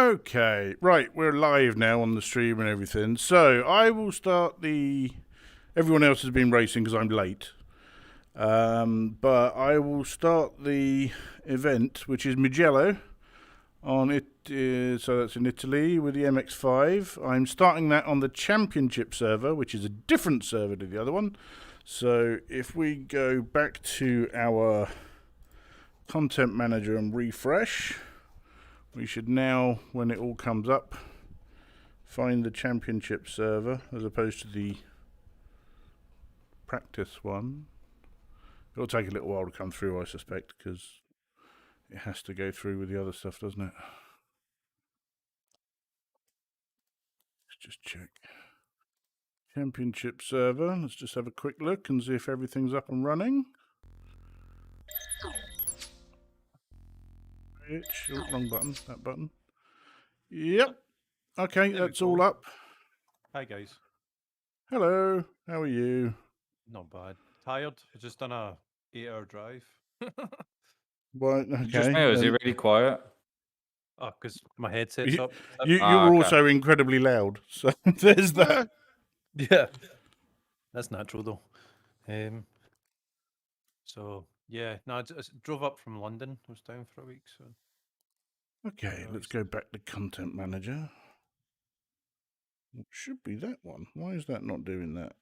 Okay, right, we're live now on the stream and everything. So I will start the... Everyone else has been racing because I'm late. But I will start the event, which is Mugello. On it, so that's in Italy with the MX-5. I'm starting that on the championship server, which is a different server to the other one. So if we go back to our content manager and refresh, we should now, when it all comes up, find the championship server as opposed to the practice one. It'll take a little while to come through, I suspect, because it has to go through with the other stuff, doesn't it? Let's just check. Championship server. Let's just have a quick look and see if everything's up and running. Oh, wrong button. That button. Yep. Okay, that's all up. Hi, guys. Hello. How are you? Not bad. Tired. I've just done a 8-hour drive. Right, okay. Just now, is it really quiet? Oh, because my headset's up. You were also incredibly loud, so there's that. Yeah. That's natural, though. So, yeah. No, I drove up from London. I was down for a week, so... Okay, let's go back to Content Manager. It should be that one. Why is that not doing that?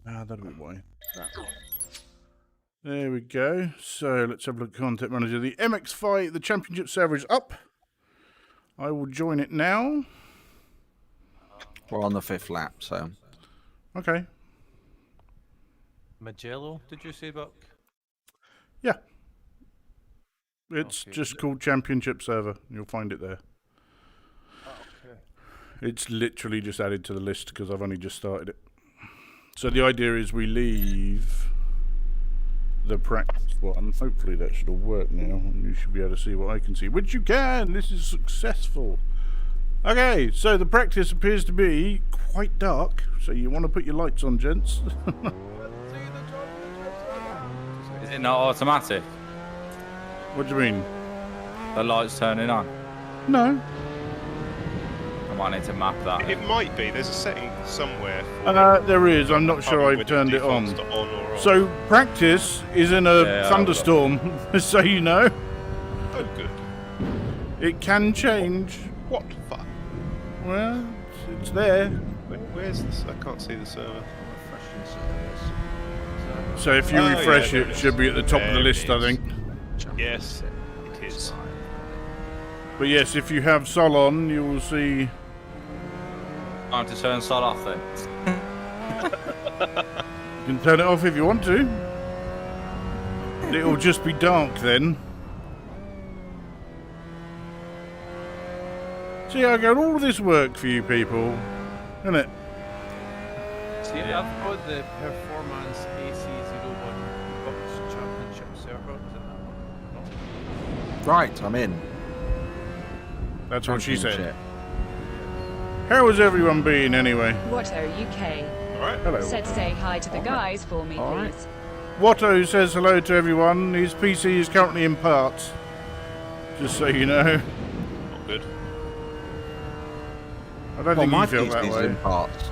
Ah, that'll be why. That one. There we go. So let's have a look at Content Manager. The MX-5, the championship server is up. I will join it now. We're on the 5th lap, so... Okay. Mugello, did you say, Buck? Yeah. It's just called Championship Server. You'll find it there. Oh, okay. It's literally just added to the list because I've only just started it. So the idea is we leave the practice one. Hopefully that should all work now. And you should be able to see what I can see. Which you can! This is successful. Okay, so the practice appears to be quite dark. So you want to put your lights on, gents. Is it not automatic? What do you mean? The lights turning on? No. I might need to map that. It might be. There's a setting somewhere. There is. I'm not sure I've turned it on. So practice is in a thunderstorm, so you know. Oh, good. It can change. What fuck? Well, it's there. Where's this? I can't see the server. So if you refresh it, it should be at the top of the list, I think. Yes, it is. But yes, if you have Sol on, you will see... Time to turn Sol off then. You can turn it off if you want to. It'll just be dark then. See, I got all this work for you people, isn't it? See, I've got the Performance AC01 Bucks Championship server. Is it that one? No. Right, I'm in. That's what she said. How has everyone been anyway? Watto UK. Alright. Hello. Said say hi to the guys for me, please. Watto says hello to everyone. His PC is currently in parts. Just so you know. Not good. I don't think my you feel that PC's way. in parts.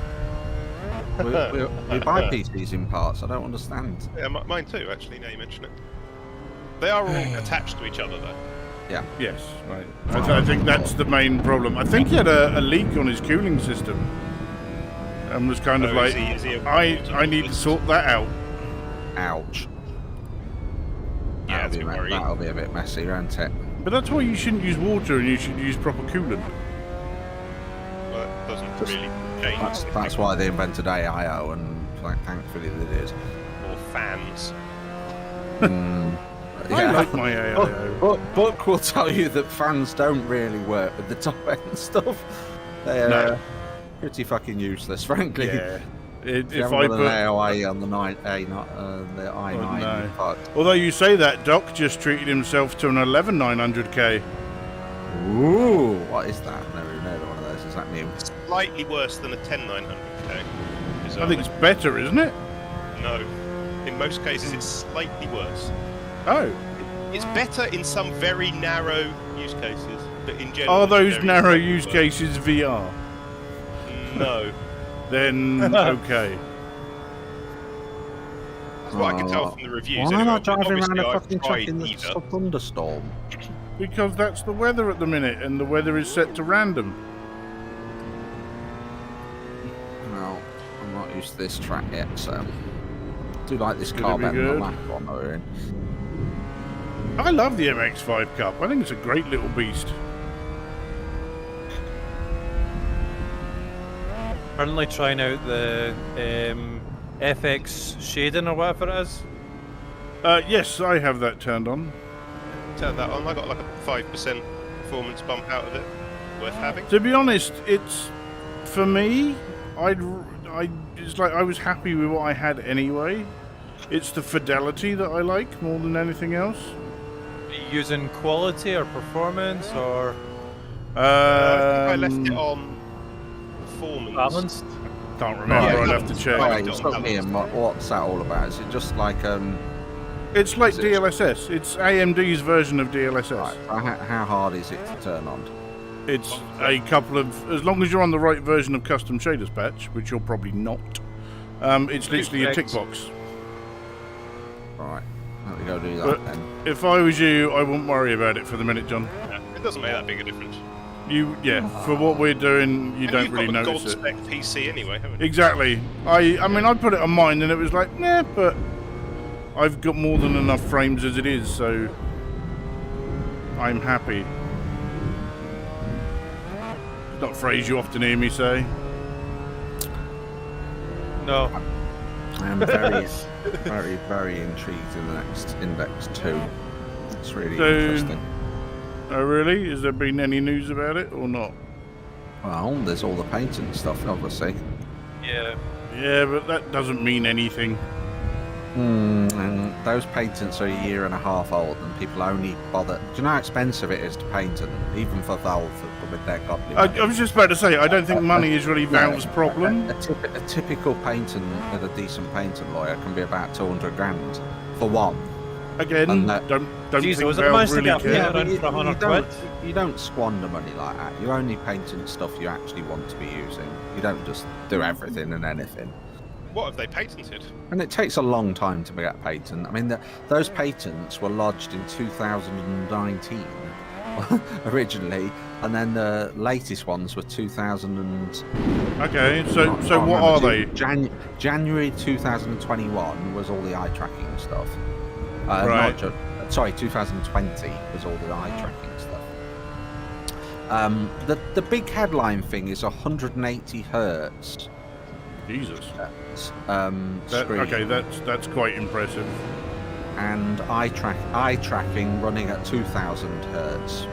we buy PCs in parts. I don't understand. Yeah, mine too, actually, now you mention it. They are all attached to each other, though. Yeah. Yes, right. I think that's the main problem. I think he had a leak on his cooling system. And was kind of like, I need to sort that out. Ouch. Yeah, That'll be a bit messy, won't it? But that's why you shouldn't use water and you should use proper coolant. Well, it doesn't really change. That's why they invented AIO, and thankfully they did. Or fans. I like my AIO. But Buck will tell you that fans don't really work with the top end stuff. They're pretty fucking useless, frankly. Yeah. If I put an AOA on the the i9, Although you say that, Doc just treated himself to an 11900K. Ooh, what is that? I've never even heard of one of those. Is that new? Slightly worse than a 10900K. I think it's better, isn't it? No. In most cases, it's slightly worse. Oh. It's better in some very narrow use cases, but in general. Are it's those very narrow effective use work. cases VR? No. Then okay. That's what I can tell from the reviews. Why am anyway, I but driving around obviously a I've fucking truck tried in the either. thunderstorm? Because that's the weather at the minute, and the weather is set to random. Well, I'm not used to this track yet, so I do like this Gonna car be better than the good. last one we were in. I love the MX-5 Cup. I think it's a great little beast. Currently trying out the FX shading or whatever it is. Yes, I have that turned on. Turn that on. I got like a 5% performance bump out of it. Worth having. To be honest, it's for me. It's like I was happy with what I had anyway. It's the fidelity that I like more than anything else. Are you using quality or performance or I think I left it on performance. balanced? Can't remember. Yeah, I'd have to check. right. Alright, stop me and what's that all about? Is it just like It's like Is it- DLSS. It's AMD's version of DLSS. right, how hard is it to turn on? It's a couple of, as long as you're on the right version of custom shaders patch, which you're probably not. It's literally a tick Correct. box. Right, let me go do that But- then. If I was you, I wouldn't worry about it for the minute, John. Yeah, it doesn't make that big a difference. For what we're doing, you And don't you've really got a notice gold it. spec PC anyway, haven't you? Exactly. I mean, I put it on mine, and it was like, nah, but I've got more than enough frames as it is, so I'm happy. Not a phrase you often hear me say. No. I am very, very, very intrigued in the next Index 2. It's really So- interesting. Oh, really? Has there been any news about it or not? Well, there's all the patent stuff, obviously. Yeah. Yeah, but that doesn't mean anything. And those patents are a year and a half old, and people only bother. Do you know how expensive it is to patent, even for Valve with their godly I money? was just about to say, I don't think money is really Valve's problem. A typical patent with a decent patent lawyer can be about 200 grand for one. Again, And that- don't Jeez, think was it Valve managed to really get cares. Yeah, around for 100 quid. You don't squander money like that. You only patent stuff you actually want to be using. You don't just do everything and anything. What have they patented? And it takes a long time to get a patent. I mean, those patents were lodged in 2019 originally, and then the latest ones were 2000 and... Okay, so I can't what are remember, they? January 2021 was all the eye tracking stuff. Right. Sorry, 2020 was all the eye tracking stuff. The big headline thing is 180 hertz Jesus. screen. Okay, that's quite impressive. And eye tracking running at 2000 hertz.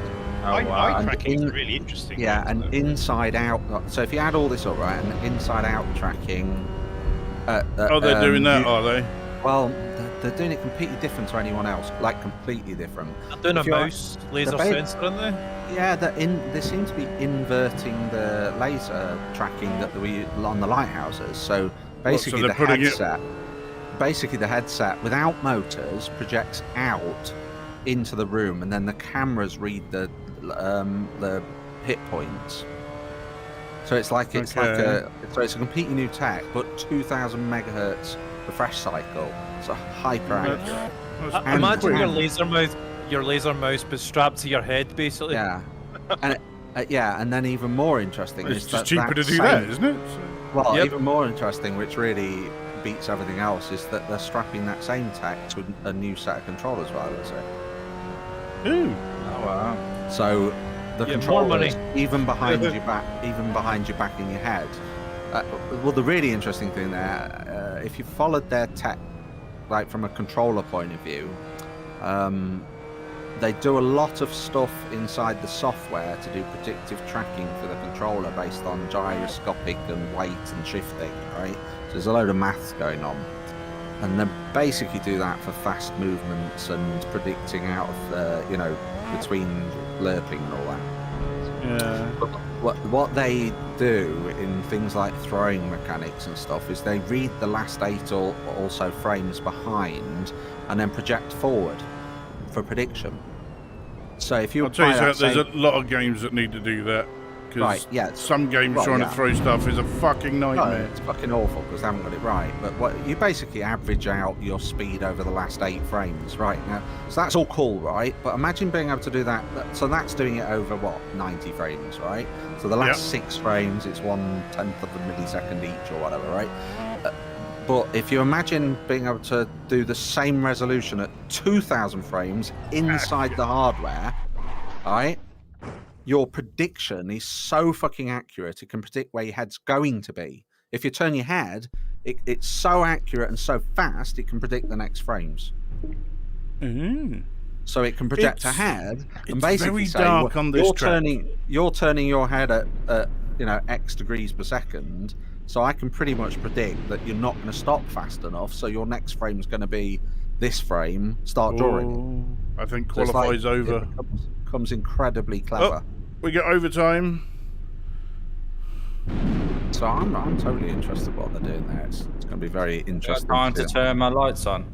Eye And tracking is in- really interesting. Yeah, isn't and it? inside out. So if you add all this up, right, and inside out tracking. Oh, they're doing that, are they? Well, they're doing it completely different to anyone else. Like completely different. They're doing a If you're- mouse laser the ba- sensor, aren't they? Yeah, they seem to be inverting the laser tracking that we on the lighthouses. So basically, they're putting it- the headset without motors projects out into the room, and then the cameras read the hit points. So it's like it's Okay. a completely new tech, but 2000 megahertz refresh cycle. So hyper accurate. That's And Imagine quick. your laser mouse, but strapped to your head, basically. Yeah, and and then even more interesting It's is just that cheaper to do same- that, isn't it? Well, Yep. even more interesting, which really beats everything else, is that they're strapping that same tech to a new set of controllers, rather say. Ooh. Oh, wow. So the Yeah, more money. controllers, even behind your back, in your head. Well, the really interesting thing there, if you followed their tech, like from a controller point of view, they do a lot of stuff inside the software to do predictive tracking for the controller based on gyroscopic and weight and shifting, right? So there's a load of maths going on. And they basically do that for fast movements and predicting out of, between lerping and all that. Yeah. What they do in things like throwing mechanics and stuff is they read the last 8 or also frames behind and then project forward for prediction. So if you I'll tell you apply something, that there's a lot of games that need to do that. Because Right, yeah. some games Well, trying yeah. to throw stuff is a fucking No, nightmare. it's fucking awful because they haven't got it right. But what you basically average out your speed over the last 8 frames, right? Now, so that's all cool, right? But imagine being able to do that. So that's doing it over what 90 frames, right? So the last 6 frames, it's 1/10 of a millisecond each or whatever, right? But if you imagine being able to do the same resolution at 2,000 frames inside the hardware, right? Your prediction is so fucking accurate, it can predict where your head's going to be. If you turn your head, it's so accurate and so fast, it can predict the next frames. So it can project ahead and basically very say, dark on this track. you're turning your head at X degrees per second, so I can pretty much predict that you're not going to stop fast enough, so your next frame's going to be this frame, start drawing. I think So it's like- qualifies over. It becomes incredibly clever. We get overtime. So I'm totally interested in what they're doing there. It's going to be very interesting. Time to see. turn my lights on.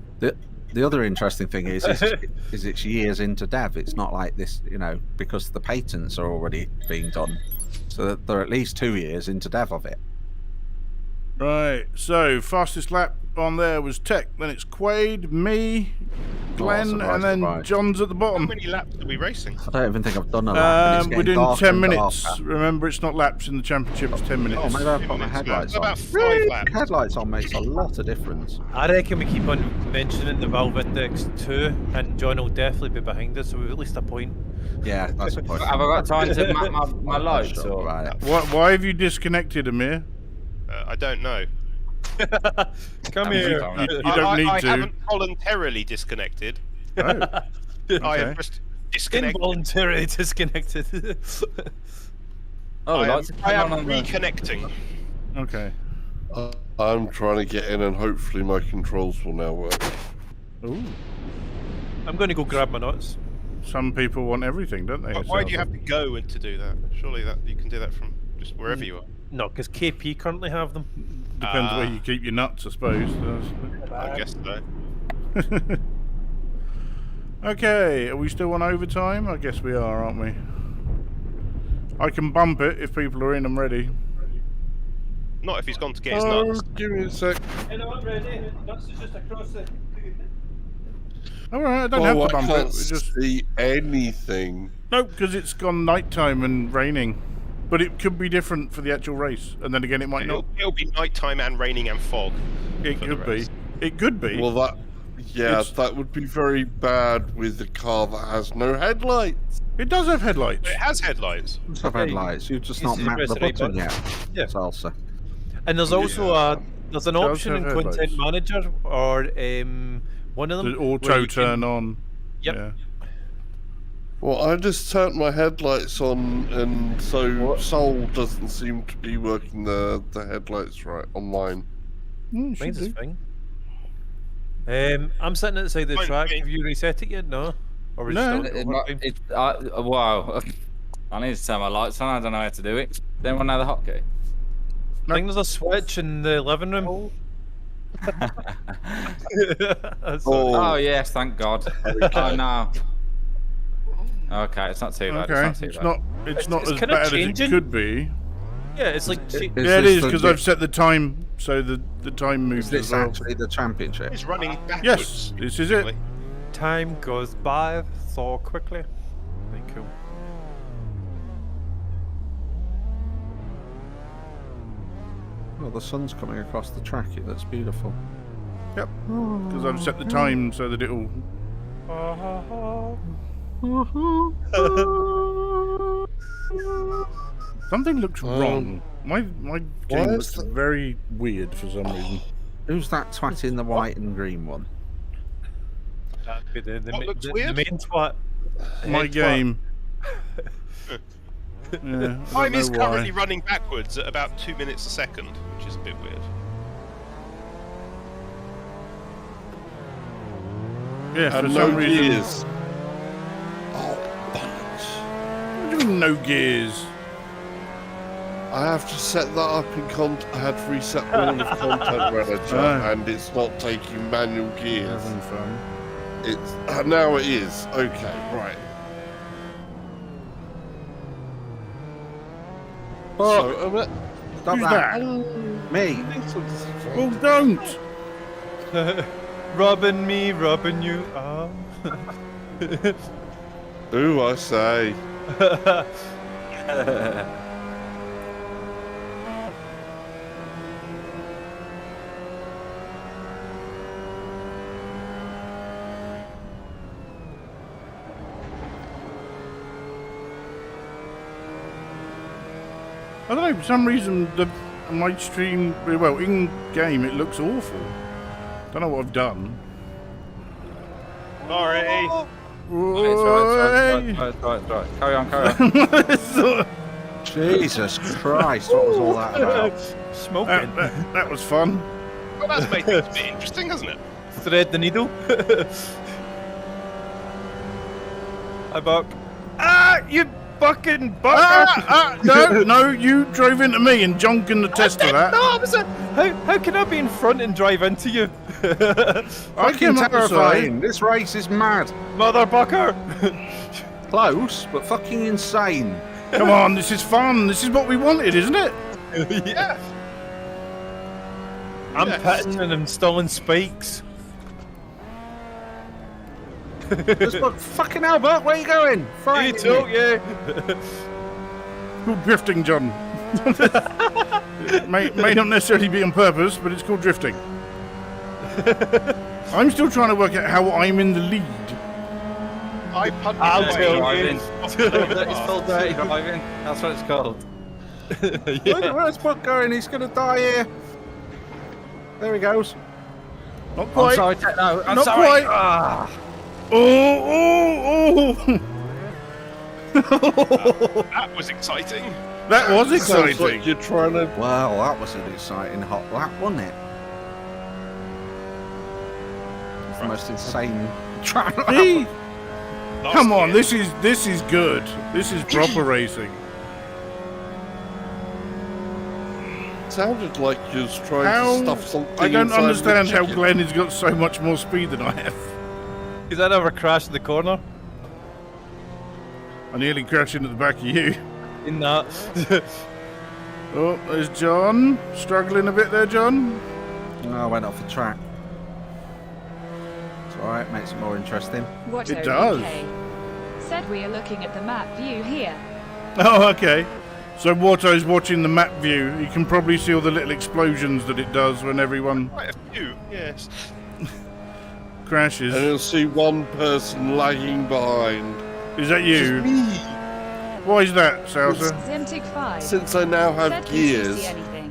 The other interesting thing is it's years into dev. It's not like this, because the patents are already being done. So they're at least 2 years into dev of it. Right, so fastest lap on there was Tech, then it's Quaid, me, Glenn, surprise, and then surprise. John's at the How bottom. many laps are we racing? I don't even think I've done a lap. and it's We're getting doing darker 10 and minutes. darker. Remember, it's not laps in the championship, it's 10 minutes. Oh, maybe I'll put my headlights on. About 5 Really? laps. Headlights on makes a lot of difference. I reckon we keep on mentioning the Valve Index 2, and John will definitely be behind us, so we've at least a point. Yeah, that's a point. Have I got time to map my lights? Sure, Or... right. Why have you disconnected, Amir? I don't know. Come I'm here. sorry. You don't need I to. haven't voluntarily disconnected. Oh, I Okay. have just disconnected. Involuntarily disconnected. Oh, I am, lights are I am coming on the... reconnecting. okay. I'm trying to get in, and hopefully my controls will now work. Ooh. I'm going to go grab my nuts. Some people want everything, don't they? But why do you have to go and to do that? Surely that you can do that from just wherever you are. No, because KP currently have them. Depends where you keep your nuts, I suppose. I guess so. Okay, are we still on overtime? I guess we are, aren't we? I can bump it if people are in and ready. Not if he's gone to get his Oh, nuts. give me a sec. Hello, I'm ready. Nuts is just across the... Alright, I don't Oh, have I to bump it. can't We just... see anything. Nope, because it's gone nighttime and raining. But it could be different for the actual race. And then again, it might not. It'll be nighttime and raining and fog. It for the could be. race. It could be. Well, It's- that would be very bad with a car that has no headlights. It does have headlights. It has headlights. I've had lights. You've just not Easy to mapped the press the right button yet. Yeah. Salsa. And there's also there's an Does option in have Content headlights. Manager, or one of them. The where auto you can- turn on. Yep. Yeah. Well, I just turned my headlights on, and so Soul doesn't seem to be working the headlights right on mine. Mm, should Mine's is do. fine. I'm sitting at the side of the Fine, track. fine. Have you reset it yet? No. Or is No. it still overtime? Wow. I need to turn my lights on. I don't know how to do it. Does anyone know the hotkey? I think there's a switch in the living room. Oh, yes, thank God. Oh, no. Okay, it's not too bad. Okay. It's It's not not. too bad. It's not it's as kinda bad as it changing. could be. Yeah, it's like Is Yeah, it this is the- because I've set the time so the time moves Is this as well. actually the championship? It's running backwards. Yes, this is it. time goes by so quickly. Very cool. Oh, the sun's coming across the track. It looks beautiful. Yep. Because I've set the time so that it'll. Something looks wrong. My game is looks very weird for some reason. Who's that twat in the white and green one? That'd be the, What ma- looks the weird? main twat. My Head twat. game. Yeah, I Time don't is know why. currently running backwards at about 2 minutes a second, which is a bit weird. Yeah, for And some no reason. gears. Oh, bollocks. What do you mean no gears? I have to set that up in I had to reset all of Content Manager, Oh. and it's not taking manual gears. Having fun. It's now it is. Okay, right. So, Stop Who's that. that? Me. Oh, don't! Robbing me, robbing you. Oh. Ooh, I say. I don't know, for some reason, my stream, well, in game, it looks awful. Don't know what I've done. Sorry. It's right. Carry on. Jesus Christ, what was all that about? Smoking. That was fun. Well, that's made things a bit interesting, hasn't it? Thread the needle. Hi, Buck. Ah, you fucking Buck! No, you drove into me, and John can attest to that. No, I was how can I be in front and drive into you? I Fucking came up the side. terrifying. This race is mad. Mother Bucker! Close, but fucking insane. Come on, this is fun. This is what we wanted, isn't it? Yeah. I'm pitting and installing spikes. Just look, fucking hell, Buck, where are you going? You Frightening too, me. yeah. It's called drifting, John. may not necessarily be on purpose, but it's called drifting. I'm still trying to work out how I'm in the lead. I punted I'll away. tell you. It's full dirty driving. That's what it's called. Where's Buck going? He's going to die here. There he goes. Not I'm quite. sorry, no, I'm Not sorry. quite. Ah. Oh. That was exciting. That was Sounds exciting. like you're trying to. Well, that was an exciting hot lap, wasn't it? It's the most insane track lap. See? Last Come on, year. this is good. This is proper racing. Sounded like you was trying How- to stuff something. I don't inside the understand how chicken. Glenn has got so much more speed than I have. Because I never crashed in the corner. I nearly crashed into the back of you. In that. Oh, there's John. Struggling a bit there, John. No, I went off the track. It's alright, makes it more interesting. Watto It does. UK. Said we are looking at the map view here. Oh, okay. So Watto's watching the map view. You can probably see all the little explosions that it does when everyone Quite a few, yes. crashes. And you'll see one person lagging behind. Is that you? Why is that, Salsa? Zemtic 5. Since I now have Said can you gears. see anything?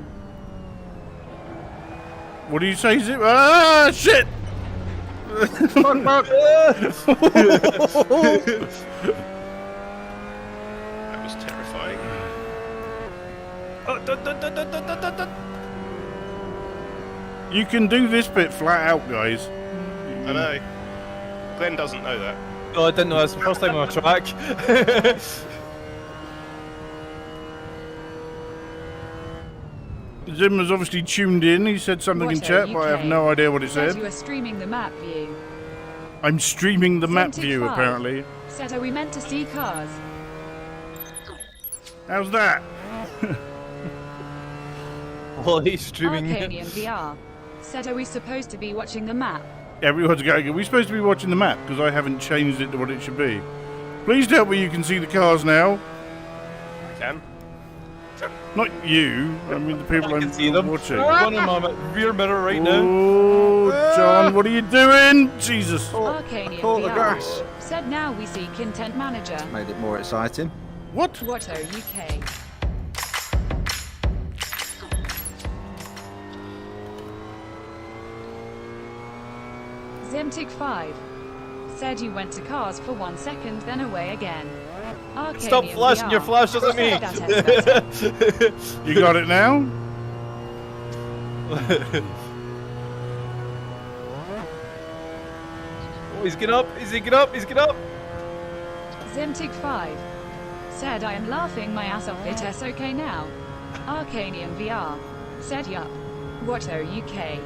What do you say? Is it? Ah, shit! Buck, Buck. That was terrifying. You can do this bit flat out, guys. I know. Glenn doesn't know that. No, I didn't know. That's the first time on a track. Zim has obviously tuned in. He said something in Watto chat, but I have UK. no idea what it Said said. you are streaming the map view. I'm streaming the map Zemtic view, 5. apparently. Said are we meant to see cars? How's that? While he's streaming. Arcanian VR. Said are we supposed to be watching the map? Everyone's going, are we supposed to be watching the map? Because I haven't changed it to what it should be. Please tell me you can see the cars now. I can. Not you. I mean the people I can I'm see them. watching. One in my rear mirror right now. Oh, John, what are you doing? Jesus. Arcanian caught the VR. grass. Said now we see Content Manager. Made it more exciting. What? Watto UK. Zemtic 5. Said you went to cars for 1 second, then away again. Arcanian Stop flashing VR. your flashes at me. Said that better. You got it now? Oh, he's getting up. He's getting up. He's getting up. Zemtic 5. Said I am laughing my ass off. It's okay now. Arcanian VR. Said yup. Watto UK.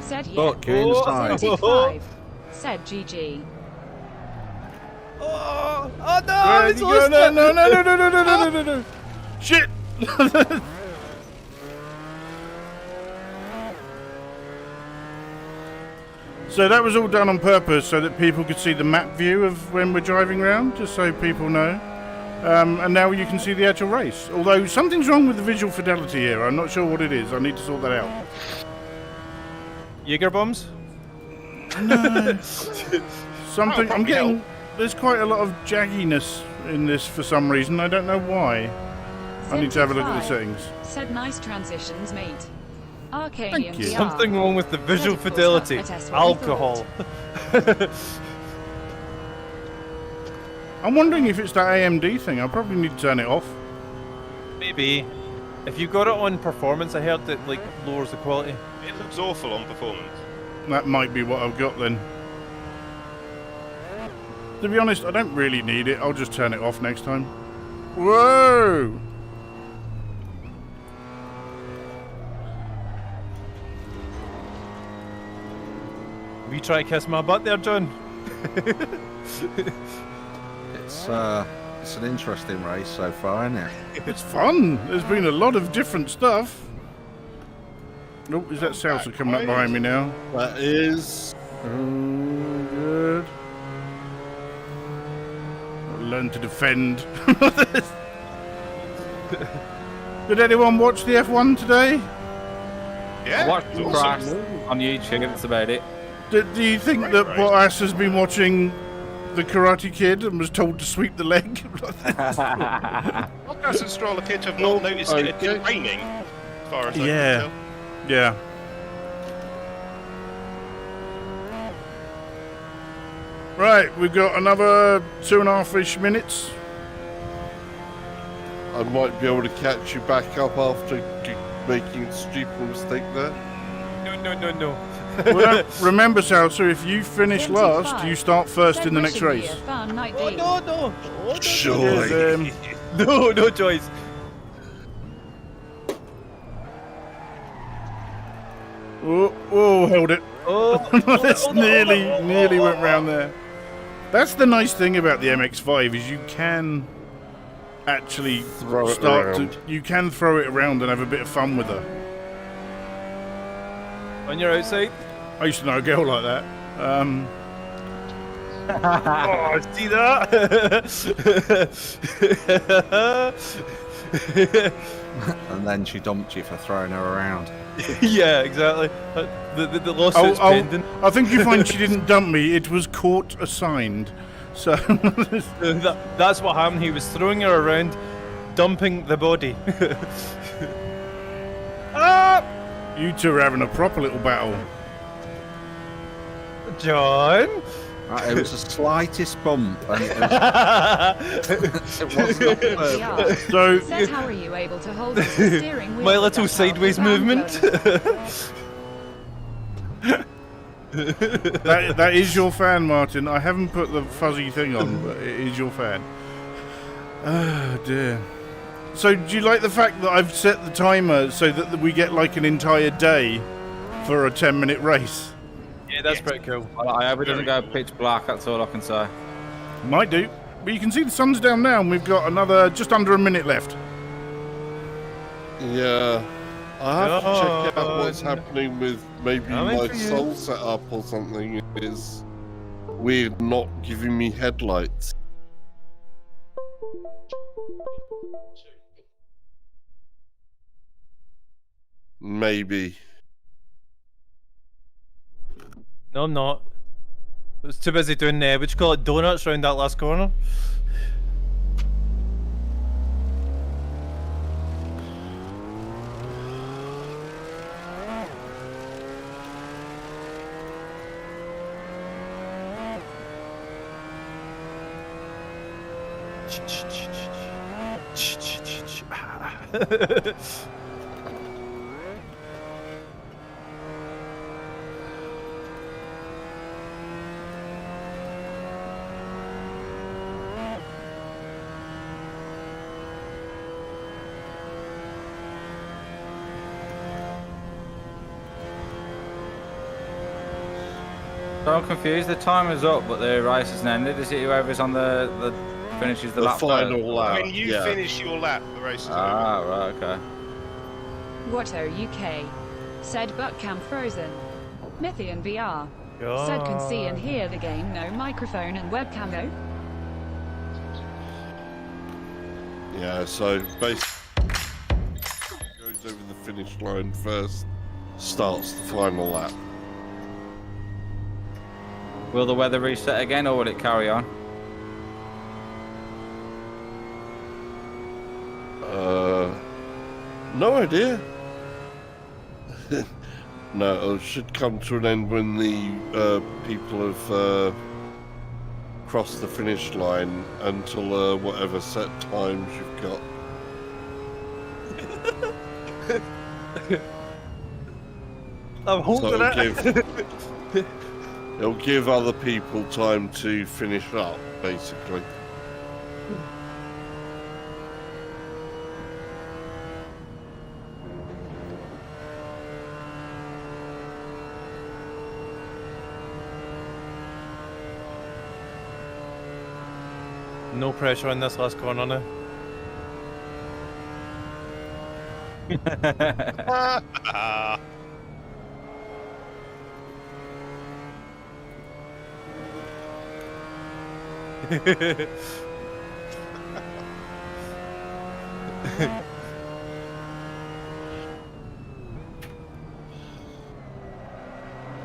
Said yeah. Buck, you're inside. Zemtic 5. Said GG. Oh no! Where It's did you go? lost No, it. no, no, no, no, no, no, no, no, no. Shit! So that was all done on purpose so that people could see the map view of when we're driving around, just so people know. And now you can see the actual race. Although something's wrong with the visual fidelity here. I'm not sure what it is. I need to sort that out. Jaeger bombs? No. Something. I'm probably getting. help. There's quite a lot of jagginess in this for some reason. I don't know why. I need to have a look at the settings. Said nice transitions, mate. Arcanium Thank you. VR. Something wrong with the visual Said, "Of course, fidelity. not. That's what we Alcohol. I'm wondering if it's that AMD thing. I probably need to turn it off. Maybe. If you got it on performance, I heard that like lowers the quality. It looks awful on performance. That might be what I've got then. To be honest, I don't really need it. I'll just turn it off next time. Whoa! Will you try to kiss my butt there, John? It's an interesting race so far, isn't it? It's fun. There's been a lot of different stuff. Oh, is that salsa coming up behind me now? That is. Oh, good. I'll learn to defend. Did anyone watch the F1 today? Yeah. I watched it's the awesome. crash on YouTube. That's about it. Do you think Great that race. Bottas has been watching The Karate Kid and was told to sweep the leg? Bottas and Stroll appear to have not noticed it had been raining, as far as I Yeah. can tell. Yeah. Right, we've got another 2.5-ish minutes. I might be able to catch you back up after making a stupid mistake there. No. Well, remember, Salsa, if you finish last, you start first Said in the next wishing me race. a fun night Oh deep. no. Sure. Yes, No choice. oh, held it. Oh, That's nearly went round there. That's the nice thing about the MX-5 is you can actually Throw it start around. to you can throw it around and have a bit of fun with her. On your outside. I used to know a girl like that. Oh, see that? And then she dumped you for throwing her around. Yeah, exactly. The lawsuit's pending. I think you find she didn't dump me. It was court assigned. So That's what happened. He was throwing her around, dumping the body. Ah! you two are having a proper little battle. John? Right, it was the slightest bump, and it was not purple. VR. So Said, how are you able to hold the steering wheel My with little that powerful sideways hand movement. that is your fan, Martin. I haven't put the fuzzy thing on, but it is your fan. Oh dear. So do you like the fact that I've set the timer so that we get like an entire day for a 10-minute race? Yeah, that's pretty cool. I hope it doesn't go pitch black. That's all I can say. Might do. But you can see the sun's down now and we've got another just under a minute left. Yeah. I have to check out what's God. happening with maybe Coming my for you. soul setup or something. It is weird not giving me headlights. Maybe. No, I'm not. I was too busy doing, what you call it, donuts around that last corner. So I'm confused. The timer's up, but the race isn't ended. Is it whoever's on the finishes the lap final first? lap. When you yeah. finish your lap, the race is over. Ah, right, okay. Watto UK. Said Buckcam frozen. Mythian VR. Said can see and hear the game, no microphone and webcam though. Yeah, so basically goes over the finish line first, starts the final lap. Will the weather reset again, or will it carry on? No idea. No, it should come to an end when the people have crossed the finish line until whatever set times you've got. I'm holding So it. it'll give other people time to finish up, basically. No pressure on this last corner now.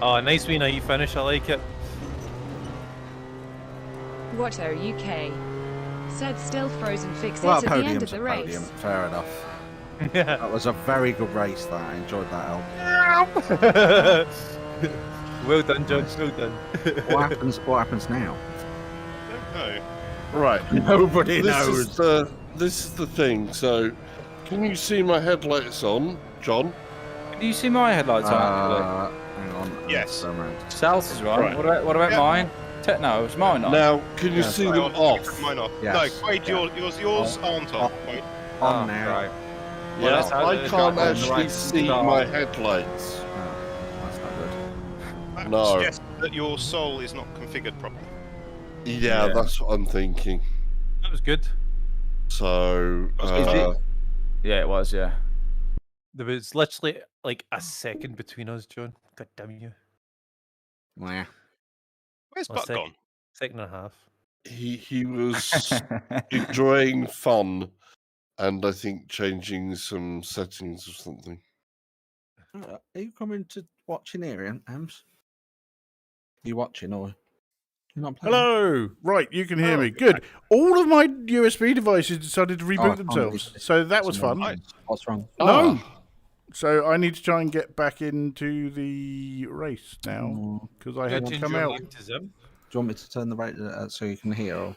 Oh, nice wee night finish. I like it. Watto UK. Said still frozen fix it Well, at the end of podium's the a race. podium. Fair enough. Yeah. That was a very good race. That I enjoyed that. Well done, John. Well done. What happens? What happens now? No. Right. Nobody This is the thing. So, can you see my headlights on, John? Do you see my headlights on? Hang on. Yes. Go round. South is right. Right. What about Yeah. mine? No, it's mine. Now, can you Yeah, see Sorry, them I'll off? Mine off. Yes. No, Quaid, yours aren't on. Quaid. On now. Right. Yeah, that's how I the can't guy on the actually right see start. my headlights. Oh, that's not good. That No. suggests that your soul is not configured properly. Yeah, Yeah. that's what I'm thinking. That was good. So, Yeah, it was. Yeah. There was literally like a second between us, John. God damn you. Yeah. Where's A Buck sec- gone? Second and a half. he was enjoying fun, and I think changing some settings or something. Are you coming to watch in here, Ams? You watching or you're not playing? Hello. Right, you can hear Oh, me. Good. All of my USB devices decided to Oh, reboot it's on. themselves, so that was fun. What's wrong? No. So I need to try and get back into the race now because I had to Change come your out. mic to Zim. Do you want me to turn the radio so you can hear? Or...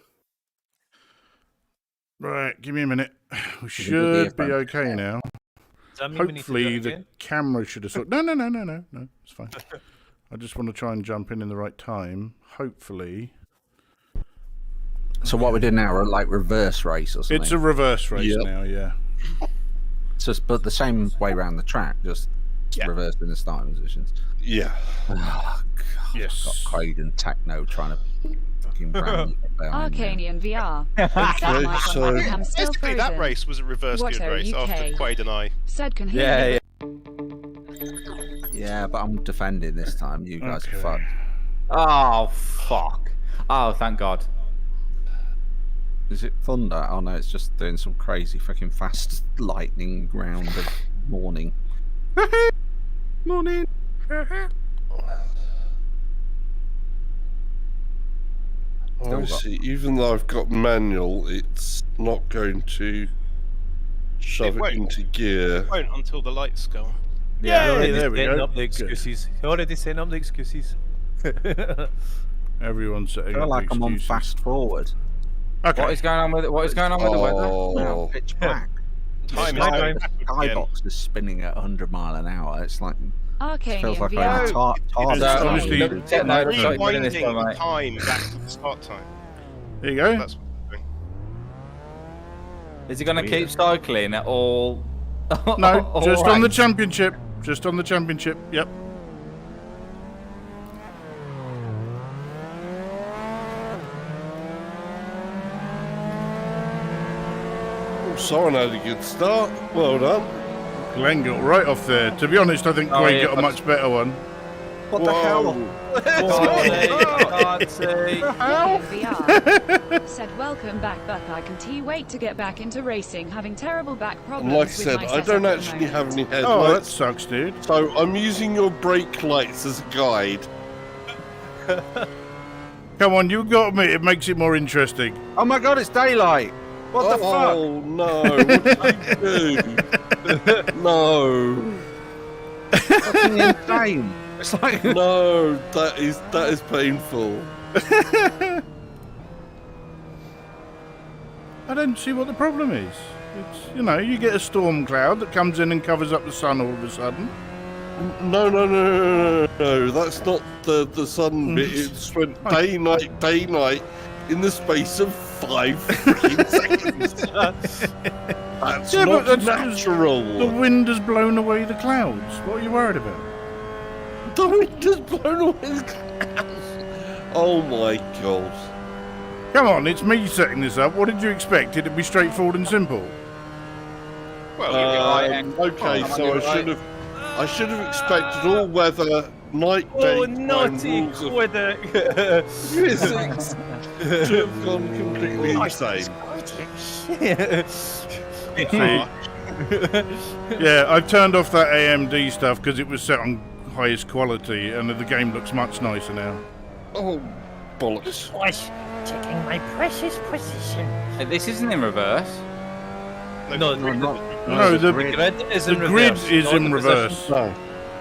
Right, give me a minute. We can do the should be earphones. okay now. Does that mean we need to do Hopefully it the again? camera should have sorted. No, it's fine. I just want to try and jump in the right time. Hopefully. So what we do now are like reverse race or something. It's a reverse race Yep. now, yeah. It's just but the same way around the track, just reversing the starting positions. Yeah. Oh, God, Yes. I've got Quaid and Techno trying to fucking brand me behind me. Arcanian VR. Okay, Mic so on webcam still Basically, that frozen. race was a reverse geared Watto race after UK. Quaid and I. Said can hear Yeah. Yeah, but I'm defending this time. You guys are fucked. Oh fuck. Oh, thank God. Is it thunder? Oh no, it's just doing some crazy fucking fast lightning round of morning. Morning. Honestly, even though I've got manual, it's not going to shove it won't. into gear. Won't until the lights go on. Yay, Already there we setting go. up the Good. excuses. Already setting up the excuses. Everyone's I setting feel up like I'm on excuses. fast forward. Okay. What is going on with it? What is going on with the weather? Now, Oh, pitch black. Time is Sky- going backwards again. Skybox is spinning at 100 mile an hour. It's like Arcanian feels like I'm VR. in a tar It's So, obviously- look, yeah, no, Rewinding sorry, put in this one, the mate. time back to the start time. There you go. That's what I'm doing. Is he going to keep cycling at all? No, all just on the ranks? championship. Just on the championship. Yep. someone had a good start. Well done. Glenn got right off there. To be honest, I think Quade got a much better one. What the hell? Mythian VR said, "Welcome back, Buck. I can wait to get back into racing. Having terrible back problems." Like I with said, my I setup don't at the actually have moment. any Oh, that headlights, sucks, dude. so I'm using your brake lights as a guide. Come on, you got me. It makes it more interesting. Oh my god, it's daylight! What the fuck? Oh no! What did you do? No, Fucking insane! It's like no, that is painful. I don't see what the problem is. It's, you know, you get a storm cloud that comes in and covers up the sun all of a sudden. No, that's not the sun bit. It's when day, night, in the space of 5 freaking seconds. That's Yeah, not but that's natural. The wind has blown away the clouds. What are you worried about? The wind has blown away the clouds. Oh my god. Come on, it's me setting this up. What did you expect? It'd be straightforward and simple. Well, you'll be right. Okay, so I should have expected all weather, night, day, naughty Quiddick! physics to have gone completely insane. Yeah, I've turned off that AMD stuff because it was set on highest quality, and the game looks much nicer now. Oh, bollocks. Checking my precious position. This isn't in reverse. No, No, the grid is the in reverse. grid is not in the reverse. position. No.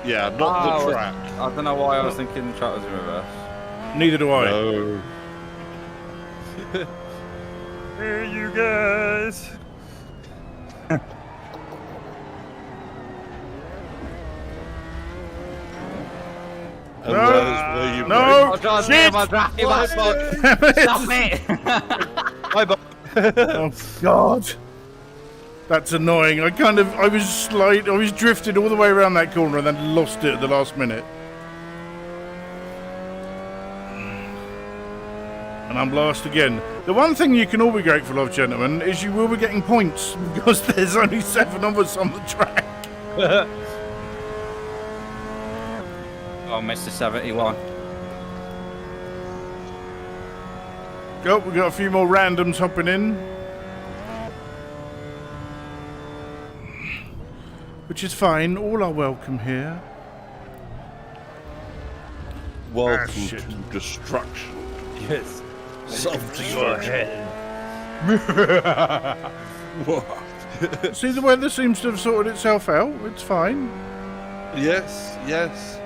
Yeah, not the track. I don't know why I was thinking the track was in reverse. Neither do I. No. Hey, you guys! And that's where you No! Oh god, Shit! damn, I dropped you back, Stop it! Bye, Buck. Oh God, that's annoying. I was drifted all the way around that corner and then lost it at the last minute. And I'm last again. The one thing you can all be grateful of, gentlemen, is you will be getting points because there's only 7 of us on the track. Oh, Mr. 71. Oh, we've got a few more randoms hopping in. Which is fine. All are welcome here. welcome shit. to destruction. Yes. Self-destruction. See, the weather seems to have sorted itself out. It's fine. Yes, yes.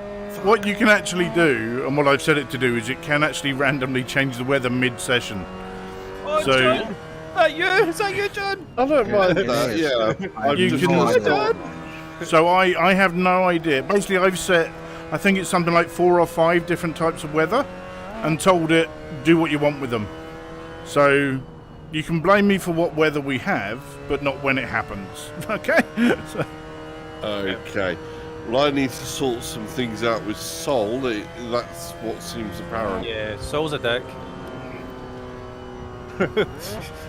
What you can actually do, and what I've set it to do, is it can actually randomly change the weather mid-session. Oh, So- John! Is that you, John? I don't mind that, yeah. I've You just can- not- John! So I have no idea. Basically, I've set, I think it's something like 4 or 5 different types of weather, and told it, do what you want with them. So you can blame me for what weather we have, but not when it happens. Okay? So, Okay. Well, I need to sort some things out with Sol. That's what seems apparent. Yeah, Sol's a dick.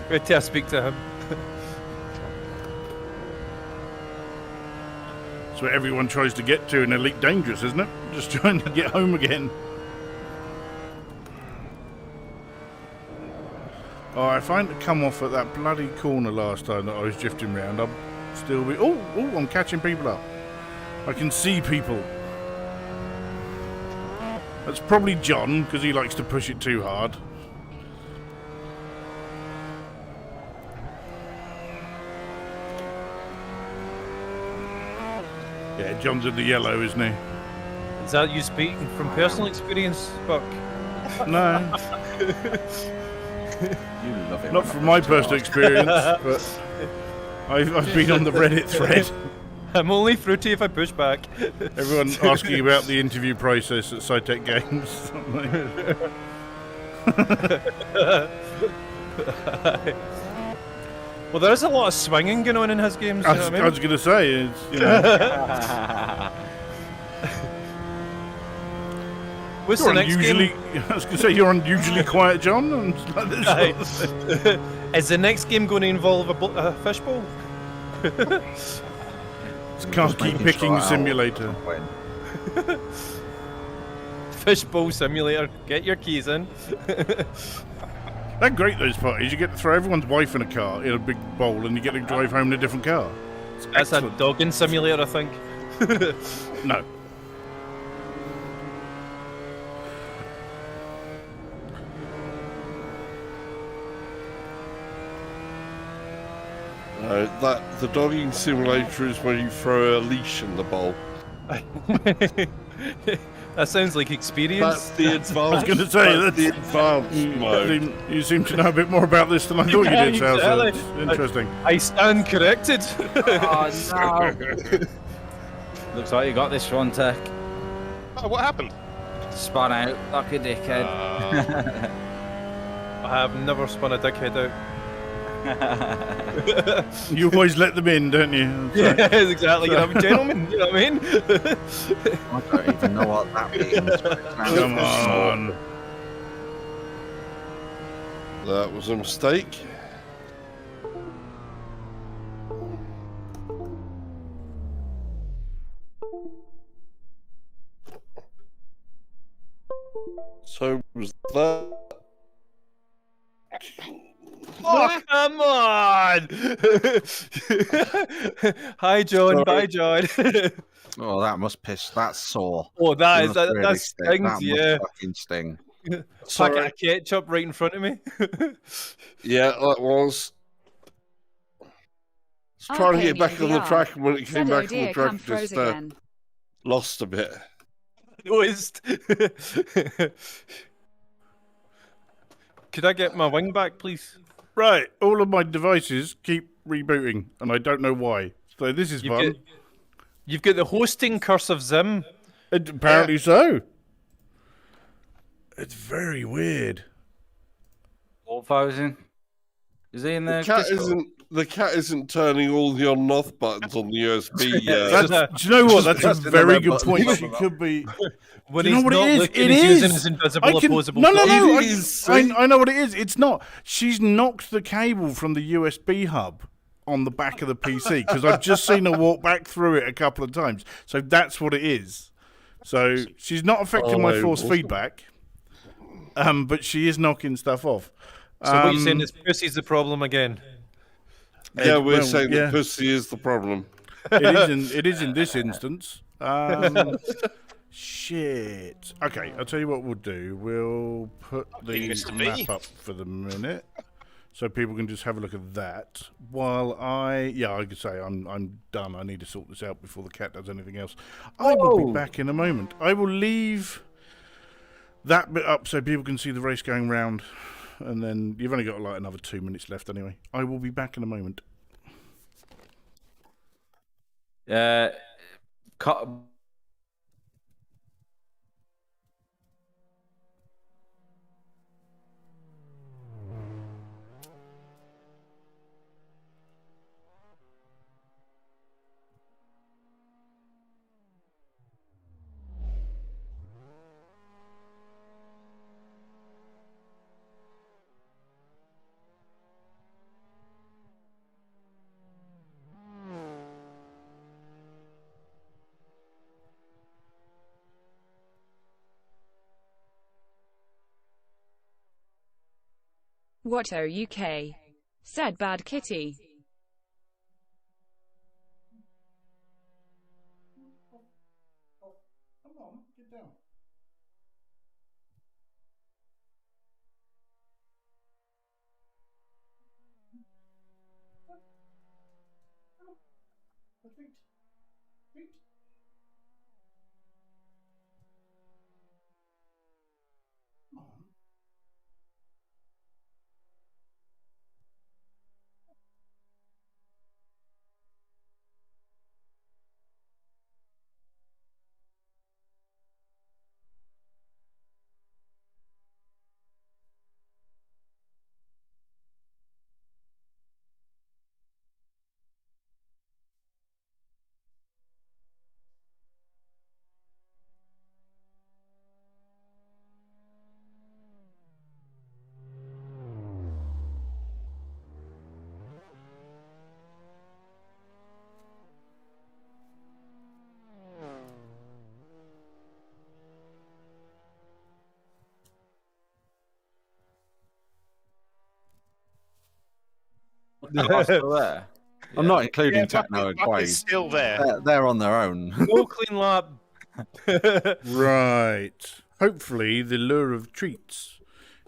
Wait till I speak to him. that's what everyone tries to get to in Elite Dangerous, isn't it? Just trying to get home again. Oh, if I hadn't come off at that bloody corner last time that I was drifting round, I'd still be... Oh, I'm catching people up. I can see people. That's probably John, because he likes to push it too hard. Yeah, John's in the yellow, isn't he? Is that you speaking from personal experience, Buck? No, You love it. not from my personal experience, but I've been on the Reddit thread. I'm only fruity if I push back. Everyone asking about the interview process at SciTech Games. Well, there's a lot of swinging going on in his games. You know what I I mean? was going to say, it's, you know, What's You're the next unusually. game? I was going to say you're unusually quiet, John. And like this Aye. sort of thing. Is the next game going to involve a fishbowl? It's car Just keep making picking sure Al simulator. doesn't win. Fishbowl simulator. Get your keys in. They're great, those parties. You get to throw everyone's wife in a car in a big bowl, and you get to drive home in a different car. It's That's excellent. a dogging simulator, I think. No. That the dogging simulator is when you throw a leash in the bowl. That sounds like experience. That's the advanced. I was going to say that's the advanced mode. You seem to know a bit more about this than I thought you did, Sal. So exactly. it's interesting. I stand corrected. Oh no! Looks like you got this one, Tech. Oh, what happened? Spun out like a dickhead. I have never spun a dickhead out. You always let them in, don't you? Yeah, exactly. You know, I'm a gentleman. You know what I mean? I don't even know what that means. but it sounds Come on. That was a mistake. So was that? Oh, come on! Hi, John. Sorry. Bye, John. Oh, that must piss. That's sore. Oh, that It is must that really sting. stings. That must Yeah, fucking sting. packet Sorry. of ketchup right in front of me. Yeah, that was. I was trying to get back on the track, and when it came Said, back oh on the dear, track, Cam it froze just again. lost a bit. Noticed. Could I get my wing back, please? Right, all of my devices keep rebooting, and I don't know why. So this is fun. You've got the hosting curse of Zim. Apparently so. It's very weird. Wolfhausen. Is he in there? The cat isn't turning all the on and off buttons on the USB. Do you know what? That's a pressing the very red good button. point. She could be. When Do you know he's what not it is? looking, It he's is. using his invisible opposable. No. It is, see? I know what it is. It's not. She's knocked the cable from the USB hub on the back of the PC because I've just seen her walk back through it a couple of times. So that's what it is. So she's not affecting my force awesome. feedback, but she is knocking stuff off. So what you're saying is pussy's the problem again? Yeah, we're well, saying yeah. that pussy is the problem. It is in this instance. Shit. Okay, I'll tell you what we'll do. We'll put the Mr. B. map up for the minute, so people can just have a look at that. While I could say I'm done. I need to sort this out before the cat does anything else. I will be back in a moment. I will leave that bit up so people can see the race going round, and then you've only got like another 2 minutes left anyway. I will be back in a moment. What UK? Said Bad Kitty. Come on, get down. Oh, still there. I'm not including Yeah, Techno and Buck is Quaid. still there. They're on their own. No clean lap. Right. Hopefully, the lure of treats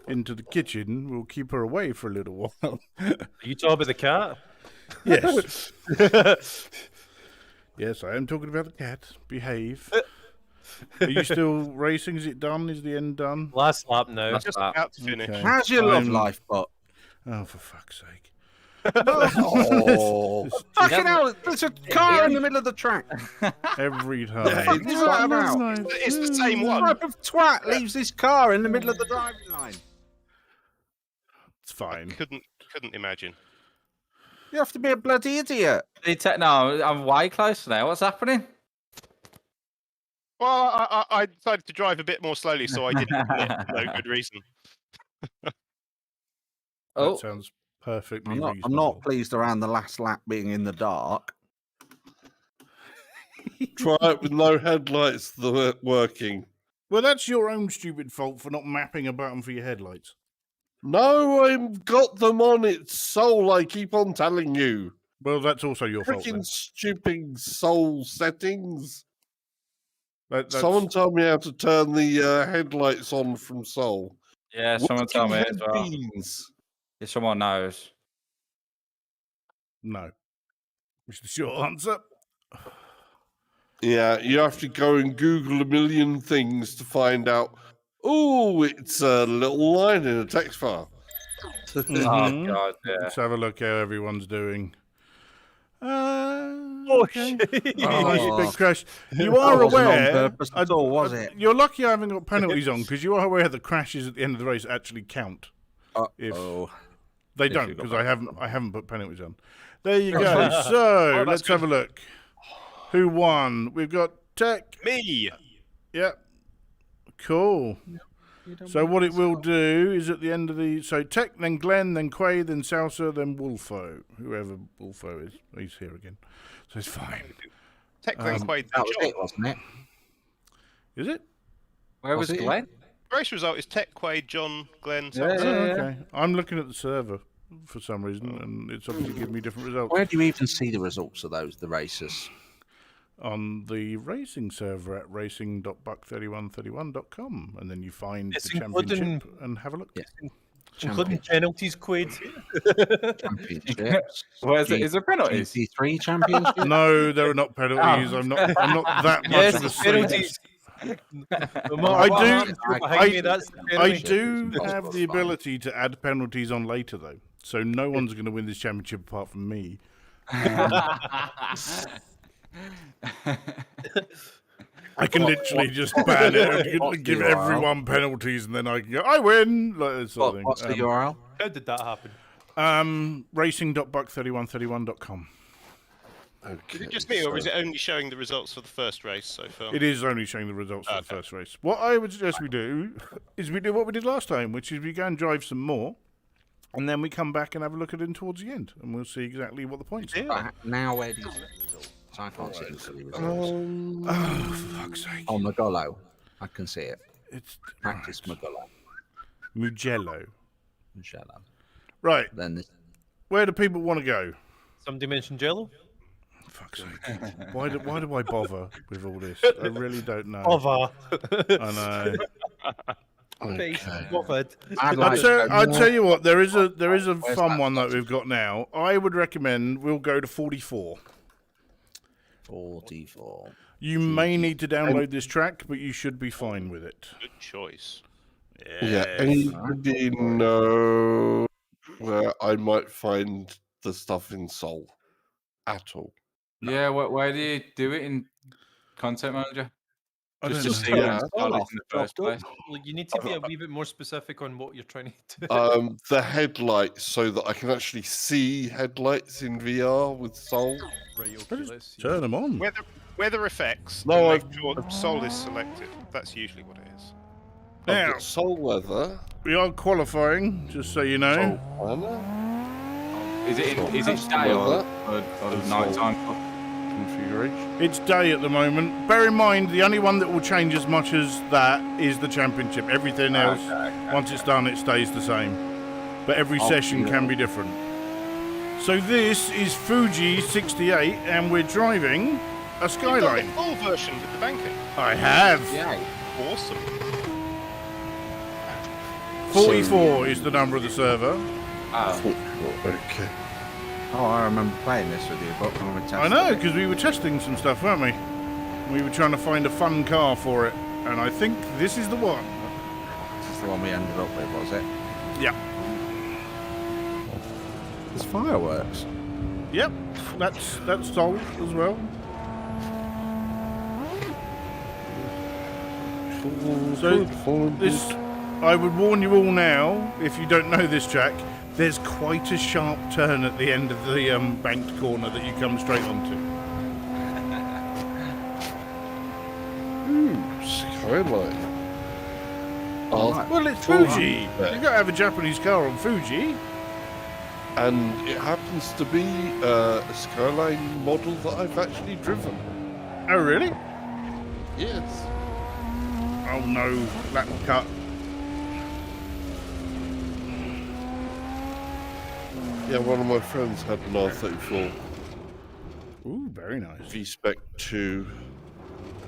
into the kitchen will keep her away for a little while. Are you talking about the cat? Yes. Yes, I am talking about the cat. Behave. Are you still racing? Is it done? Is the end done? Last lap now. That's Just that. about to finish. Okay. How's your love I'm- life, Buck? Oh, for fuck's sake. Oh, Fucking hell, there's a car in the middle of the track. Every time. What is that about? It's the same What one. type of twat leaves this car in the middle of the driving line? It's fine. Couldn't imagine. You have to be a bloody idiot. No, I'm way closer now. What's happening? Well, I decided to drive a bit more slowly, so I didn't commit for no good reason. Oh, That sounds perfectly I'm reasonable. not pleased around the last lap being in the dark. try it with no headlights that weren't working. Well, that's your own stupid fault for not mapping a button for your headlights. No, I've got them on its soul. I keep on telling you. Well, that's also your fault. Then. Freaking stupid soul settings. That's... Someone tell me how to turn the headlights on from soul. yeah, someone tell me as well. Beans. If someone knows. No. Which is the short answer. Yeah, you have to go and Google a million things to find out. Oh, it's a little line in a text file. Oh Mhm. God, yeah. Let's have a look how everyone's doing. Oh, Okay. shit. Nice Oh. big crash. You That are wasn't on aware. purpose at all, was it? You're lucky I haven't got penalties on because you are aware that crashes at the end of the race actually count. Oh, They If don't you got because I haven't put penalties on. There you go. So that's let's have a look. Who won? We've got Tech. Me. Yep. Cool. So what it will do is at the end of the Tech, then Glenn, then Quaid, then Salsa, then Wolfo. Whoever Wolfo is, he's here again, so it's fine. Tech then Quaid that then was John. it, wasn't it? Is it? Where Was was it? Glenn? Race result is Tech, Quaid, John, Glenn. Yeah, Salsa. Oh, yeah. okay. I'm looking at the server for some reason, and it's obviously giving me different results Where do you even see the results of the races? on the racing server at racing.buck3131.com, and then you find It's the including- championship and have a look. Yeah. Including penalties, Quaid. Championships. Where's it? Is there penalties? GT3 championships. No, there are not penalties. I'm not that much Yes, of a penalties. saint. No matter I what do- happens, you're behind me, that's the I penalty. do Possible have the fun. ability to add penalties on later, though. So no one's going to win this championship apart from me. I can literally just ban it and give everyone penalties, and then I can go, I win! Like that sort of What's the thing. URL? How did that happen? Racing.buck3131.com. Is it just me, or is it only showing the results for the first race so far? It is only showing the results for the Okay. first race. What I would suggest we do is we do what we did last time, which is we go and drive some more, and then we come back and have a look at it towards the end, and we'll see exactly what the points are. Yeah. Now where do you see the results? I can't see the silly results. Oh, for fuck's sake. On Magolo, I can see it. It's Practice Magolo. Mugello. Inshallah. Right, Then this. where do people want to go? Somebody mentioned Jello? Fuck's sake. Why do I bother with all this? I really don't know. Ova. I know. Bothered. I'd like I'll tell you what, there is a Where's fun that one that we've got now. I would recommend we'll go to 44. 44. You may need to download this track, but you should be fine with it. Good choice. Yeah, anybody know where I might find the stuff in Soul at all? Yeah, where do you do it in Content Manager? I Just don't to know. see where Yeah. it's got it in the first place. Well, you need to be a wee bit more specific on what you're trying to do. The headlights, so that I can actually see headlights in VR with Soul. Right, okay, let's see. Turn them on. Weather effects. No, and make sure Soul is selected. That's usually what it is. I've Now, got Soul weather. we are qualifying, just so you know. Soul planner. Is it day or night time? Configuration. It's day at the moment. Bear in mind, the only one that will change as much as that is the championship. Everything else, once it's done, it stays the same. But every session can be different. So this is Fuji 68, and we're driving a Skyline. You've done the full version with the banking. I have. Yeah. Awesome. 44 is the number of the server. Okay. Oh, I remember playing this with you, but when we tested I know, it. because we were testing some stuff, weren't we? We were trying to find a fun car for it, and I think this is the one. This is the one we ended up with, was it? Yeah. There's fireworks. Yep. That's sold as well. So this, I would warn you all now, if you don't know this track, there's quite a sharp turn at the end of the banked corner that you come straight onto. Skyline. Oh, Well, it's Fuji. You've got to have a Japanese car on Fuji. and it happens to be a Skyline model that I've actually driven. Oh, really? Yes. Oh no, that cut. Yeah, one of my friends had an R34 Ooh, very nice. V-Spec 2,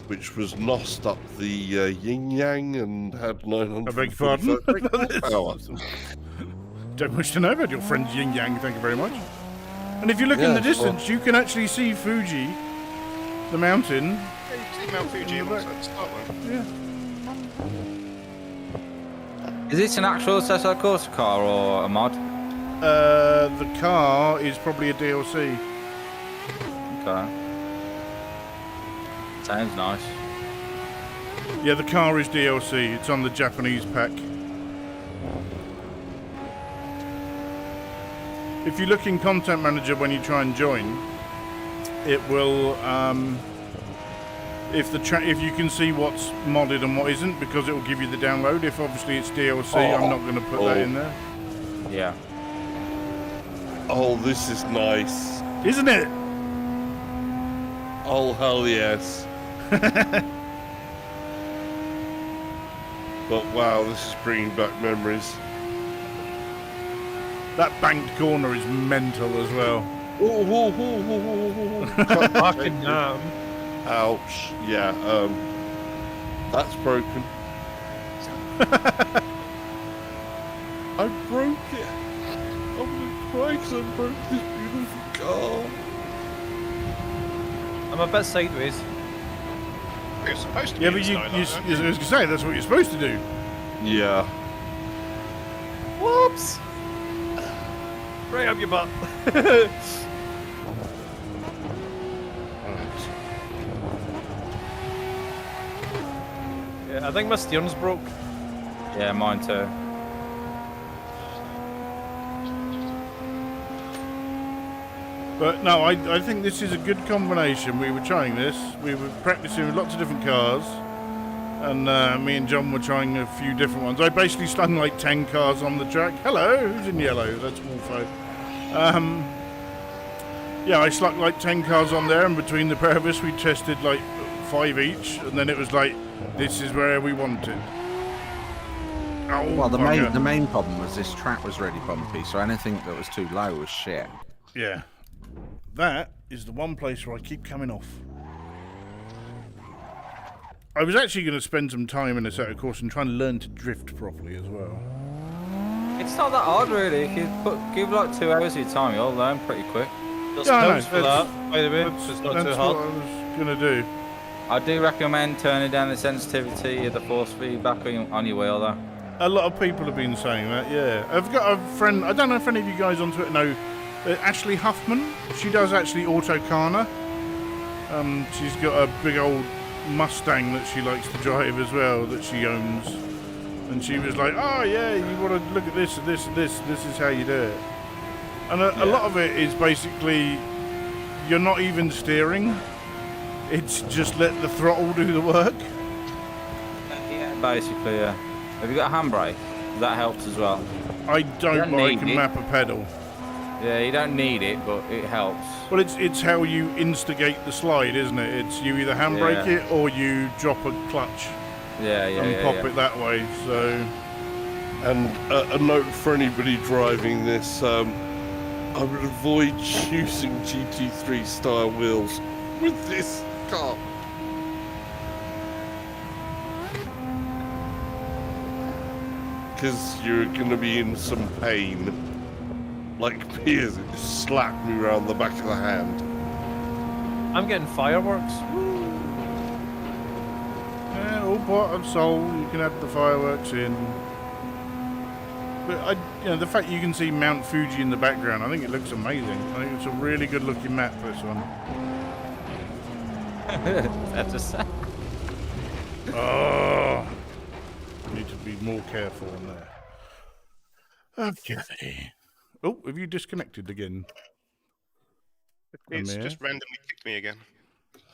which was nosed up the yin yang and had 900. I beg your pardon? Power. Don't wish to know about your friend's yin yang, thank you very much. And if you look in the Yeah, distance, you can actually see Fuji, the mountain. Yeah, you can see Mount Fuji alongside the start line. Yeah. Is this an actual Assetto Corsa car or a mod? The car is probably a DLC. Okay. Sounds nice. Yeah, the car is DLC. It's on the Japanese pack. If you look in Content Manager when you try and join, it will, if you can see what's modded and what isn't, because it will give you the download. If obviously it's DLC, I'm not going to put that in there. Yeah. Oh, this is nice. Isn't it? Oh, hell yes. But wow, this is bringing back memories. That banked corner is mental as well. Fucking damn. Ouch. Yeah, that's broken. I broke it. I'm gonna cry because I broke this beautiful car. I'm a bit sideways. You're supposed to be Yeah, in but Skyline, I was aren't you? going to say, that's what you're supposed to do. Yeah. Whoops! Right up your butt. Yeah, I think my steering's broke. Yeah, mine too. But no, I think this is a good combination. We were trying this. We were practicing with lots of different cars. And me and John were trying a few different ones. I basically slung like 10 cars on the track. Hello, who's in yellow? That's Wolfo. Yeah, I slung like 10 cars on there, and between the pair of us, we tested like 5 each. And then it was like, this is where we want it. Oh, Well, the bugger. main problem was this track was really bumpy, so anything that was too low was shit. Yeah. That is the one place where I keep coming off. I was actually going to spend some time in Assetto Corsa and try and learn to drift properly as well. It's not that hard really. If you give like 2 hours of your time, you'll learn pretty quick. There's Yeah, I know, pills for that, by the way. That's, It's not that's too what hard. I was going to do. I do recommend turning down the sensitivity of the force feedback on your wheel though. A lot of people have been saying that, yeah. I've got a friend, I don't know if any of you guys on Twitter know, Ashley Huffman. She does actually Autocana. She's got a big old Mustang that she likes to drive as well, that she owns. And she was like, oh yeah, you want to look at this and this and this, this is how you do it. And a lot of it is basically, you're not even steering. It's just let the throttle do the work. Basically, yeah. Have you got a handbrake? That helps as well. I don't, don't but I need can it. map a pedal. Yeah, you don't need it, but it helps. Well, it's how you instigate the slide, isn't it? It's you either handbrake Yeah. it or you drop a clutch Yeah, yeah, and yeah. pop yeah. it that way. So And a note for anybody driving this: I would avoid using GT3 style wheels with this car. Because you're going to be in some pain. Like me as it just slapped me around the back of the hand. I'm getting fireworks. Yeah, all part and soul. You can have the fireworks in. But the fact you can see Mount Fuji in the background, I think it looks amazing. I think it's a really good looking map, this one. That's just sad. Oh, I need to be more careful on there. Okay. Oh, have you disconnected again? It's Amir? just randomly kicked me again.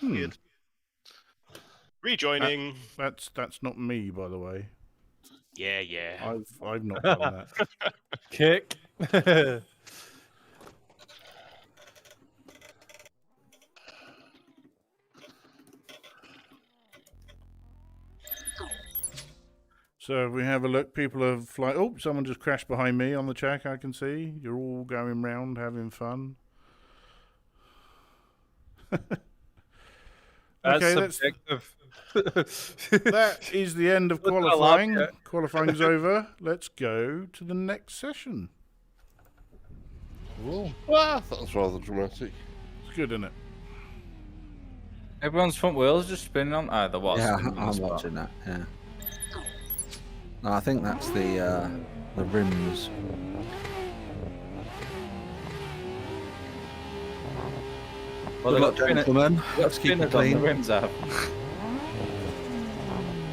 Hmm. Weird. Rejoining. That's not me, by the way. Yeah. I've not done that. Kick. So if we have a look, people are flying. Oh, someone just crashed behind me on the track. I can see you're all going round having fun. Okay, subjective. that is the end of qualifying. Qualifying's over. Let's go to the next session. Wow, that was rather dramatic. It's good, isn't it? Everyone's front wheels just spinning on. Oh, there was. Yeah, spinning on the I'm spot. watching that. Yeah. No, I think that's the rims. Well, Good they luck, got spinner- gentlemen. they got Let's keep it spinners on the clean. rims up.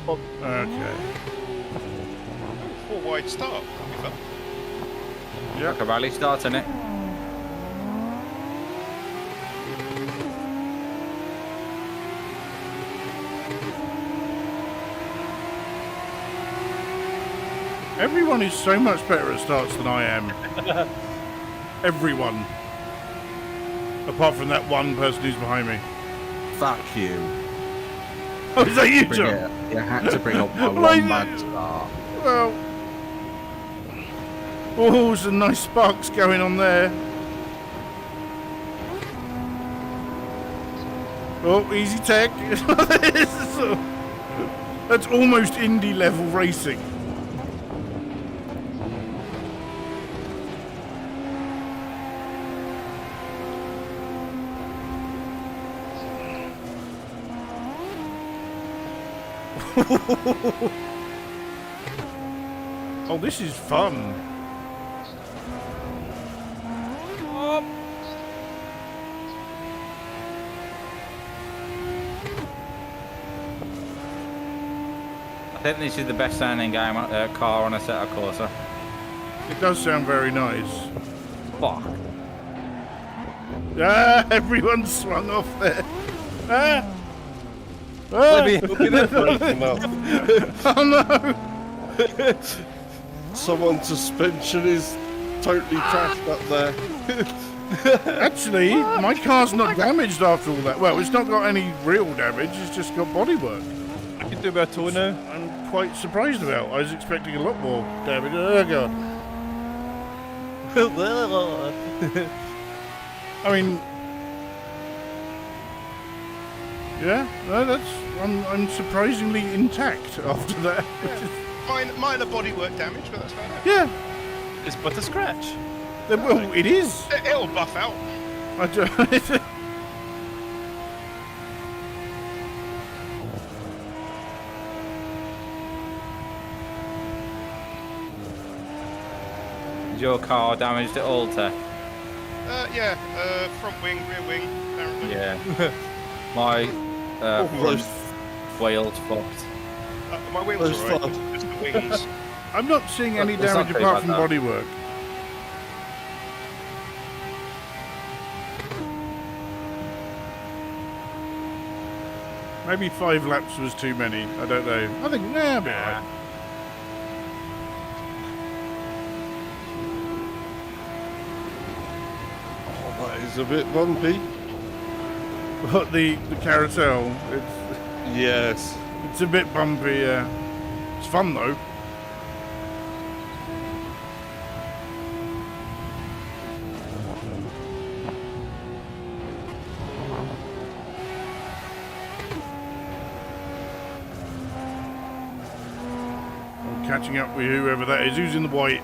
Okay. 4 wide start. That'll be fun. Yep. Like a rally start, isn't it? Everyone is so much better at starts than I am. Everyone. Apart from that one person who's behind me. Fuck you. Oh, is that you, Bring John? it. You had to bring up my Well, I- one bad start. Well. Oh, some nice sparks going on there. Oh, easy tech. That's almost indie level racing. Oh, this is fun. I think this is the best sounding game car on Assetto Corsa. It does sound very nice. Fuck. Ah, everyone swung off there. Ah. Ah. Let me hook it up. Oh no! Someone's suspension is totally trashed up there. Actually, my car's not damaged after all that. Well, it's not got any real damage, it's just got bodywork. I can do a bit of tow now. I'm quite surprised about. I was expecting a lot more damage. Oh god. I mean, yeah, no, that's. I'm surprisingly intact after that. Minor bodywork damage, but that's fine. Yeah, It's but a scratch. well, it is. It'll buff out. I don't. Is your car damaged at all, Tech? Yeah, front wing, rear wing, apparently. Yeah. My Those, wheel's fucked. My wheels Those are right, fun. just the wings. I'm not seeing any It's not damage very apart from bad, though. bodywork. Maybe 5 laps was too many. I don't know. I think, nah, I'll be alright. oh, that is a bit bumpy. But the carousel, Yes. it's a bit bumpy, yeah. It's fun though. catching up with whoever that is. Who's in the white?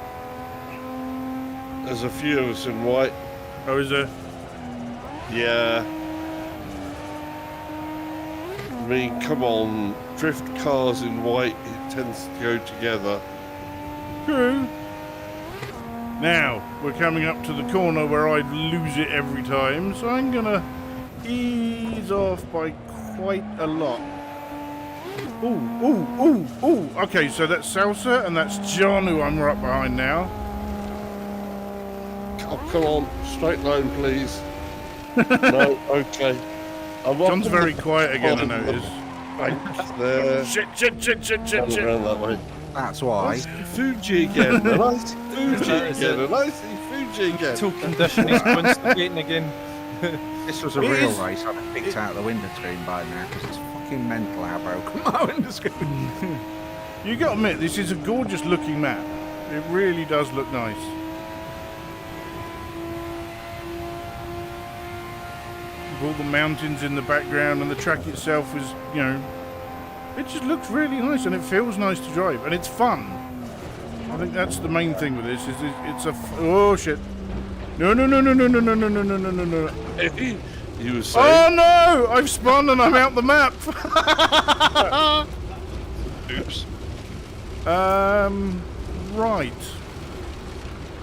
There's a few of us in white. Oh, is there? Yeah. I mean, come on. Drift cars in white, it tends to go together. True. Now, we're coming up to the corner where I lose it every time, so I'm gonna ease off by quite a lot. Ooh. Okay, so that's Salsa, and that's John, who I'm right behind now. Oh, come on. Straight line, please. No, okay. John's very quiet again, I notice. Thanks there. Shit. Around that way. That's why. Fuji again. And I see Fuji again. And I see Fuji again. Till condition is constipating again. This was a It real is- race. I'd have picked out the window screen by now because it's fucking mental how broken my window screen. You gotta admit, this is a gorgeous looking map. It really does look nice. With all the mountains in the background, and the track itself is, you know, it just looks really nice, and it feels nice to drive, and it's fun. I think that's the main thing with this. Is it's a oh shit! No! You were saying? Oh no! I've spun and I'm out the map. Oops. Right.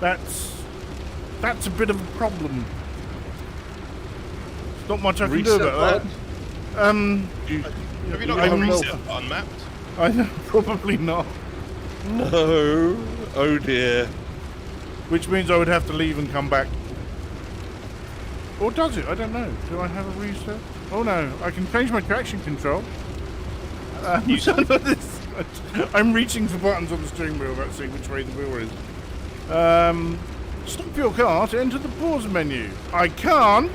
That's a bit of a problem. There's not much I can do about that. Have you not got a reset button mapped? I know, probably not. No. Oh dear. Which means I would have to leave and come back. Or does it? I don't know. Do I have a reset? Oh no, I can change my traction control. I'm reaching for buttons on the steering wheel about to see which way the wheel is. Stop your car to enter the pause menu. I can't.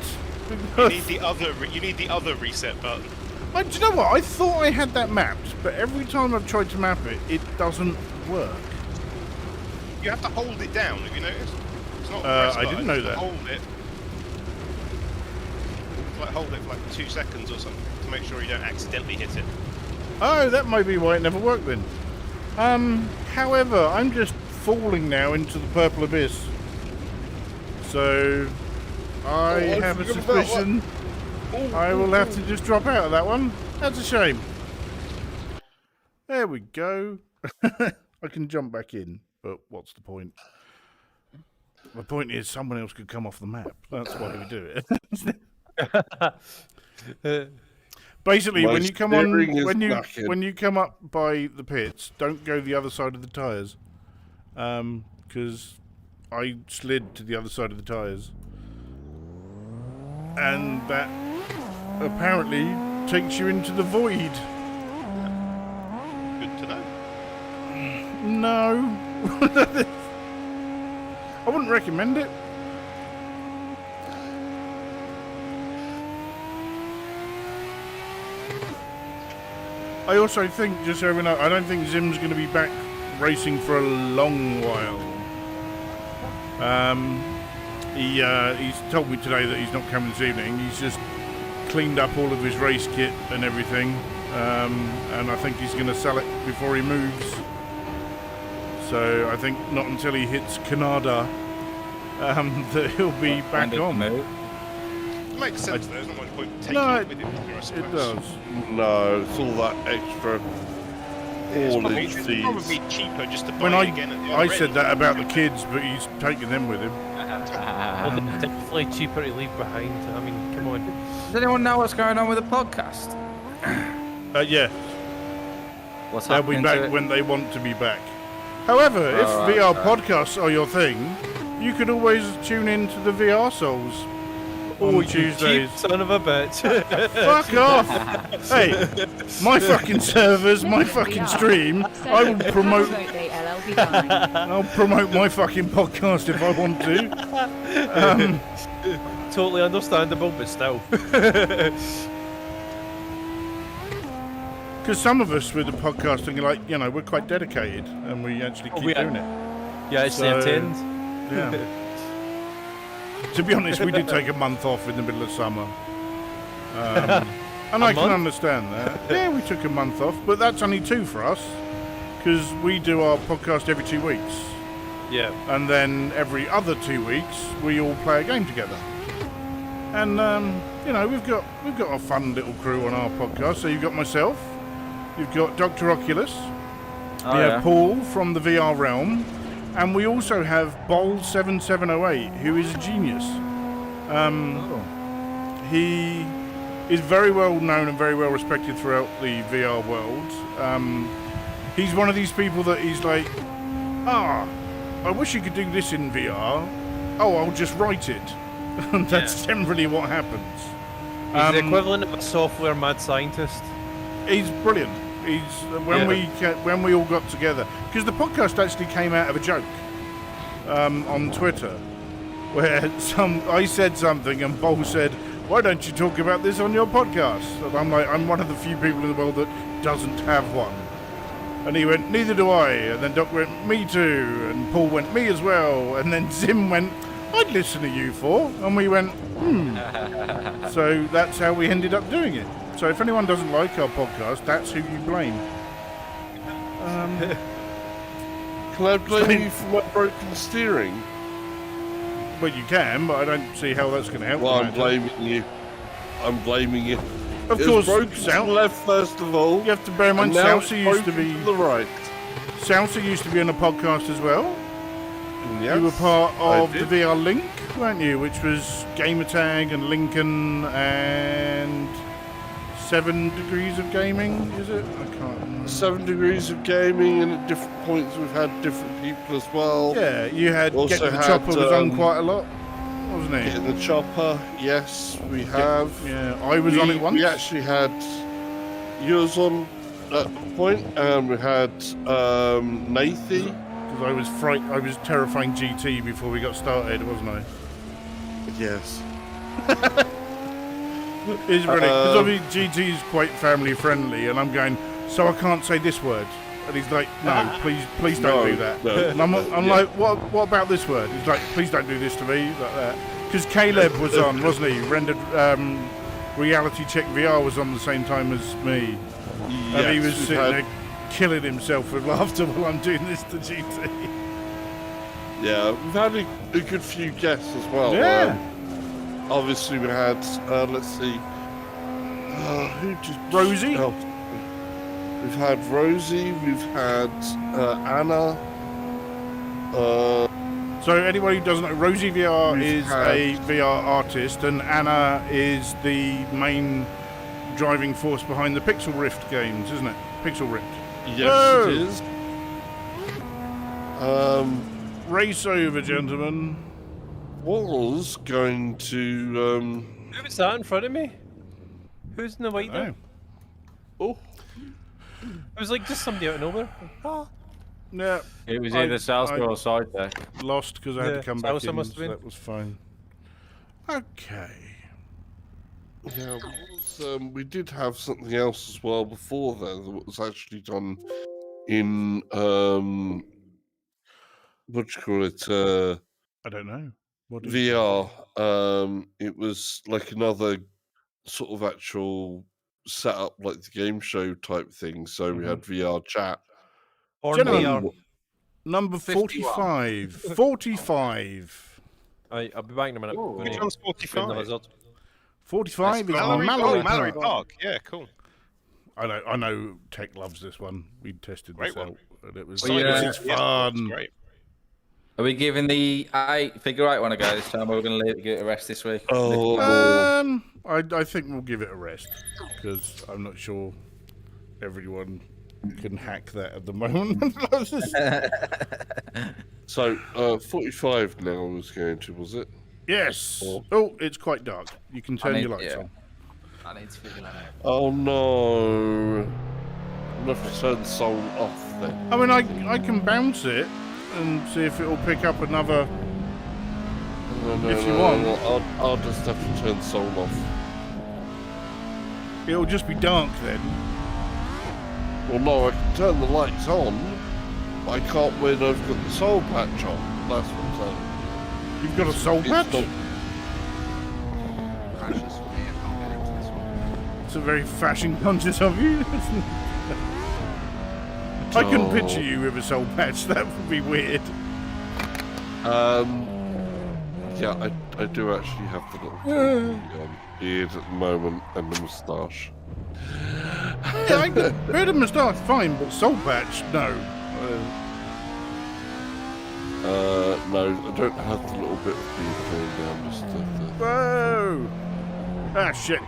You need the other reset button. Do you know what? I thought I had that mapped, but every time I've tried to map it, it doesn't work. You have to hold it down. Have you noticed? It's not. I didn't know you have that. to hold it. Like hold it for like 2 seconds or something to make sure you don't accidentally hit it. Oh, that may be why it never worked then. However, I'm just falling now into the purple abyss. So, I have a suspicion I will have to just drop out of that one. That's a shame. There we go. I can jump back in, but what's the point? The point is someone else could come off the map. That's why we do it. Basically, My when you come steering is when you come up by the pits, don't go the other side of the tyres, because I slid to the other side of the tyres, and that apparently takes you into the void. Good to know. No, I wouldn't recommend it. I also think, just so everyone knows, I don't think Zim's going to be back racing for a long while. He's told me today that he's not coming this evening. He's just cleaned up all of his race kit and everything, and I think he's going to sell it before he moves. So I think not until he hits Canada that he'll be back on. It makes sense though. There's not much point taking No, it with him, I suppose. It does. No, it's all that extra haulage It's fees. probably cheaper just to buy When it again at the I other said end. that about the kids, but he's taking them with him. Well, they're definitely cheaper to leave behind. I mean, come on. Does anyone know what's going on with the podcast? Yeah, What's they'll be happening to back it? when they want to be back. However, if right, VR okay. podcasts are your thing, you could always tune in to the VR Souls on You Tuesdays. cheap son of a bitch. Fuck off! Hey, my fucking servers, my fucking stream. I will promote. I'll promote my fucking podcast if I want to. Totally understandable, but still. Because some of us with the podcasting are like, you know, we're quite dedicated and we actually keep we are. doing it. Yeah, it's the intent. Yeah. To be honest, we did take a month off in the middle of summer. And I can month? understand that. Yeah, we took a month off, but that's only 2 for us. because we do our podcast every 2 weeks, Yeah. and then every other 2 weeks we all play a game together. And you know, we've got a fun little crew on our podcast. So you've got myself, you've got Dr. Oculus, Oh, we yeah. have Paul from the VR realm, and we also have Bold7708, who is a genius. He is very well known and very well respected throughout the VR world. He's one of these people that he's like, I wish you could do this in VR. Oh, I'll just write it. And that's generally what happens. He's the equivalent of a software mad scientist. He's brilliant. He's when we all got together, because the podcast actually came out of a joke on Twitter, where I said something and Bol said, "Why don't you talk about this on your podcast?" And I'm like, I'm one of the few people in the world that doesn't have one. And he went, "Neither do I." And then Doc went, "Me too." And Paul went, "Me as well." And then Zim went, "I'd listen to you for." And we went, So that's how we ended up doing it. So if anyone doesn't like our podcast, that's who you blame. Can I blame you for my broken steering? Well, you can, but I don't see how that's going to help. Well, the I'm matter. blaming you. I'm blaming you. Of It course, was broken to the Sal- left first of all. you have to bear in mind, and now Salsa it's used to broken be to the right. Salsa used to be on a podcast as well. Yes, You were part I of the did. VR Link, weren't you? Which was Gamertag and Lincoln and 7 Degrees of Gaming, is it? I can't remember. 7 Degrees of Gaming, and at different points we've had different people as well. Yeah, you had Also Get the had, Chopper was on quite a lot, wasn't it? Getting the Chopper, yes, we have. Yeah, I was on it once. We actually had yours on at a point, and we had Nathy. Because I was terrifying GT before we got started, wasn't I? Yes. It's really because obviously GT is quite family friendly, and I'm going, so I can't say this word, and he's like, no, please don't do that. No, And I'm like, what about this word? He's like, please don't do this to me, like that. Because Caleb was on, wasn't he? Rendered Reality Check VR was on the same time as me, and he was sitting there killing himself with laughter while I'm doing this to GT. Yeah, we've had a good few guests as well. Yeah. Obviously, we had, let's see, who just... Rosie? Oh, we've had Rosie, we've had Anna. So anyone who doesn't know, Rosie VR We've is had- a VR artist, and Anna is the main driving force behind the Pixel Rift games, isn't it? Pixel Rift. Yes, Whoa. it is. Race over, gentlemen. Was going to... Who was that in front of me? Who's in the white there? Oh, Oh, It was like just somebody out of nowhere. Ah. yeah. It was I- either Salsa I- or side there. Lost because I had Yeah, to come back Salsa in, must have so been. that was fine. Okay. yeah, we did have something else as well before then that was actually done in, what do you call it, I don't know. What is VR. It was like another sort of actual setup, like the game show type thing. So we had VR chat. Or Gentlemen, VR. Number 45. 45. I'll be back in a minute. Which When one's you find the 45? result. 45 is Mallory, Mallory, Mallory Park. Park. Yeah, cool. I know Tech loves this one. We tested Great this one. out, and it was, Well, yeah. it's Yeah, fun. it's great. Are we giving the figure 8 one a go this time, or we're going to give it a rest this week? Oh, I think we'll give it a rest because I'm not sure everyone can hack that at the moment. so 45 now I was going to, was it? Yes. Oh, it's quite dark. You can turn your lights on. I need to figure that out. Oh no. I'm going to have to turn the soul off then. I mean, I can bounce it and see if it'll pick up another. No, If you want. I'll just have to turn the soul off. It'll just be dark then. Well, no, I can turn the lights on, but I can't when I've got the soul patch on. That's what I'm saying. You've got a soul It's patch. not- Crashes for me. I can't get into this one. It's a very fashion conscious of you. I can picture you with a soul patch. That would be weird. Yeah, I do actually have the little beard at the moment and the moustache. Yeah, I can, beard and moustache, fine, but soul patch, no. No, I don't have the little bit of beard going down. Just Whoa! Ah, shit.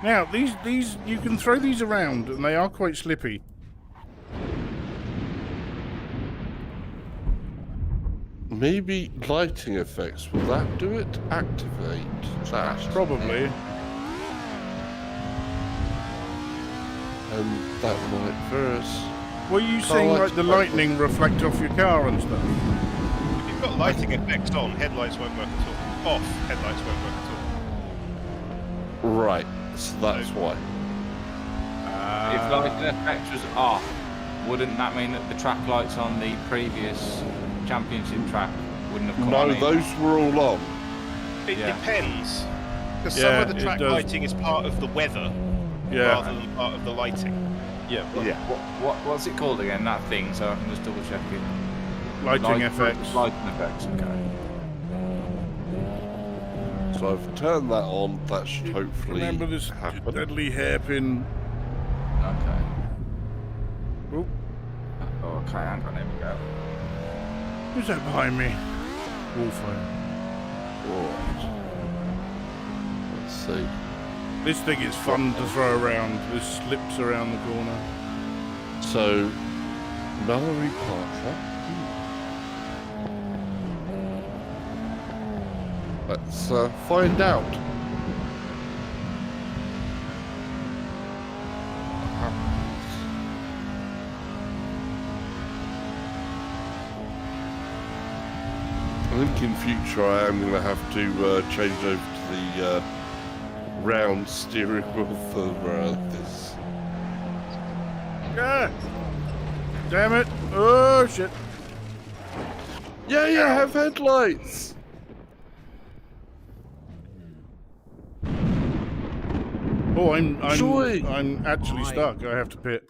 Now, these, you can throw these around, and they are quite slippy. Maybe lighting effects. Will that do it? Activate that. Probably. And that might verse. Were you seeing, like, the lightning reflect off your car and stuff? If you've got lighting effects on, headlights won't work at all. Off, headlights won't work at all. Right, so that's why. If lighting effects was off, wouldn't that mean that the track lights on the previous championship track wouldn't have come on? No, those were all on. It depends. Because Yeah, some of the track it does. lighting is part of the weather rather than part of the lighting. Yeah. What's it called again, that thing, so I can just double check it? Lighting effects. Lighting effects, okay. So I've turned that on. That should hopefully Remember this happen. deadly hairpin. Okay. Oh, Okay, hang on, here we go. who's that behind me? Wolfo. Right. Let's see. This thing is fun to throw around. This slips around the corner. So, Mallory Parker. Let's find out. I think in future I am going to have to change over to the round steering wheel for this. Ah! Damn it! Oh shit! Yeah, you have headlights. Oh, Joy. I'm actually stuck. I have to pit.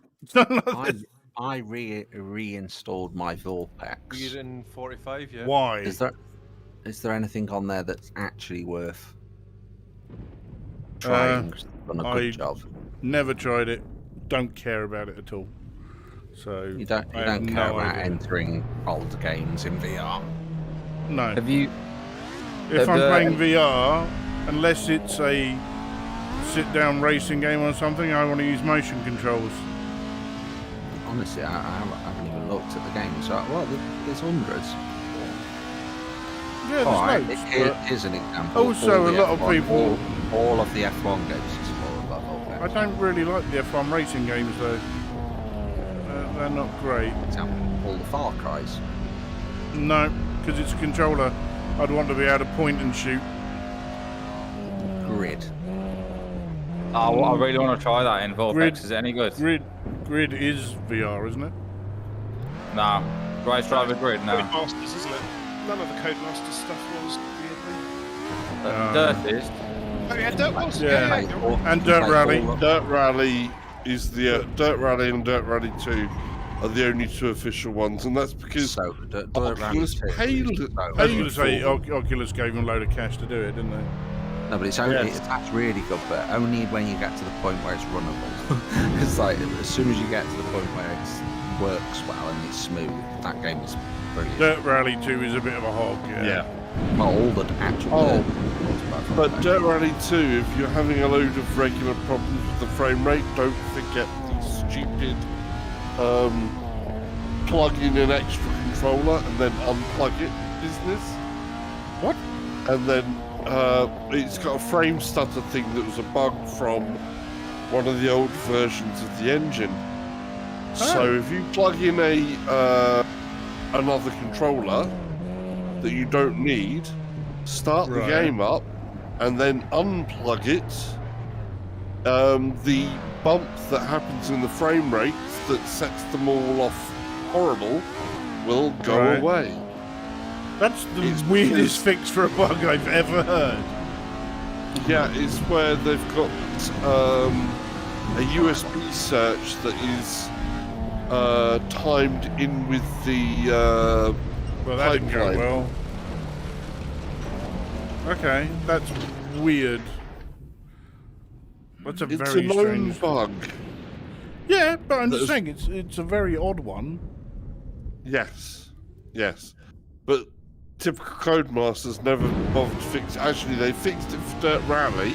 I reinstalled my Vortex. We're in 45, yeah. Why? Is there anything on there that's actually worth trying? 'Cause they've done a good job. Never tried it. Don't care about it at all. So You don't I have care no about idea. entering old games in VR. No. Have you... If I'm have, playing VR, unless it's a sit-down racing game or something, I want to use motion controls. Honestly, I haven't even looked at the game. So, well, there's hundreds. Yeah, there's All right, loads, here's an example. Also, All a the lot of F1 people- all of the F1 games is full of that Vortex. I don't really like the F1 racing games though. They're not great. For example, all the Far Cries. No, because it's a controller. I'd want to be able to point and shoot. Grid. Oh, I really want to try that in Vortex. Grid- Is it any good? Grid is VR, isn't it? No. Race Driver Grid, no. Codemasters, isn't it? None of the Codemasters stuff was, weirdly. Dirt is. Oh yeah, Dirt was. Yeah. Yeah. You're right. And Dirt Rally. Dirt Rally is the Dirt Rally and Dirt Rally 2 are the only two official ones, and that's because So, Dirt Rally Oculus 2 paid, is- I was going paid to say for them. Oculus gave them a load of cash to do it, didn't they? No, but it's only Yes. that's really good, but only when you get to the point where it's runnable. It's like as soon as you get to the point where it works well and it's smooth, that game is brilliant. Dirt Rally 2 is a bit of a hog. Yeah. Well, all the actual Oh, dirt was about But that. Dirt Rally 2, if you're having a load of regular problems with the frame rate, don't forget the stupid plug in an extra controller and then unplug it business. What? And then it's got a frame stutter thing that was a bug from one of the old versions of the engine. So if you plug in another controller that you don't need, start the Right. game up, and then unplug it, the bump that happens in the frame rate that sets them all off horrible will go Right. away. That's the It's weirdest fix for a bug I've ever heard. Yeah, it's where they've got a USB search that is timed in with the Well, that didn't go pipeline. well. Okay, that's weird. That's a It's very a known strange bug. Yeah, but I'm just That saying it's a very odd one. Yes, yes, but typical Codemasters never bothered to fix. Actually, they fixed it for Dirt Rally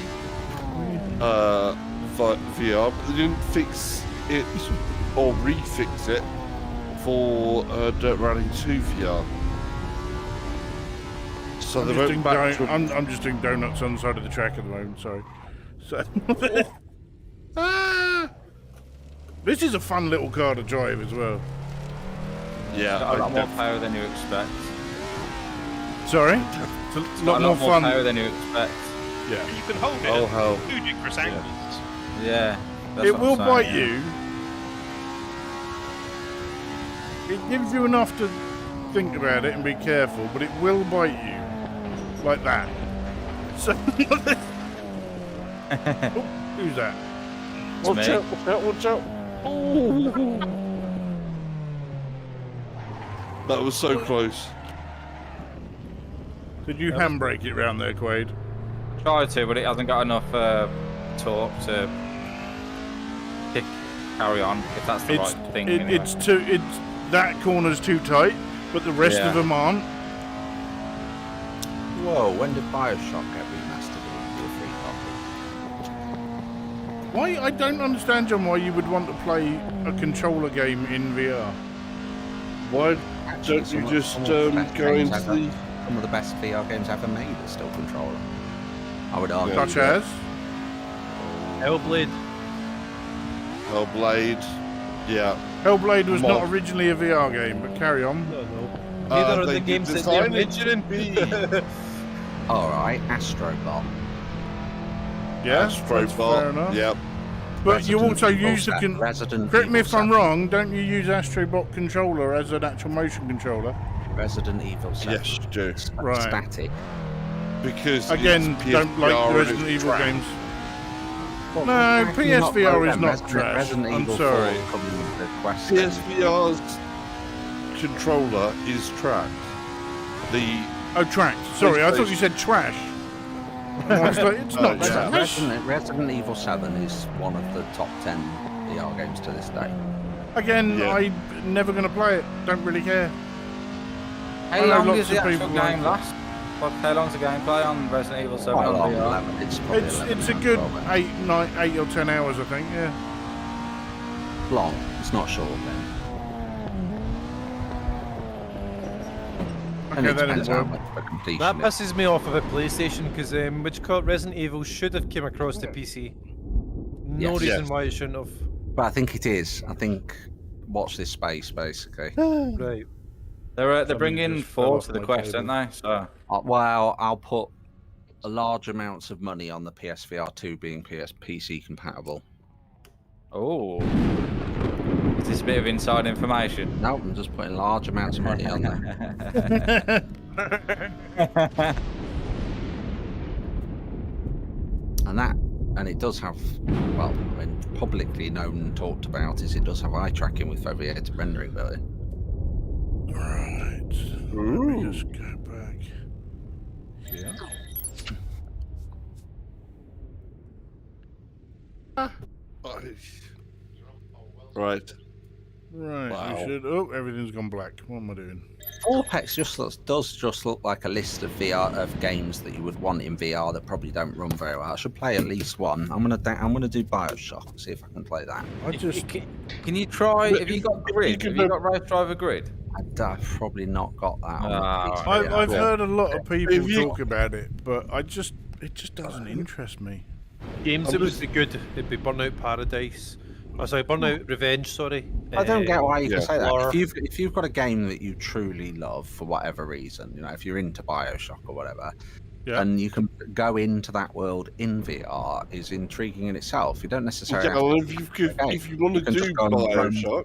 VR, but they didn't fix it or refix it for Dirt Rally 2 VR. So they went back to. I'm just doing donuts on the side of the track at the moment. Sorry. So. This is a fun little car to drive as well. Yeah, Got a lot more power than you expect. Sorry? It's a Got lot a more lot more fun. power than you expect. Yeah. You can hold it Oh, at hell. ludicrous angles. Yeah. That's It what will I'm saying, bite yeah. you. It gives you enough to think about it and be careful, but it will bite you. Like that. So. Oh, who's that? Watch me. out! Watch out! Watch out! Oh. That was so close. Did you handbrake it round there, Quaid? Tried to, but it hasn't got enough torque to carry on. If that's the right thing. Anyway. It's that corner's too tight, but the rest Yeah. of them aren't. Whoa, when did Bioshock get remastered into a free copy? Why? I don't understand, John, why you would want to play a controller game in VR. Why Actually, don't you just some of the best go games into ever- the? Some of the best VR games ever made are still controller. I would argue. Such that- as? Hellblade. Hellblade. Yeah. Hellblade was Mod. not originally a VR game, but carry on. No. Neither are they the did games that design they're it to mentioning. be. Alright, Astrobot. Yeah, that's fair Astrobot. enough. Yep. But you Resident also Evil use the... 7, Resident Correct me Evil if I'm 7. wrong, don't you use Astrobot controller as an actual motion controller? Resident Evil 7. Yes, you do. Right. Static. Because Again, it's don't like PSVR the Resident and it's Evil trash. games. Well, No, how can you not PSVR know is them? not Resident, trash. Resident I'm Evil sorry. 4 coming with the Quest engine. PSVR's controller is trash. The Oh, trash. Sorry, I thought you said trash. And I was like, it's Oh, not yeah. trash. Resident Evil 7 is one of the top 10 VR games to this day. Again, Yeah. I'm never going to play it. Don't really care. How I know long lots is the of actual people like game it. last? How long's the gameplay on Resident Evil 7 Quite on long, VR? 11. It's probably It's 11 a hours, good 12 8 or 10 hours, I think. Yeah. long. It's not short then. And Okay, it that depends didn't how work. much for completion. That it- pisses me off of a PlayStation because which called Resident Evil should have came across to PC. No Yes. reason Yes. why it shouldn't have. But I think it is. I think watch this space basically. Right. They're Something bringing just fell 4 off to the my Quest, table. aren't they? So Well, I'll put a large amounts of money on the PSVR 2 being PC compatible. oh, is this a bit of inside information? No, I'm just putting large amounts of money on there. And it does have, well, I mean, publicly known and talked about is it does have eye tracking with foveated rendering ability. Right. Let me just go back. Yeah. right. Right. Wow. We should. Oh, everything's gone black. What am I doing? Vortex does just look like a list of VR of games that you would want in VR that probably don't run very well. I should play at least one. I'm gonna do Bioshock. See if I can play that. I just. Can you try? Have you got grid? Have you got Race Driver grid? I've probably not got that. On Ah, the right. PSVR. I've heard a lot of people If you- talk about it, but it just doesn't interest me. Games that would be good. It'd be Burnout Paradise. Oh, sorry, Burnout Revenge. Sorry. I don't get why you Yeah. can say that. Or- If you've got a game that you truly love for whatever reason, you know, if you're into Bioshock or whatever, Yeah. and you can go into that world in VR is intriguing in itself. You don't necessarily. Yeah, have to well, play if you want to You can do just go and run. Bioshock,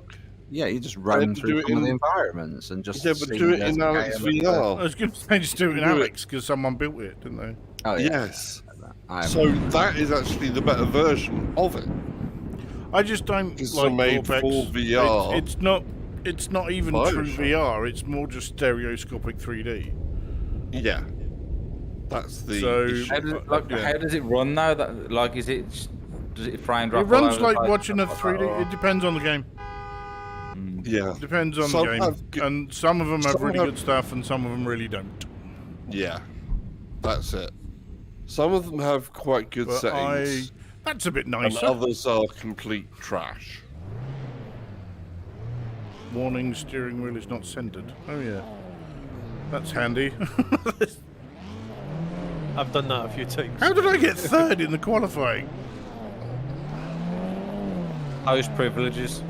Yeah, you just run then through do it some of the in- environments and just. yeah, but see do it there's in a Alex game and- I VR. was going to say just do it in Do it. Alex because someone built it, didn't they? Oh yeah. Yes. I So that is actually the better version of it. I just don't It's like made Vorpex. for VR. It's not even true Bioshock. VR. It's more just stereoscopic 3D. Yeah. That's the So- issue. How does it run now? That like, does it frame drop? It runs all over the like place watching a and stuff like 3D. that, It depends on the game. Yeah. Depends on Some the game. have good- And some of them have some really have- good stuff, and some of them really don't. Yeah. That's it. Some of them have quite good But settings, that's a bit and nicer. others are complete trash. Warning: steering wheel is not centered. Oh yeah, that's handy. I've done that a few times. How did I get third in the qualifying? Those privileges.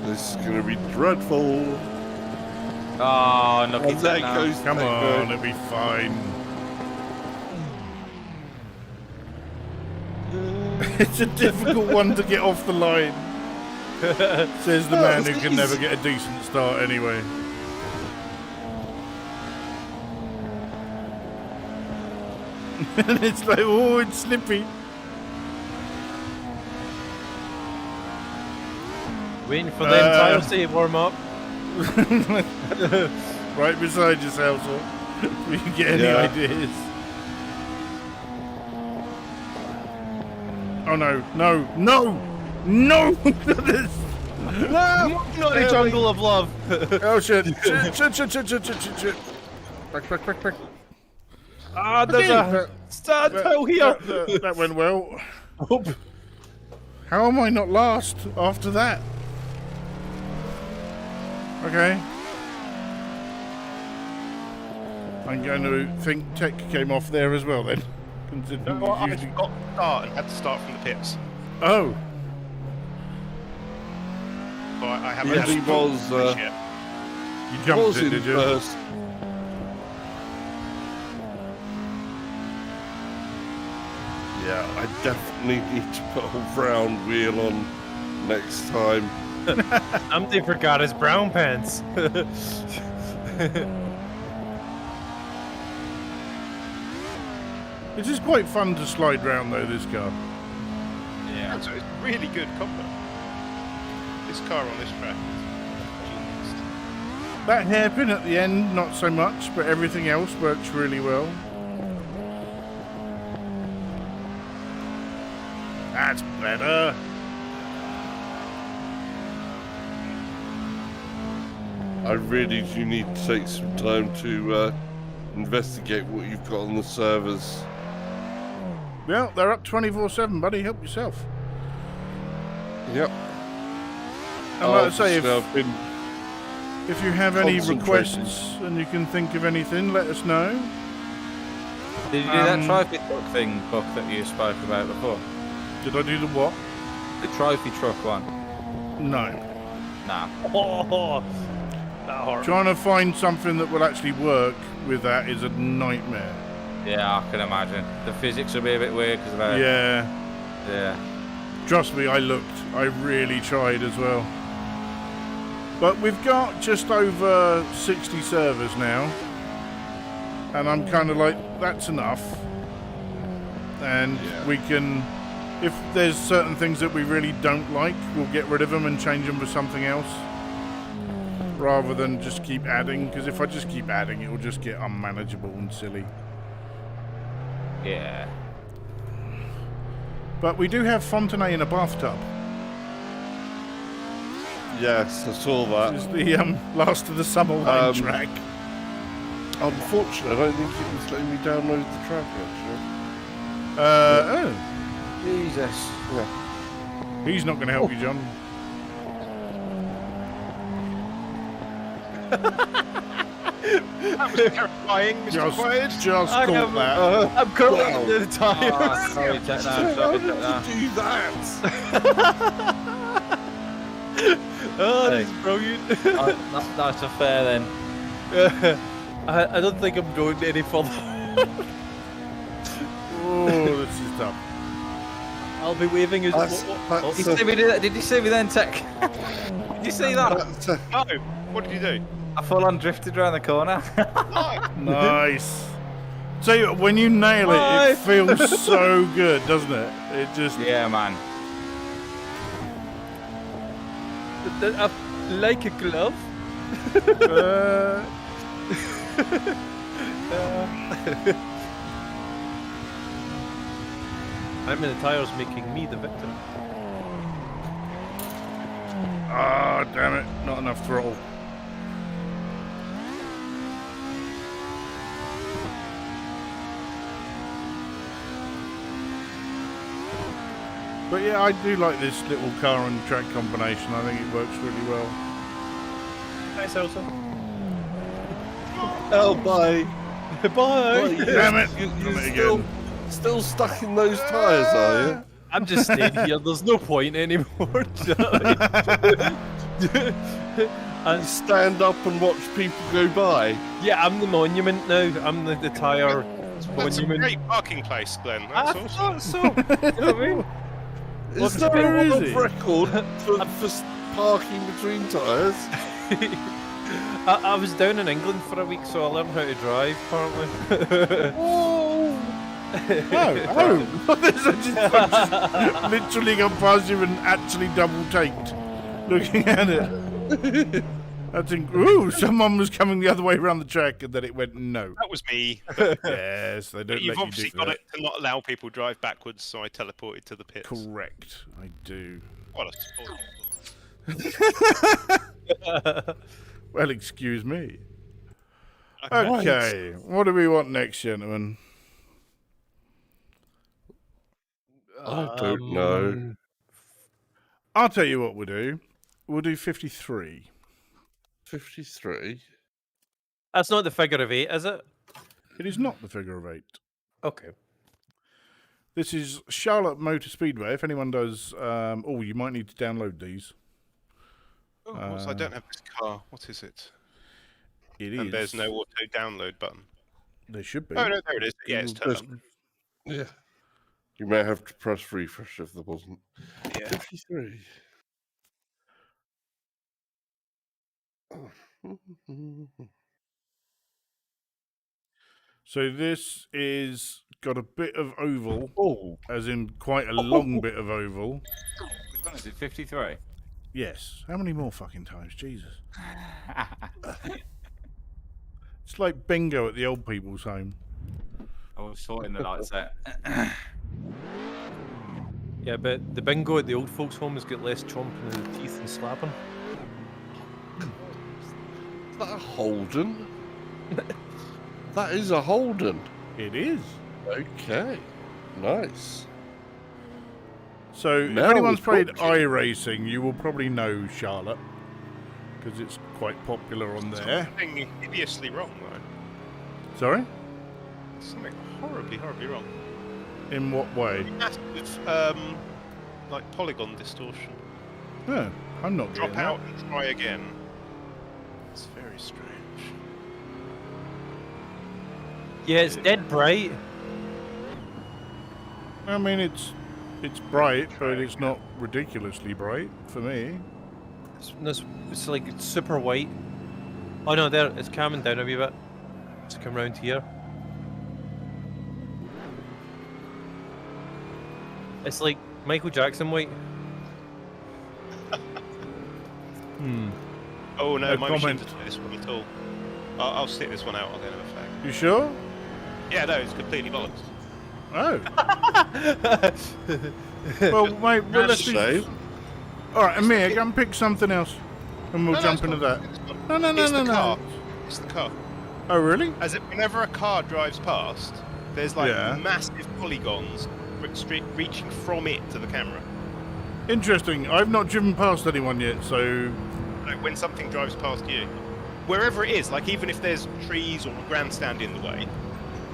This is going to be dreadful. Oh, look, And it's there now. goes Come Nick on, Bird. it'll be fine. It's a difficult one to get off the line. Says the man who can never get a decent start anyway. And it's like, oh, it's slippy. Waiting for them tires to warm up. Right beside yourself, so if you can get any Yeah. ideas. Oh no, no, no, no! Not a jungle of love. Oh shit, shit. Back. Ah, there's a standstill here. That went well. Oh. How am I not last after that? Okay. I'm going to think tech came off there as well then. Considering No, I usually- got to start and had to start from the pits. Oh, So I haven't Yeah, had he a full was, finish yet. you jumped Was it, in did you? first. Yeah, I definitely need to put a round wheel on next time. Somebody forgot his brown pants. It is quite fun to slide round though, this car. Yeah, so it's really good combo. This car on this track is genius. That hairpin at the end, not so much, but everything else works really well. That's better. I really do need to take some time to investigate what you've got on the servers. Well, they're up 24/7, buddy. Help yourself. Yep. And like I say, Obviously, I've been if you have any concentrating. requests and you can think of anything, let us know. Did you do that trophy truck thing, Buck, that you spoke about before? Did I do the what? The trophy truck one? No. Nah. Oh, that hurt. Trying to find something that will actually work with that is a nightmare. Yeah, I can imagine. The physics will be a bit weird because of that. Yeah. Yeah. Trust me, I looked. I really tried as well. But we've got just over 60 servers now. And I'm kind of like, that's enough. And Yeah. we can, if there's certain things that we really don't like, we'll get rid of them and change them for something else. Rather than just keep adding. Because if I just keep adding, it will just get unmanageable and silly. Yeah. But we do have Fontenay in a bathtub. Yes, I saw that. It's the last of the summer wine track. Unfortunately, I don't think it was letting me download the track actually. Oh. Jesus. He's not going to help you, John. That was terrifying, Mr. Quiet. Just I caught am- that. I'm currently Wow. under the tires. Oh, sorry, check that. Sorry, check that. Do that. Oh, Hey. that's brilliant. That's a fair then. I don't think I'm going any further. Oh, this is tough. I'll be waving his. That's, Did you that's, see me do that? Did you see me then, Tech? Did you see that? that's Oh, what did you do? I full on drifted around the corner. Oh, Nice. So when you nail it, it feels so good, doesn't it? It just... Yeah, man. Like a glove. I'm in the tires making me the victim. Ah, damn it. Not enough throttle. But yeah, I do like this little car and track combination. I think it works really well. Thanks, Elsa. Oh, bye. Bye. Damn it. You're Done it still stuck in those tyres, are you? I'm just staying here. There's no point anymore. Do you know what I mean? You stand up and watch people go by. Yeah, I'm the monument now. I'm the tyre That's a monument. great parking place, Glenn. I That's thought awesome. so. You know what I mean? Is there Where a is world it? record for parking between tyres? I was down in England for a week, so I learned how to drive, apparently. Oh. I just literally gone past you and actually double taked looking at it. That's ooh, someone was coming the other way around the track and then it went no. That was me. Yes, they don't But you've let obviously you do got that. it to not allow people drive backwards, so I teleported to the pits. Correct, I do. What a sport. Well, excuse me. Okay, what do we want next, gentlemen? I don't know. I'll tell you what we'll do. We'll do 53. 53. That's not the figure of 8, is it? It is not the figure of 8. Okay. This is Charlotte Motor Speedway. If anyone does, oh, you might need to download these. Oh, I don't have this car. What is it? It is. And there's no auto download button. There should be. Oh, no, there it is. Yeah, it's turned up. Yeah. You may have to press refresh if there wasn't. Yeah. 53. So this is got a bit of oval, Oh, as in quite a long bit of oval. Which one is it? 53? Yes. How many more fucking times? Jesus. It's like bingo at the old people's home. I was sorting the light set. Yeah, but the bingo at the old folks' home has got less chomping in the teeth and slapping. is that a Holden? That is a Holden. It is. Okay. Nice. So Now if anyone's we're played talking. iRacing, you will probably know Charlotte, because it's quite popular on there. Something hideously wrong, though. Sorry? Something horribly, horribly wrong. In what way? Massive, like polygon distortion. No, I'm not Drop getting out and try again. It's very strange. Yeah, it's dead bright. that. I mean, it's bright, but it's not ridiculously bright for me. It's like it's super white. Oh no, there, it's calming down a wee bit. Let's come round here. It's like Michael Jackson white. Oh no, No my comment. machine doesn't do this one at all. I'll stick this one out, I'll get an effect. You sure? Yeah, no, it's completely bollocks. Oh. Well, mate, well, let's do... Shame. All right, Amir, go and pick something else, and we'll No, jump it's into not. that. It's not. No, no, no, It's no, the no. car. It's the car. Oh, really? As if whenever a car drives past, there's like Yeah. massive polygons reaching from it to the camera. Interesting. I've not driven past anyone yet, so... Like when something drives past you, wherever it is, like even if there's trees or a grandstand in the way.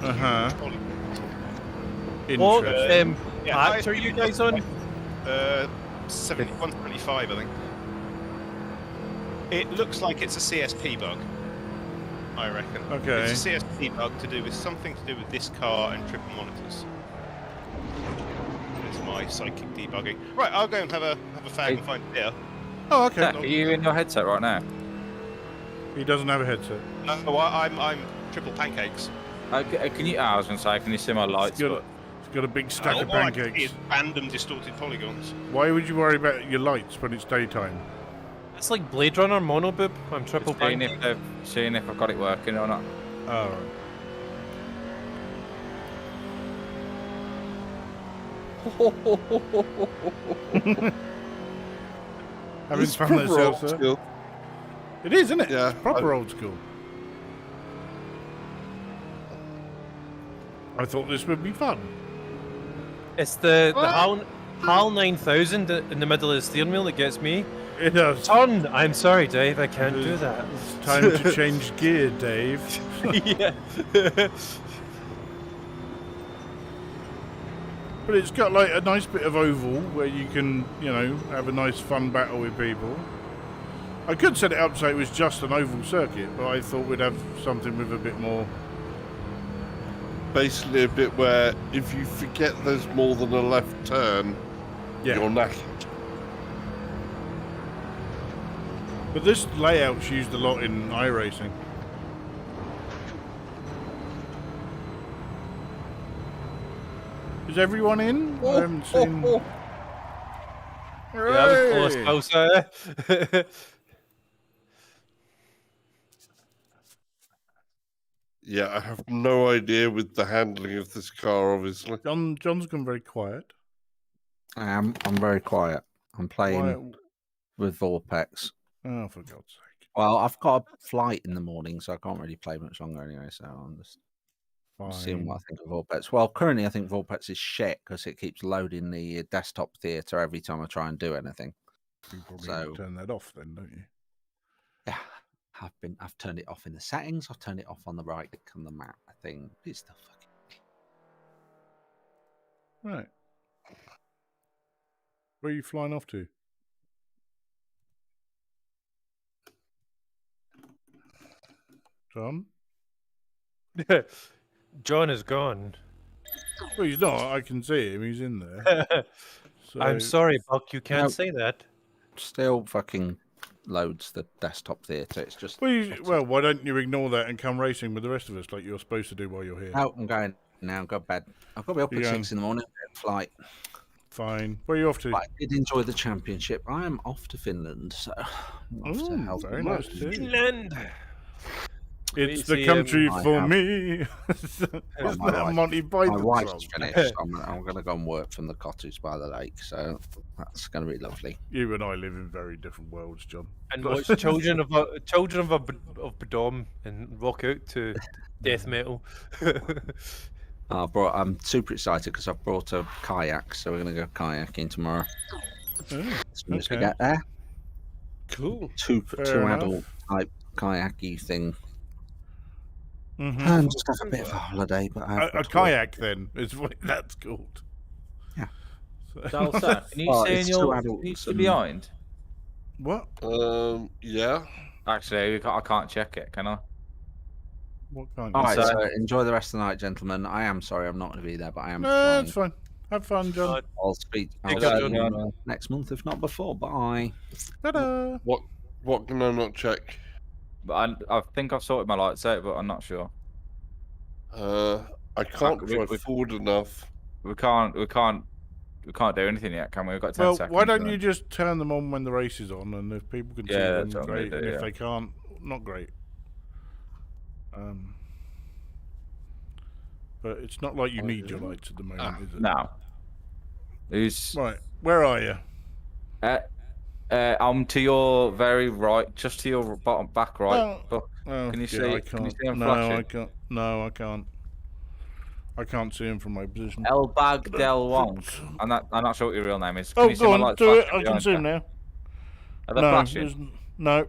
Uh-huh. polygons. What Interesting. Yeah, patch are you guys on? 175, I think. It looks like it's a CSP bug, I reckon. Okay. It's a CSP bug to do with something to do with this car and triple monitors. It's my psychic debugging. Right, I'll go and have a fag and find beer. Oh, okay. Jack, are you in your headset right now? He doesn't have a headset. No, I'm triple pancakes. Can you? I was going to say, can you see my lights? It's got a big stack of All I can see pancakes. is random distorted polygons. Why would you worry about your lights when it's daytime? It's like Blade Runner mono boob. I'm triple seeing bank. if I've got it working or not. Oh, right. Having It's fun proper yourself, old sir? school. It is, isn't it? Yeah, It's proper old school. I thought this would be fun. It's the HAL 9000 in the middle of the steering wheel that gets me. It does. Turn! I'm sorry, Dave. I can't do that. It's time to change gear, Dave. Yeah. But it's got like a nice bit of oval where you can, have a nice fun battle with people. I could set it up so it was just an oval circuit, but I thought we'd have something with a bit more. Basically, a bit where if you forget there's more than a left turn, Yeah. you're knackered. But this layout's used a lot in iRacing. Is everyone in? I haven't seen. Yeah, I was close, closer. Yeah, I have no idea with the handling of this car, obviously. John's gone very quiet. I'm very quiet. I'm playing Why- with Vorpex. Oh, for God's sake. Well, I've got a flight in the morning, so I can't really play much longer anyway. So I'm just seeing Fine. what I think of Vorpex. Well, currently I think Vorpex is shit because it keeps loading the desktop theatre every time I try and do anything. You probably So- turn that off then, don't you? Yeah, I've turned it off in the settings. I've turned it off on the right click on the map. I think it's still fucking. Right. Where are you flying off to? John? John is gone. Well, he's not. I can see him. He's in there. So, I'm sorry, Buck. You can't No. say that. Still fucking loads the desktop theatre. It's just. Well, why don't you ignore that and come racing with the rest of us like you're supposed to do while you're here? No, I'm going now. Go to bed. I've got to be up You at going? 6 in the morning. Flight. Fine. Where are you off to? But I did enjoy the championship. I am off to Finland, so I'm off to Ooh, help very them nice out. too. Finland. It's We the see, country I for have- me. Well, Is my that a wife- Monty My Python wife's song? finished. I'm going to go and work from the cottage by the lake, so that's going to be lovely. You and I live in very different worlds, John. And watch Children of Bodom and rock out to death metal. I'm super excited because I've brought a kayak, so we're going to go kayaking tomorrow. Oh, As soon as we okay. get there, Cool. two enough. adult type kayaky thing, Mhm. and just have a bit of a holiday. But I have A got to work. kayak, then, is what that's called. Yeah. So- Dalsa, can you Oh, see it's in two your adults and- behind? What? Yeah. Actually, I can't check it, can I? What kind? All right, So- so enjoy the rest of the night, gentlemen. I am sorry I'm not going to be there, but I am. No, flying. that's fine. Have fun, John. I'll speak. Take I'll care, see John. you next month, if not before. Bye. Ta-da. What can I not check? But I think I've sorted my lights out, but I'm not sure. I can't we- drive we- forward enough. We can't do anything yet, can we? We've got 10 Well, seconds. why don't then. you just turn them on when the race is on, and if people can see Yeah, them, that's what I'm great. gonna do, And if yeah. they can't, not great. But it's not like you need your lights at the moment, is it? No. Who's Right, where are you? I'm to your very right, just to your bottom back right. Oh, But Oh, Can you yeah, see- I can you can't. see 'em No, I flashing? can't. No, I can't. I can't see him from my position. El Bag Del Wong. I'm not sure what your real name is. Can Oh, you see go my on, lights do it. flashing I can behind see you? him now. Are they No, flashing? there's no.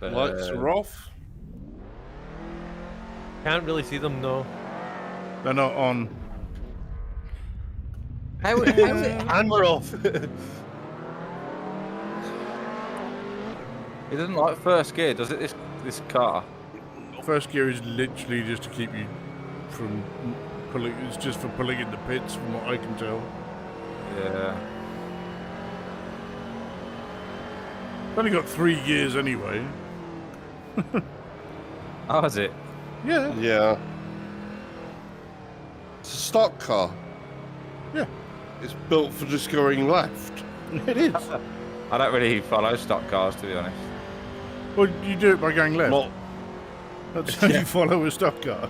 Lights are off. Can't really see them, no. They're not on. How is it? And we're off. It doesn't like first gear, does it? This car. First gear is literally just to keep you from pulling. It's just for pulling in the pits, from what I can tell. Yeah. It's only got 3 gears anyway. Oh, is it? Yeah. Yeah. It's a stock car. Yeah. It's built for just going left. It is. I don't really follow stock cars, to be honest. Well, you do it by going left. Not That's how you follow a stock car.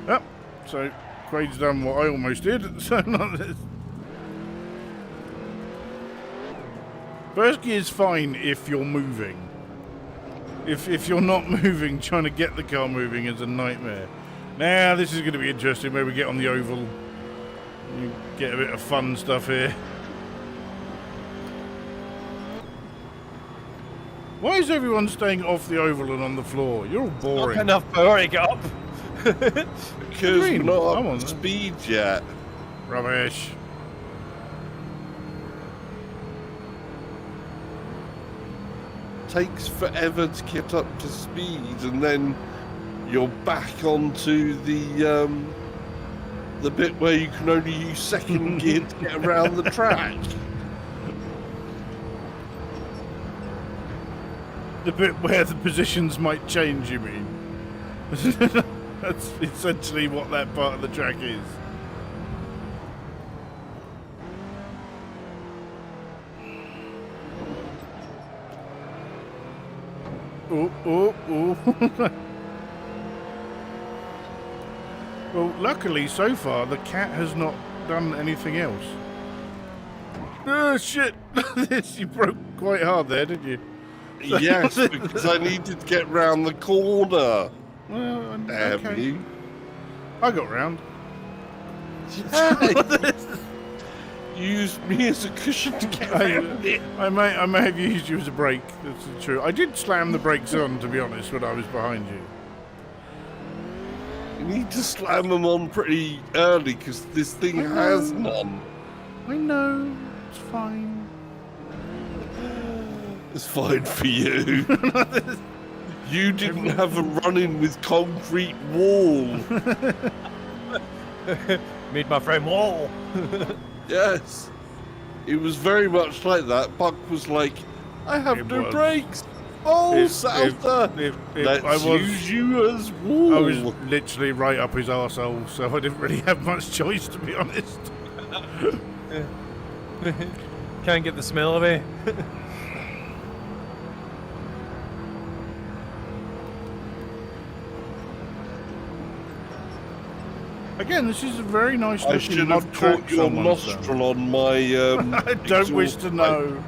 Yep. So, Quade's done what I almost did. So, not this. First gear's fine if you're moving. If you're not moving, trying to get the car moving is a nightmare. Now, this is going to be interesting where we get on the oval. You get a bit of fun stuff here. Why is everyone staying off the oval and on the floor? You're all boring. Not enough power to get up. because we're mean? not I'm up on to that. speed yet. Rubbish. Takes forever to get up to speed, and then you're back onto the bit where you can only use second gear to get around the track. The bit where the positions might change, you mean? That's essentially what that part of the track is. Oh, oh, oh. Well, luckily, so far, the cat has not done anything else. Oh, shit! You broke quite hard there, didn't you? Yes, because I needed to get round the corner. Well, Damn okay. you. I got round. Used me as a cushion to get around it. I may have used you as a brake. That's true. I did slam the brakes on, to be honest, when I was behind you. You need to slam them on pretty early because this thing has none. I know. It's fine. It's fine for you. You didn't have a run-in with concrete wall. Made my friend wall. Yes. It was very much like that. Buck was like, I have It no was. brakes. Oh, Souther, If let's use you as wall. I was literally right up his arsehole, so I didn't really have much choice, to be honest. Can't get the smell away. Again, this is a very nice I looking should mod have track caught your someone's done. nostril on my. I don't wish to exhaust know.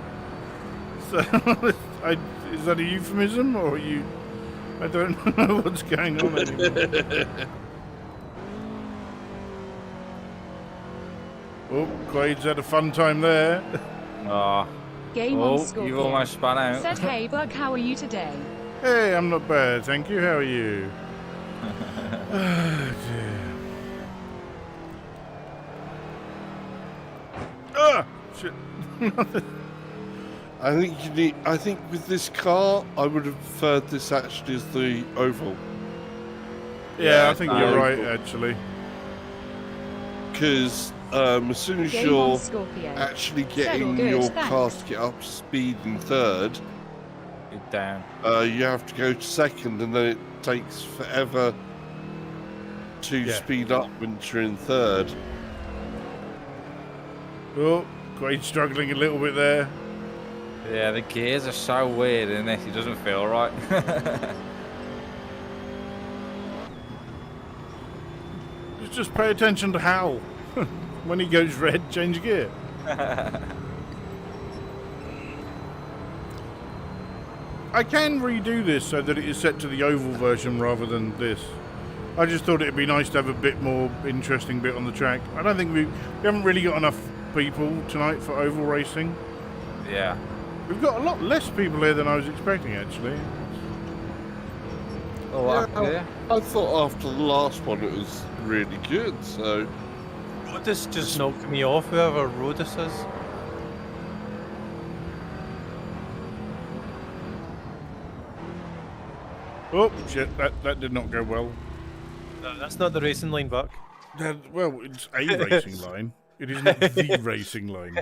So, is that a euphemism, or are you? I don't know what's going on anymore. Oh, Quade's had a fun time there. Oh, Game on you've Scorpion. almost spun out. Said, hey, Buck, how are you today? Hey, I'm not bad, thank you. How are you? Oh, dear. Ah, shit. I think you need. I think with this car, I would have preferred this actually as the oval Yeah, I think no. you're right, actually. because as soon as Game you're on Scorpio. actually Said getting all good, your thanks. car to get up to speed in third, You're down. you have to go to second, and then it takes forever to Yeah. speed up once you're in third. Oh, Quade's struggling a little bit there. Yeah, the gears are so weird in this. It doesn't feel right. Just pay attention to Hal. When he goes red, change gear. I can redo this so that it is set to the oval version rather than this. I just thought it'd be nice to have a bit more interesting bit on the track. I don't think we haven't really got enough people tonight for oval racing. Yeah. We've got a lot less people here than I was expecting, actually. Oh, yeah. I thought after the last one it was really good, so Rodus just knocked me off, whoever Rodus is. Oh, shit, that did not go well. No, that's not the racing line, Buck. Well, it's a racing line. It is not the racing line.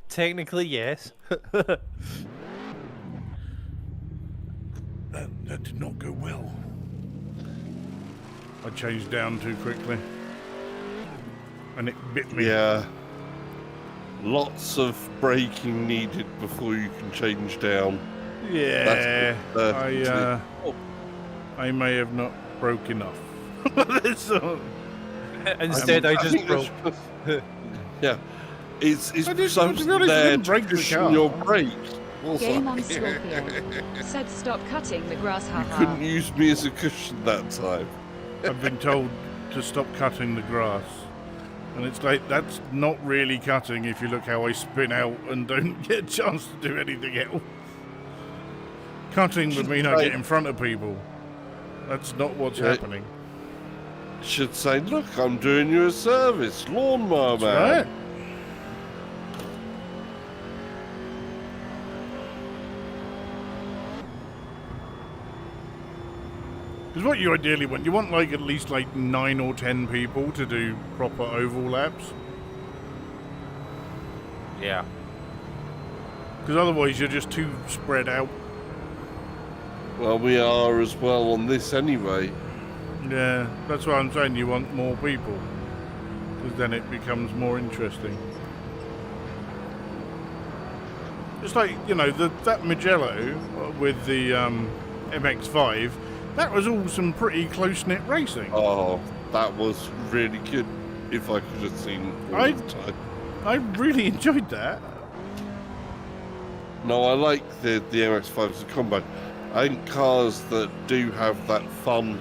Technically, yes. That did not go well. I changed down too quickly. And it bit me. Yeah. Lots of braking needed before you can change down. Yeah. That's I may have not broke enough. So, Instead, I just broke. Yeah. It's I just- so to be honest, I there didn't to break the cushion car. your brakes. Also, Game on Scorpio. Said stop cutting the grass, you haha. couldn't use me as a cushion that time. I've been told to stop cutting the grass. And it's like, that's not really cutting if you look how I spin out and don't get a chance to do anything else. Cutting would mean I get in front of people. That's not what's happening. Should say, look, I'm doing you a service, lawnmower man. Right? Because what you ideally want, you want like at least like 9 or 10 people to do proper oval laps. Yeah. Because otherwise you're just too spread out. Well, we are as well on this anyway. Yeah, that's why I'm saying you want more people. Because then it becomes more interesting. It's like, you know, that Mugello with the MX-5, that was all some pretty close-knit racing. Oh, that was really good. If I could have seen all the time. I really enjoyed that. No, I like the MX-5 as a combo. I think cars that do have that fun,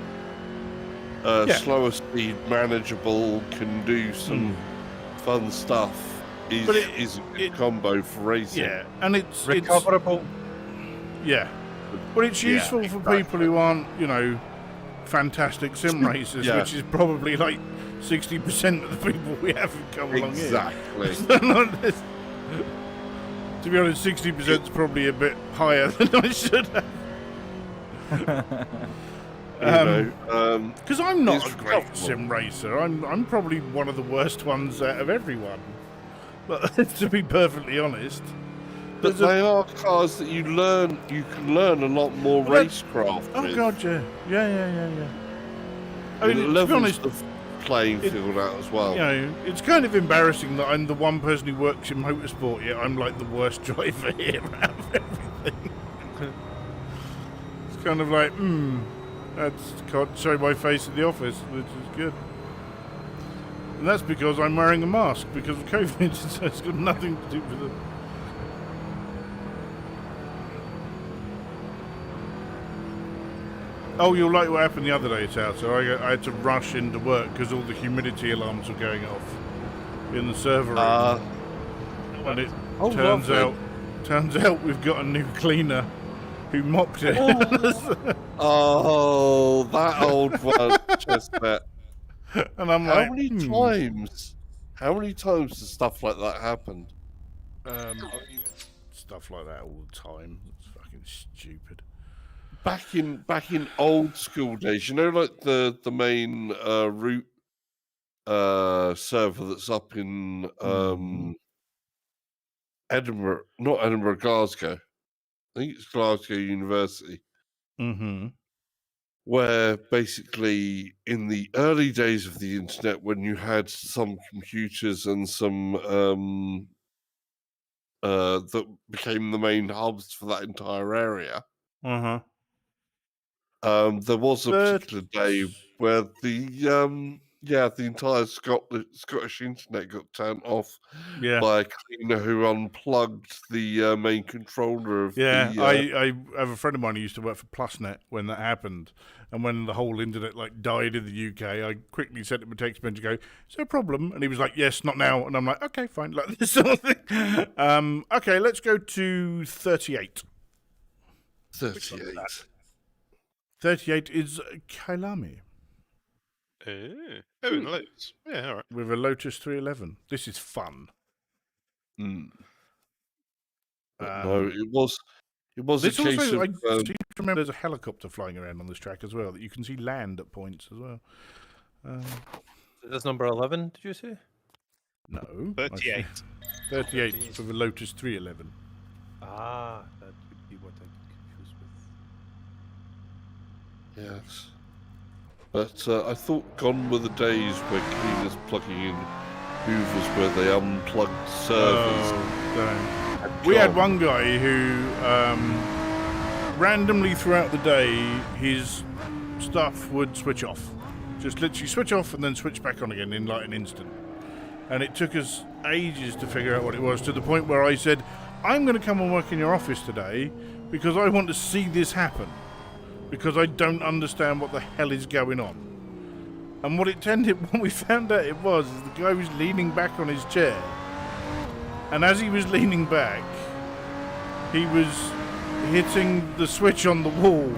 slower speed, manageable, can do some fun stuff is a good combo for racing. Yeah, and it's Recoverable. Yeah. But it's useful for people who aren't, you know, fantastic sim racers, which is probably like 60% of the people we have who come along here. Exactly. To be honest, 60% is probably a bit higher than I should have. Because I'm not a great sim racer. I'm probably one of the worst ones out of everyone. But to be perfectly honest. But they are cars that you can learn a lot more racecraft Oh with. god, yeah. Yeah. I It mean, to be levels honest, the playing field out as well. you know, it's kind of embarrassing that I'm the one person who works in motorsport, yet I'm like the worst driver here out of everything. It's kind of like, can't show my face at the office, which is good. And that's because I'm wearing a mask because of COVID, so it's got nothing to do with it. Oh, you'll like what happened the other day, Tal. So I had to rush into work because all the humidity alarms were going off in the server room. And it turns out we've got a new cleaner who mopped it. Oh, that old one, Chestnut. And I'm How like, many times? How many times has stuff like that happened? Stuff like that all the time. It's fucking stupid. Back in old school days, you know, like the main route server that's up in Edinburgh, not Edinburgh, Glasgow. I think it's Glasgow University. Mm-hmm. Where basically in the early days of the internet, when you had some computers and some that became the main hubs for that entire area, Uh-huh. there was a particular day where the entire Scottish internet got turned off by a cleaner who unplugged the main controller of the... I have a friend of mine who used to work for PlusNet when that happened, and when the whole internet like died in the UK, I quickly sent him a text message to go, "Is there a problem?" And he was like, "Yes, not now." And I'm like, "Okay, fine," like this sort of thing. Okay, let's go to 38. 38. 38 is Kailami. In Lotus. Yeah, all right. With a Lotus 311. This is fun. No, it was a case also, of... I seem to remember there's a helicopter flying around on this track as well that you can see land at points as well. That's number 11, did you say? No. 38. 38 for the Lotus 311. Ah, that would be what I'm confused with. Yes. But I thought gone were the days where cleaners plugging in hoovers where they unplugged servers. Oh, don't. We had one guy who randomly throughout the day his stuff would switch off. Just literally switch off and then switch back on again in like an instant. And it took us ages to figure out what it was, to the point where I said, I'm going to come and work in your office today because I want to see this happen. Because I don't understand what the hell is going on. And what we found out it was, is the guy was leaning back on his chair. And as he was leaning back, he was hitting the switch on the wall.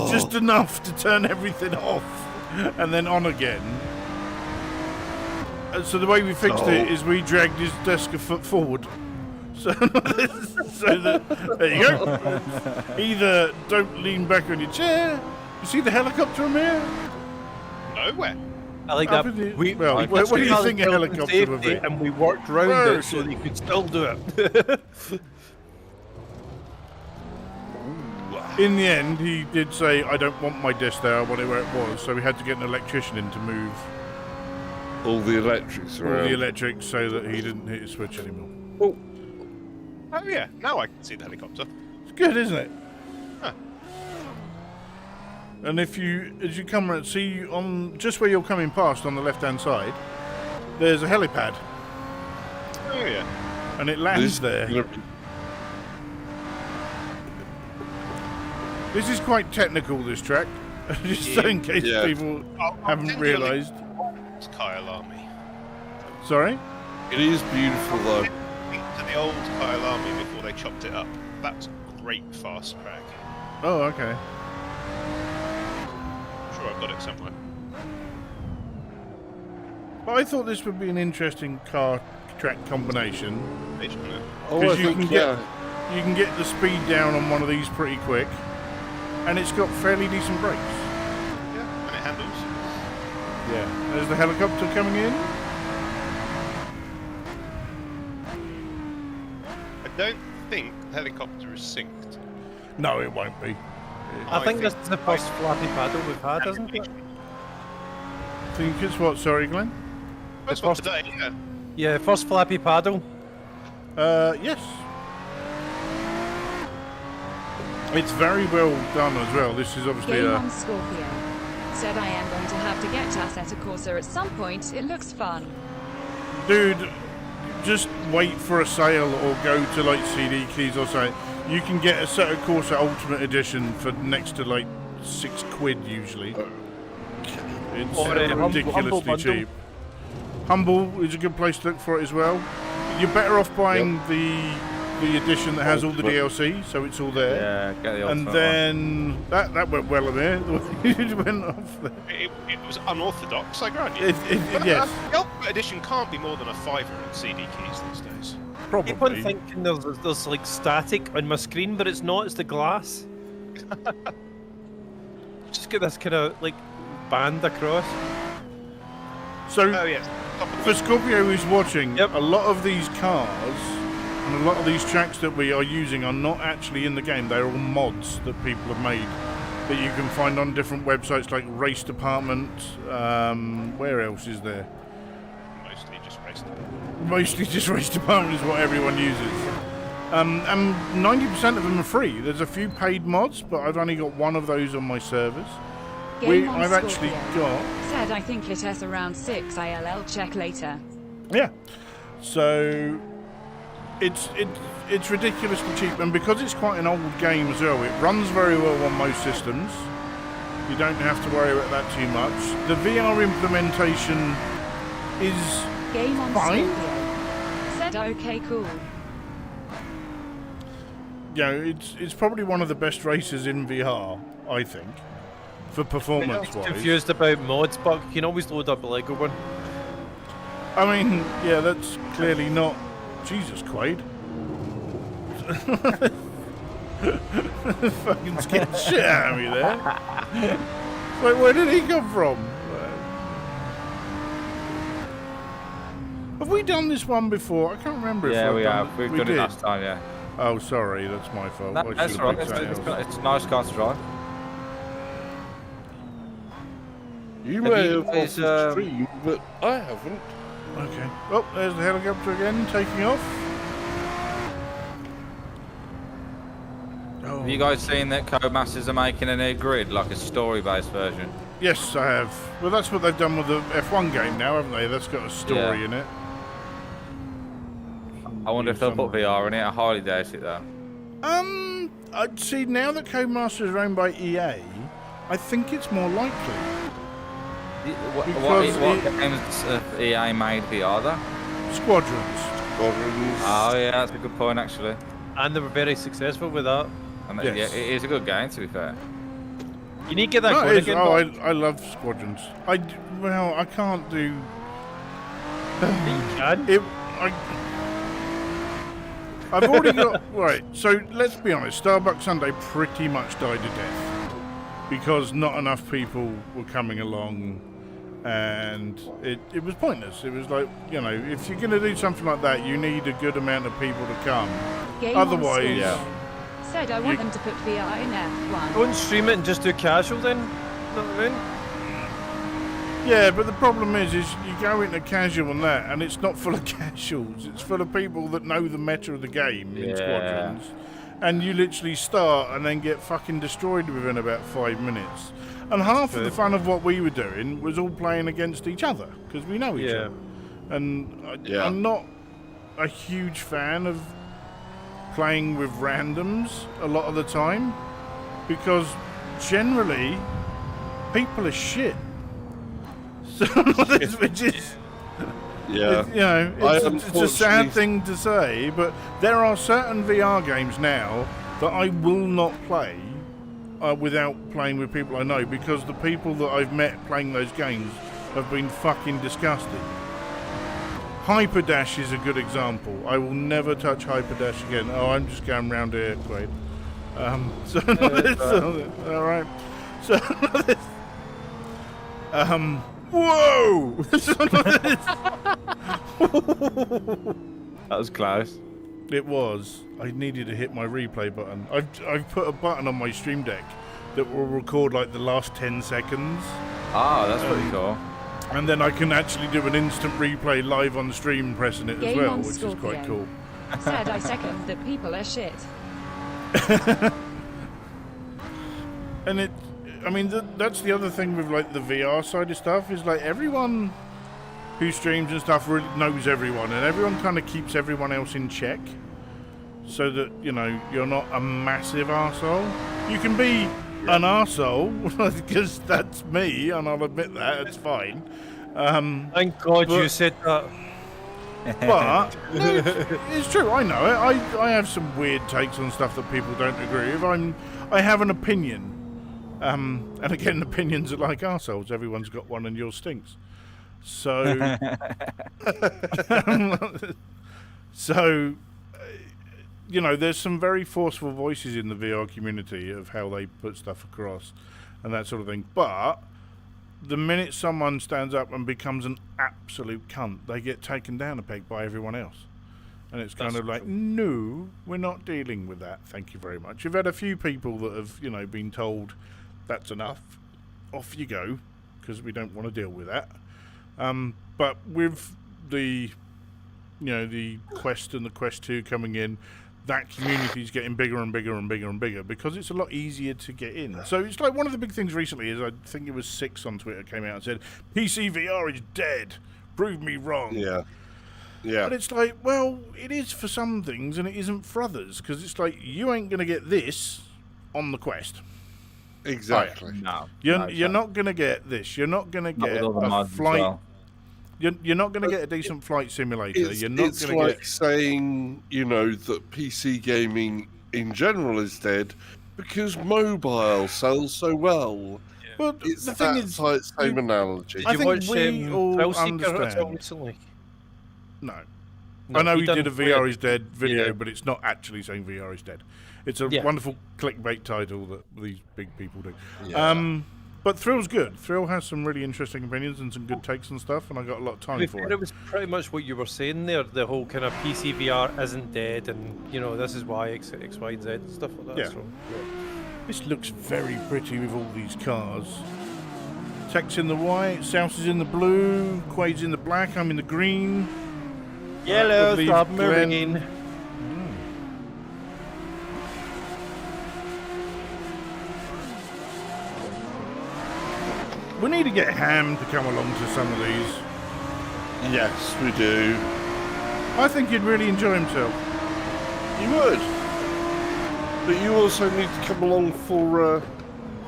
Just enough to turn everything off and then on again. And so the way we fixed it is we dragged his desk a foot forward. So that, there you go. Either don't lean back on your chair. You see the helicopter in there? Nowhere. I like that. What do you think a helicopter would be? And we worked round it so they could still do it. In the end, he did say, I don't want my desk there, I want it where it was. So we had to get an electrician in to move All the electrics around. all the electrics so that he didn't hit his switch anymore. Oh yeah, now I can see the helicopter. It's good, isn't it? Huh. And as you come around, see on just where you're coming past on the left-hand side, there's a helipad, Oh yeah. and it lands there. This is quite technical, this track, just so in case people haven't realised. It's Kyle Army. Sorry? It is beautiful though. To the old Kyle Army before they chopped it up. That's great fast track. Oh, okay. I'm sure I've got it somewhere. But I thought this would be an interesting car track combination. Oh, I you think, you can get the speed down on one of these pretty quick, and it's got fairly decent brakes. Yeah, and it handles. Yeah. There's the helicopter coming in. I don't think the helicopter is synced. No, it won't be. I think this is the first flappy paddle we've had, isn't it? Think it's what? Sorry, Glenn? First one today, yeah. Yeah, first flappy paddle. Yes. It's very well done as well. This is obviously Game on Scorpio. Said I am going to have to get to Assetto Corsa at some point. It looks fun. Dude, just wait for a sale or go to like CD Keys or something. You can get Assetto Corsa Ultimate Edition for next to like £6 usually. It's ridiculously cheap. Humble is a good place to look for it as well. You're better off buying the edition that has all the DLC, so it's all there. Yeah, get the And ultimate then that went well a bit. It went off there. It was unorthodox, I grant you. Yes, The Ultimate Edition can't be more than a £5 on CD Keys these days. Keep on probably. thinking there's like static on my screen, but it's not, it's the glass. Just get this kind of like band across. So Oh yes. for Scorpio who's watching, Yep. a lot of these cars and a lot of these tracks that we are using are not actually in the game. They're all mods that people have made that you can find on different websites like Race Department. Where else is there? Mostly just raced. Mostly just Race Department is what everyone uses. And 90% of them are free. There's a few paid mods, but I've only got one of those on my servers. Game on I've actually Scorpio. got... Said I think it has around 6 ILL. Check later. Yeah. So it's ridiculously cheap, and because it's quite an old game as well, it runs very well on most systems. You don't have to worry about that too much. The VR implementation is Game on fine. Scorpio. Said okay, cool. You know, it's probably one of the best races in VR, I think, for performance wise. Confused about mods, but you can always load up a Lego one. I mean, yeah, that's clearly not. Jesus, Quaid. Fucking scared shit out of me there. Like, where did he come from? Have we done this one before? I can't remember if Yeah, I've we done have. We've we done did. it last time, yeah. Oh, sorry, that's my fault. I That's should right. have picked something else. It's a nice car to drive. You Have may you have off guys, the stream, but I haven't. Okay. Oh, there's the helicopter again, taking off. Oh. Have you guys seen that Codemasters are making a new grid, like a story-based version? Yes, I have. Well, that's what they've done with the F1 game now, haven't they? That's got a story Yeah. in it. I wonder if they'll put VR in it. I highly doubt it, though. I'd see now that Codemasters are owned by EA, I think it's more likely. What Because games EA made VR, though? Squadrons. Oh, yeah, that's a good point, actually. And they were very successful with that. And Yes. yeah, it is a good game, to be fair. You need to get that No, going it is. again. Oh, Bob. I love Squadrons. I can't do You can. it. I've already got right. So let's be honest. Starbucks Sunday pretty much died a death because not enough people were coming along, and it was pointless. It was like, you know, if you're going to do something like that, you need a good amount of people to come. Game on Otherwise, Scorpion. Said I want them to put VR in F1. Don't stream it and just do casual then. Know what I mean? yeah. But the problem is you go into casual and that, and it's not full of casuals. It's full of people that know the meta of the game in Yeah. Squadrons, and you literally start and then get fucking destroyed within about 5 minutes. And half of the fun of what we were doing was all playing against each other because we know each Yeah. other. And Yeah. I'm not a huge fan of playing with randoms a lot of the time because generally people are shit. So, which is, Yeah. you know, I it's a unfortunately- sad thing to say, but there are certain VR games now that I will not play without playing with people I know because the people that I've met playing those games have been fucking disgusting. Hyperdash is a good example. I will never touch Hyperdash again. Oh, I'm just going round here, Quaid. All right. So, whoa! That was close. It was. I needed to hit my replay button. I've put a button on my stream deck that will record like the last 10 seconds, Ah, that's pretty cool. and then I can actually do an instant replay live on the stream pressing it as Game well, on which is quite cool. Scorpion. Said I second that people are shit. And I mean, that's the other thing with like the VR side of stuff is like everyone who streams and stuff really knows everyone, and everyone kind of keeps everyone else in check, so that you know you're not a massive arsehole. You can be an arsehole because that's me, and I'll admit that it's fine. Thank God you said that. But no, it's true. I know it. I have some weird takes on stuff that people don't agree with. I have an opinion, and again, opinions are like arseholes. Everyone's got one, and yours stinks. So, you know, there's some very forceful voices in the VR community of how they put stuff across, and that sort of thing. But the minute someone stands up and becomes an absolute cunt, they get taken down a peg by everyone else. And it's kind of like, no, we're not dealing with that. Thank you very much. You've had a few people that have, you know, been told that's enough. Off you go, because we don't want to deal with that. But with the, you know, the Quest and the Quest 2 coming in, that community is getting bigger and bigger and bigger and bigger because it's a lot easier to get in. So it's like one of the big things recently is I think it was 6 on Twitter came out and said, PC VR is dead. Prove me wrong. Yeah. Yeah. But it's like, well, it is for some things and it isn't for others because it's like you ain't going to get this on the Quest. Exactly. No. You're not going to get this. You're not going to Not with get all the a mods as flight. well. You're not going to get a decent flight simulator. It's, You're not it's going to like get. saying, you know, that PC gaming in general is dead because mobile sells so well. Well, It's the thing that is, same analogy. I Did you think watch we all Thrill Seeker at all understand. recently? No. No, I know he done did a weird- VR is dead video, Yeah. but it's not actually saying VR is dead. It's a Yeah. wonderful clickbait title that these big people do. Yeah. But Thrill's good. Thrill has some really interesting opinions and some good takes and stuff, and I got a lot of To time be for fair, it. it was pretty much what you were saying there. The whole kind of PC VR isn't dead, and you know this is why X, Y, and Z and stuff like that. Yeah. So, This looks very pretty with all these cars. Tech's in the white, South is in the blue, Quade's in the black, I'm in the green. Yellow leave submarine. Glenn- We need to get Ham to come along to some of these. Yes, we do. I think he'd really enjoy himself. You would. But you also need to come along for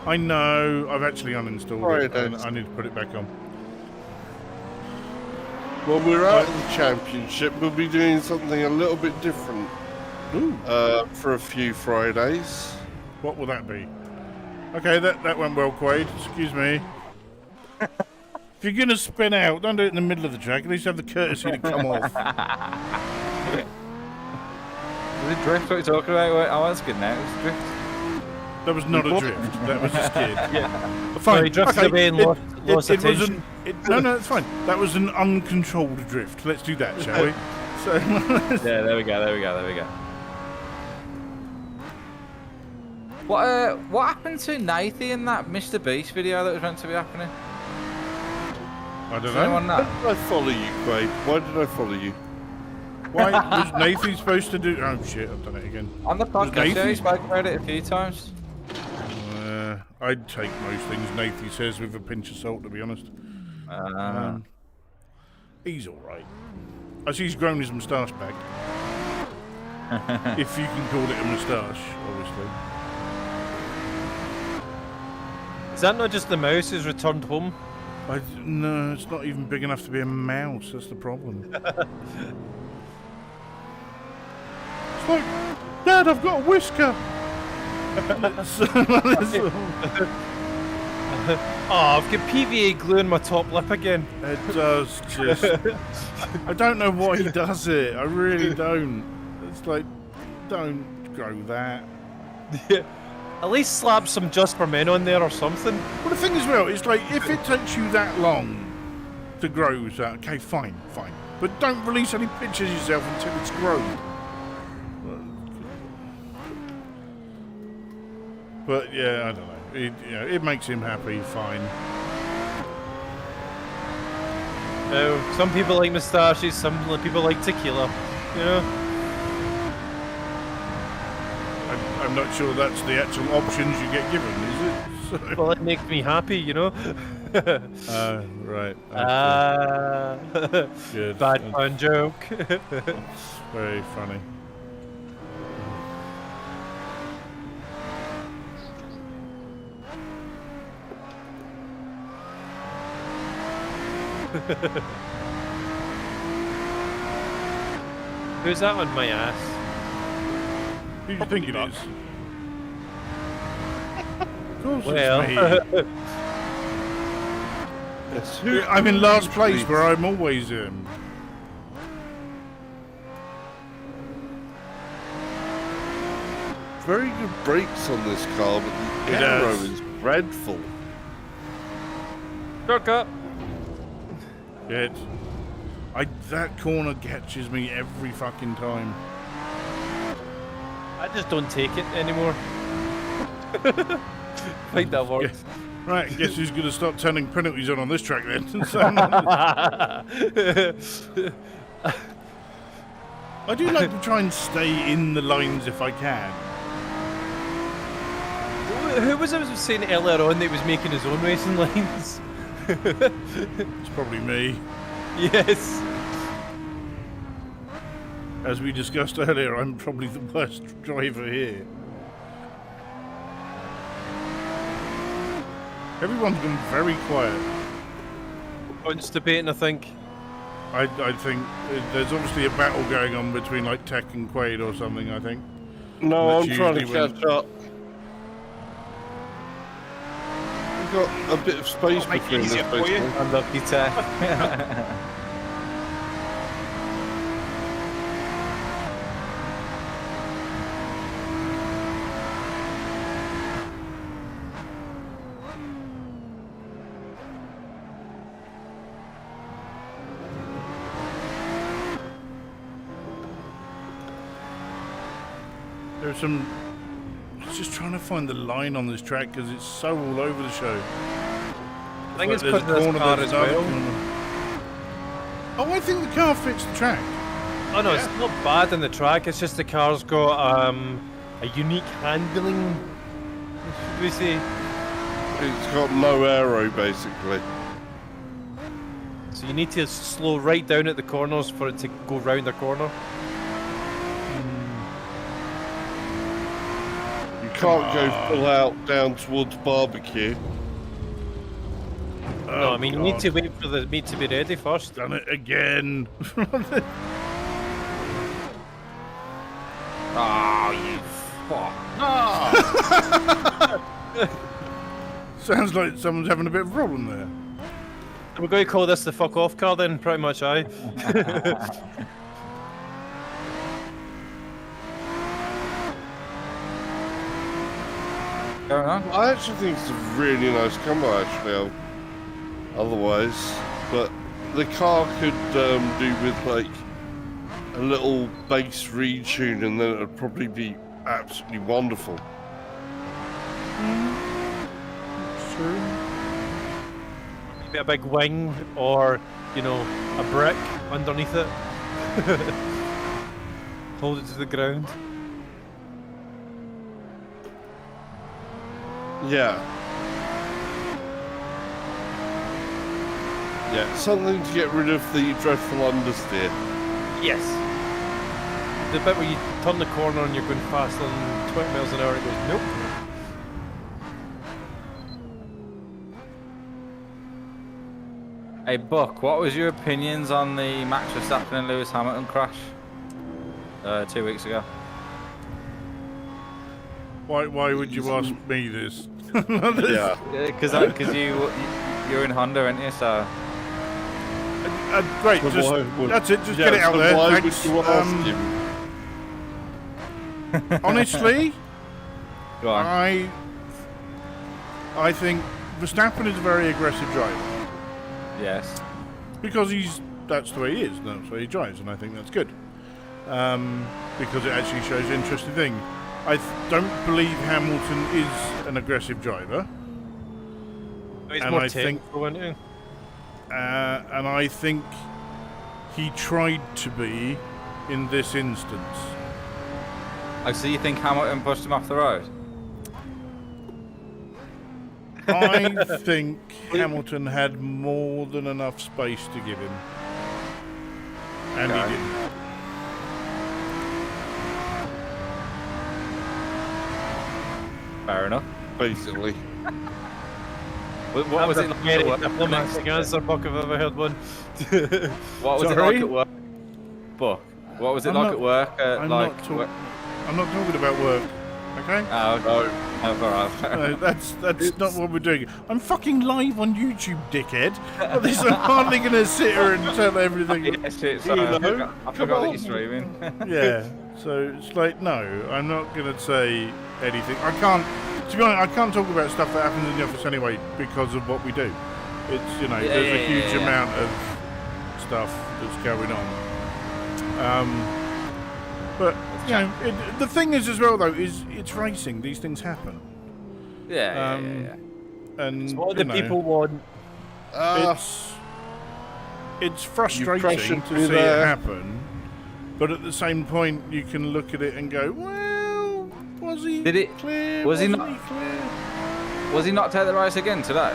I know, I've actually uninstalled it. Fridays. I need to put it back on. when we're out of the championship, we'll be doing something a little bit different. Ooh. For a few Fridays. What will that be? Okay, that went well, Quade. Excuse me. If you're going to spin out, don't do it in the middle of the track. At least have the courtesy to come off. Was it drift what you're talking about? Oh, that's good now. It was drift. That was not a drift. That was a skid. Yeah. Fine. he drifted away and lost it was attention. no, it's fine. That was an uncontrolled drift. Let's do that, shall we? So, Yeah, there we go. What happened to Nathan in that Mr. Beast video that was meant to be happening? I don't Does know. anyone know? Why did I follow you, Quade? Why did I follow you? Why was Nathan supposed to do? Oh shit! I've done it again. On the podcast, Nathan? yeah, he spoke about it a few times. I'd take most things Nathan says with a pinch of salt, to be honest. He's all right. I see he's grown his moustache back. If you can call it a moustache, obviously. Is that not just the mouse who's returned home? No, it's not even big enough to be a mouse. That's the problem. It's like, Dad, I've got a whisker. Oh, I've got PVA glue in my top lip again. It does just. I don't know why he does it. I really don't. It's like, don't grow that. At least slap some Just for Men on there or something. Well, the thing as well is like, if it takes you that long to grow that, okay, fine. But don't release any pictures of yourself until it's grown. But yeah, I don't know. It makes him happy. Fine. Some people like moustaches, some people like tequila. You know. I'm not sure that's the actual options you get given, is it? So, Well, it makes me happy, you know. right. Good. Bad pun joke. Very funny. Who's that on my ass? Who do you think it is? Of course Well, it's me. Yes, I'm in last place where I'm always in. Very good brakes on this car, but the It aero has. is dreadful. shortcut. Good. That corner catches me every fucking time. I just don't take it anymore. I think that works. Right, guess who's going to start turning penalties on this track then? I do like to try and stay in the lines if I can. Who was I saying earlier on that was making his own racing lines? It's probably me. Yes. As we discussed earlier, I'm probably the worst driver here. Everyone's gone very quiet. Constipating, I think. I think there's obviously a battle going on between like Tech and Quaid or something, I think. No, That's I'm trying to usually when- catch up. We've got a bit of space Make it between us, easier for you. basically. Unlucky Tech. There's some. I was just trying to find the line on this track because it's so all over the show. I think it's There's a because of this corner, car there's as another well. corner. Oh, I think the car fits the track. Oh no, it's not bad in the track. It's just the car's got a unique handling. Should we say? It's got no aero, basically. So you need to slow right down at the corners for it to go round the corner. You can't go full out down towards barbecue. No, I mean you need to wait for the meat to be ready first. Done it again. Oh, you fuck. Sounds like someone's having a bit of a problem there. We're going to call this the fuck off car then, pretty much, aye. Going on? I actually think it's a really nice combo, actually. Otherwise, but the car could do with like a little bass retune, and then it would probably be absolutely wonderful. True. Maybe a big wing or, you know, a brick underneath it. Hold it to the ground. Yeah. Yeah, something to get rid of the dreadful understeer. Yes. The bit where you turn the corner and you're going faster than 20 miles an hour, it goes, nope. Hey, Buck, what was your opinions on the Max Verstappen and Lewis Hamilton crash 2 weeks ago? Why would you ask me this? Yeah. Because you're in Honda, aren't you? So Great, So just, why would- that's it, just yeah, get it out so there. why Thanks. would you ask him? Honestly, go on. I think Verstappen is a very aggressive driver Yes. because that's the way he is, and that's the way he drives, and I think that's good because it actually shows an interesting thing. I don't believe Hamilton is an aggressive driver, It's And more I think- technical, isn't it? and I think he tried to be in this instance. Oh, so you think Hamilton pushed him off the road? I think Hamilton had more than enough space to give him, and Okay. he didn't. Fair enough. Basically. What was it like Very at work? diplomatic answer, Buck, if I've ever heard one. What was it Sorry? like at work? Buck, what was it I'm like not- at work? I'm not talking about work, okay? Oh, no. Oh, all right. No, that's not what we're doing. I'm fucking live on YouTube, dickhead. At least I'm hardly going to sit here and tell everything. Yes, it's, I forgot that you're streaming. Yeah, so it's like, no, I'm not going to say anything. I can't, to be honest, I can't talk about stuff that happens in the office anyway because of what we do. It's, you know, there's a huge amount of stuff that's going on. But, you know, the thing is as well, though, is it's racing. These things happen. Yeah. And, It's what the you know, people want. it's frustrating pressured to me see there. it happen, but at the same point, you can look at it and go, "Well, was he clear? Was he Wasn't not- clear?" Was he not take the race again today?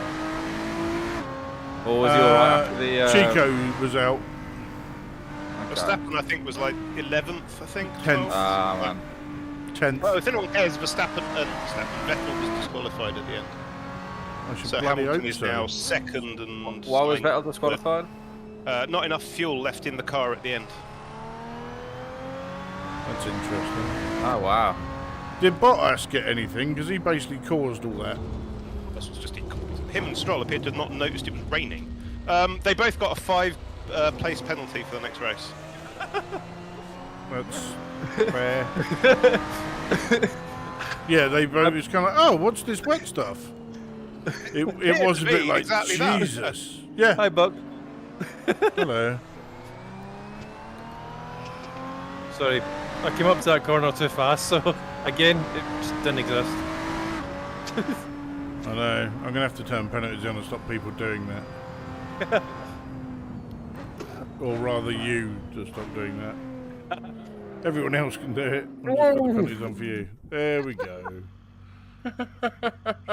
Or was he all right after the... Chico was out. Okay. Verstappen, I think, was like 11th, I think. 10th. 12th. Ah, man. 10th. Well, if anyone cares, Vettel was disqualified at the end. I should So bloody Hamilton hope is so. now second and... Why was ninth. Vettel disqualified? Not enough fuel left in the car at the end. That's interesting. Oh, wow. Did Bottas get anything? Because he basically caused all that. This was just him and Stroll appeared to have not noticed it was raining. They both got a 5-place penalty for the next race. That's fair. Yeah, they both was kind of like, oh, what's this wet stuff? It was a bit like, exactly that. Jesus. Yeah, Hi, Buck. hello. Sorry, I came up to that corner too fast, so again, it just didn't exist. I know. I'm going to have to turn penalties on and stop people doing that. Or rather you to stop doing that. Everyone else can do it. I'll just put the penalties on for you. There we go.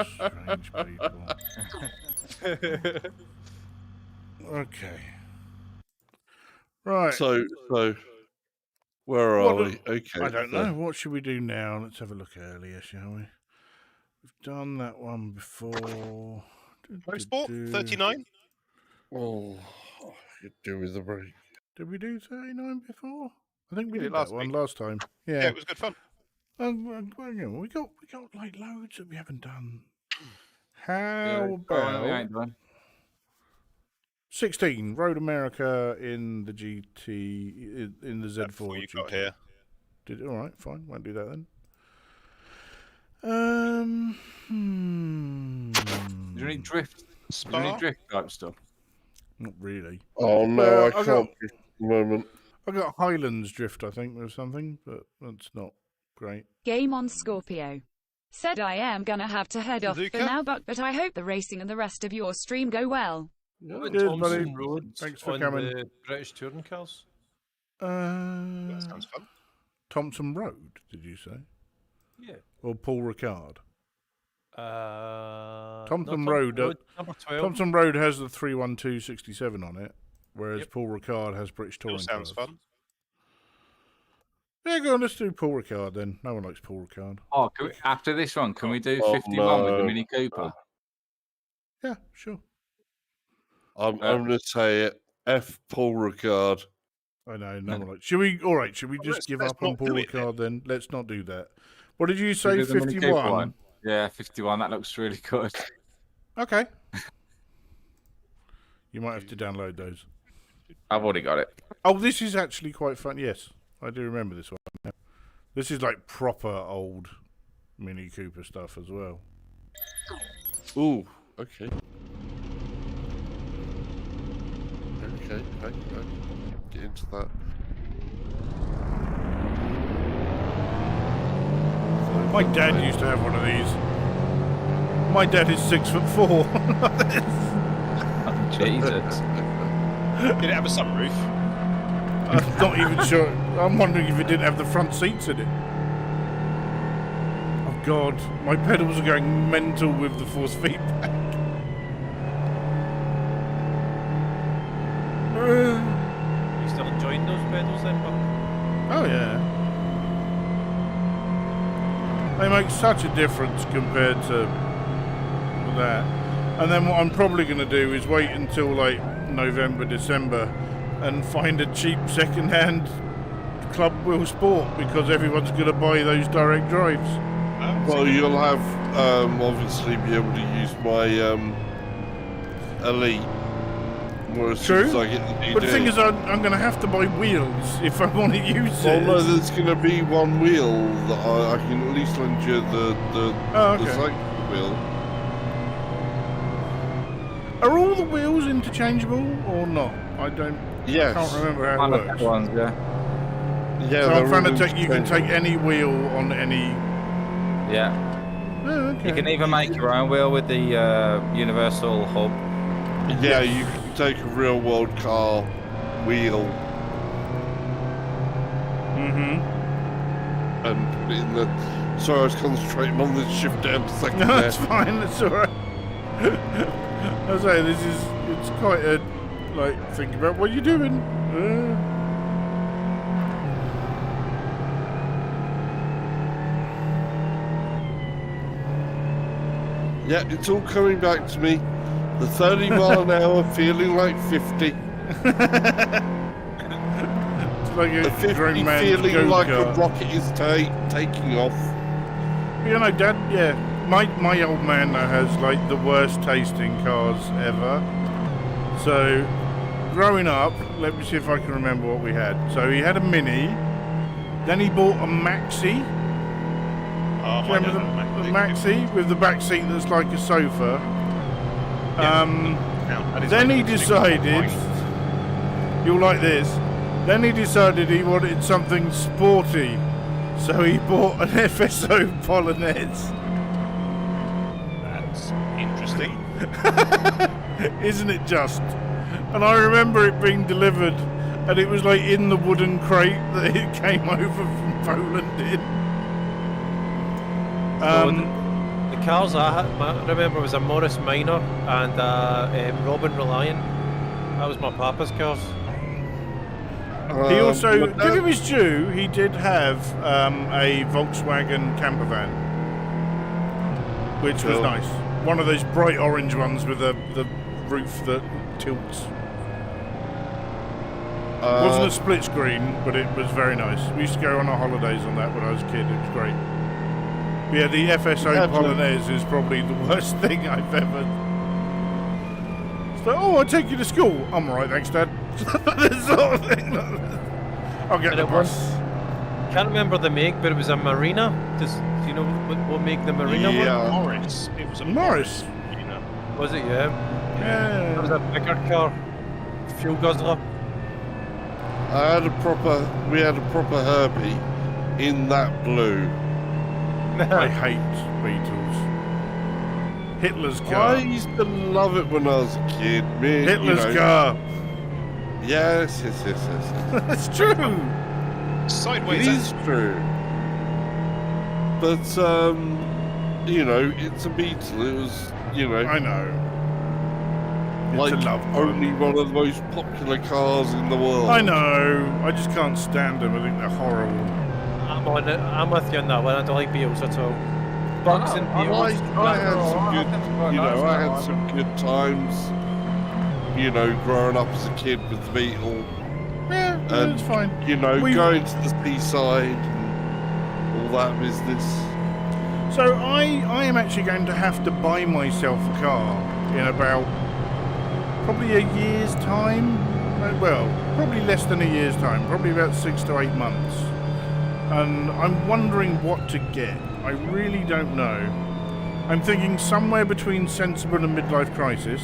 Strange people. Okay. Right. So where are we? Okay. I don't know. What should we do now? Let's have a look earlier, shall we? We've done that one before. Motorsport 39. Oh, you do with the break. Did we do 39 before? I think we We did did that one last time. Yeah, Yeah. it was good fun. We got like loads that we haven't done. Yeah, How we about ain't done. 16 Road America in the GT in the Z4? Before you GT. got here. Did all right, fine. Won't do that then. Is there any drift? Is there any Spa? drift type stuff? Not really. Oh no, Well, I I can't got- at the moment. I got Highlands Drift, I think, or something, but that's not great. Game on Scorpio. Said I am gonna have to head off for Zuka? now, but I hope the racing and the rest of your stream go well. What Cheers, about buddy. Thompson Road Thanks for on coming. the British touring cars? That sounds fun. Thompson Road, did you say? Yeah. Or Paul Ricard? Thompson Road, number 12. Thompson Road has the 31267 on it, whereas Yep. Paul Ricard has British Still touring sounds cars. fun. Yeah, go on, let's do Paul Ricard then. No one likes Paul Ricard. Oh, after this one, can we do Oh, 51 with the no. Mini Cooper? Yeah, sure. I'm going to say it. F. Paul Ricard. I know, no one likes. Should we? All right, should we just let's- give let's up on not Paul do it Ricard then? Let's not do that. What did you Should we say? do the Mini Cooper 51. one? Yeah, 51. That looks really good. Okay. You might have to download those. I've already got it. Oh, this is actually quite fun. Yes, I do remember this one. now. This is like proper old Mini Cooper stuff as well. Ooh, okay. Okay, get into that. My dad used to have one of these. My dad is 6'4". Jesus. Did it have a sunroof? I'm not even sure. I'm wondering if it didn't have the front seats in it. Oh God, my pedals are going mental with the force feedback. You still enjoying those pedals then, Buck? Oh yeah. They make such a difference compared to that. And then what I'm probably going to do is wait until like November, December and find a cheap second-hand Club Wheel Sport because everyone's going to buy those direct drives. Well, you'll have obviously be able to use my Elite. Well, as soon True. as I get the But the DD. thing is, I'm going to have to buy wheels if I want to use Well, it. no, there's going to be one wheel that I can at least lend you the Oh, okay. cycle wheel. Are all the wheels interchangeable or not? I don't. Yes. I can't remember how One it of works. the ones, yeah. Yeah, So I'm they're trying to all take. You can take interchangeable. any wheel on any. Yeah. Oh, okay. You can even make your own wheel with the universal hub. Yeah, you can take a real world car wheel Mm-hmm. and put it in the. Sorry, I was concentrating on the shift down a second No, there. that's fine. That's all right. I say it's quite a like think about what you're doing. Yeah, it's all coming back to me. The 30 mile an hour feeling like 50. It's like The a 50 grown man's feeling like a go-kart. rocket is taking off. You know, Dad. Yeah, my old man has like the worst tasting cars ever. So, growing up, let me see if I can remember what we had. So he had a Mini. Then he bought a Maxi. Oh, Do you remember the Maxi with the back seat that's like a sofa? Then he decided, you'll like this, then he decided he wanted something sporty. So he bought an FSO Polonaise. That's Isn't it just? And I remember it being delivered, and it was like in the wooden crate that it came over from Poland in. The cars I remember was a Morris Minor and Robin Reliant. That was my papa's cars. He also, give him his due, he did have a Volkswagen camper van, which was nice. One of those bright orange ones with the roof that tilts. It wasn't a split screen, but it was very nice. We used to go on our holidays on that when I was a kid. It was great. But yeah, the FSO Polonaise is probably the worst thing I've ever... It's like, oh, I take you to school. I'm alright, thanks, Dad. This sort of thing. I'll get the bus. Can't remember the make, but it was a Marina. Do you know what make the Marina was? Morris. It was a Morris. You know. Was it? Yeah. Yeah. It was a bigger car. Fuel guzzler. We had a proper Herbie in that blue. I hate Beetles. Hitler's car. I used to love it when I was a kid. Hitler's car. Yes. That's true. Sideways. It is true. But it's a Beetle. It was, I know. like It's a love only one of the most popular cars in the world. I know. I just can't stand them. I think they're horrible. I'm with you on that one. I don't like Beetles at all. Bucks and Beetles. I had some good times. Growing up as a kid with the Beetle. Yeah, And, it's fine. Going to the seaside and all that business. So I am actually going to have to buy myself a car in about probably a year's time. Well, probably less than a year's time. Probably about 6 to 8 months. And I'm wondering what to get. I really don't know. I'm thinking somewhere between sensible and midlife crisis.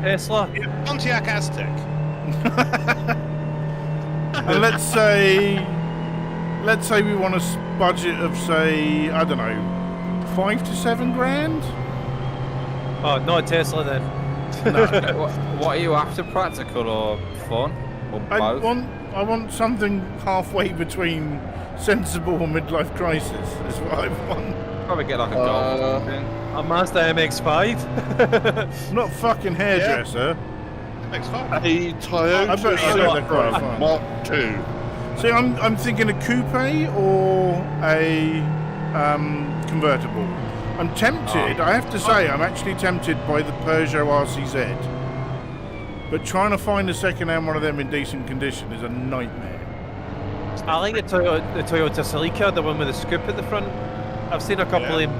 Tesla. Pontiac Aztec. And let's say we want a budget of, say, I don't know, 5 to 7 grand. Oh, not a Tesla then. What are you after, practical or fun? Or both? I want something halfway between sensible and midlife crisis. Is what I want. Probably get like a Golf or something. A Mazda MX-5. I'm not a fucking hairdresser. X5. A Toyota I bet they're quite fun. Mark II. See, I'm thinking a coupe or a convertible. I'm tempted. I have to say, I'm actually tempted by the Peugeot RCZ. But trying to find a second-hand one of them in decent condition is a nightmare. I like the Toyota Celica, the one with the scoop at the front. I've seen a couple of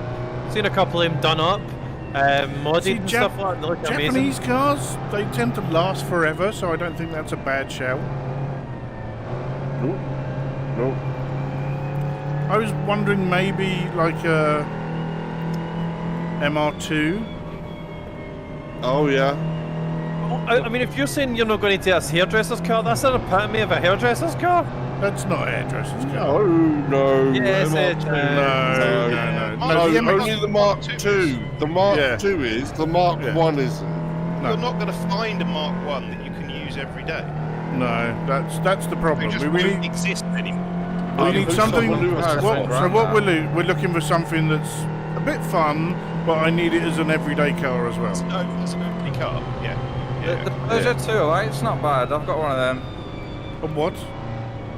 them done up, modded and stuff like that. They look Japanese amazing. cars, they tend to last forever, so I don't think that's a bad shout. Nope. I was wondering maybe like a MR2. Oh yeah. I mean, if you're saying you're not going to take a hairdresser's car, that's an epitome of a hairdresser's car. That's not a hairdresser's car. No. Yes, MR2. No, the MX only the Mark II. The Mark II is. The Mark I isn't. No. You're not going to find a Mark I that you can use every day. No, that's the They problem. just We won't really exist anymore. we need something. someone who has So what we're looking for something that's a bit fun, but I need it as an everyday car as well. It's an empty car. Yeah. The Peugeot 208, it's not bad. I've got one of them. A what?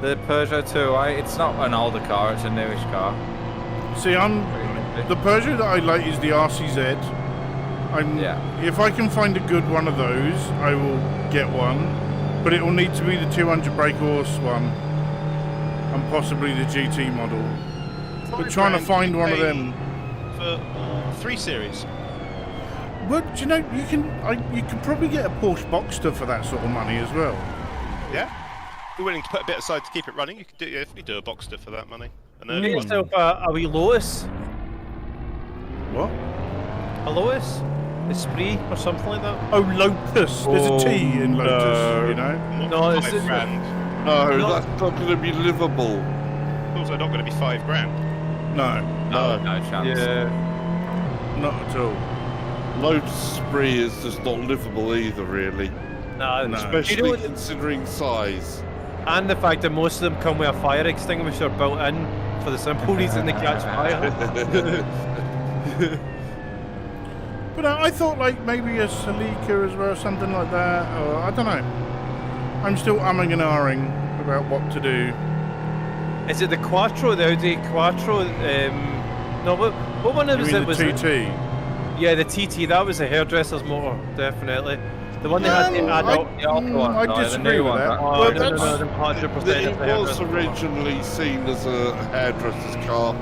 The Peugeot 208, it's not an older car, it's a newish car. See, the Peugeot that I like is the RCZ. If I can find a good one of those, I will get one. But it will need to be the 200 brake horse one, and possibly the GT model. But trying to find one of them for 3 Series. Well, do you know, you can probably get a Porsche Boxster for that sort of money as well. Yeah. If you're willing to put a bit aside to keep it running, you could definitely do a Boxster for that money. An Get early one. yourself a wee Lotus. What? A Lotus? Esprit or something like that? Oh, Lotus. There's a T in Lotus, you know? No, it's $5 grand. No, that's not going to be livable. It's also not going to be $5 grand. No, No chance. Yeah. not at all. Lotus Spree is just not livable either, really. No. Especially You know what- considering size. And the fact that most of them come with a fire extinguisher built in for the simple reason they catch fire. But I thought like maybe a Celica as well, something like that, or I don't know. I'm still umming and ahhing about what to do. Is it the Quattro, the Audi Quattro? No, what one You was mean it? the Was TT? Yeah, the TT. That was a hairdresser's motor, definitely. The one they had the adult. I disagree with that. Oh, Well, no, that's- 100%. It was originally seen as a hairdresser's car,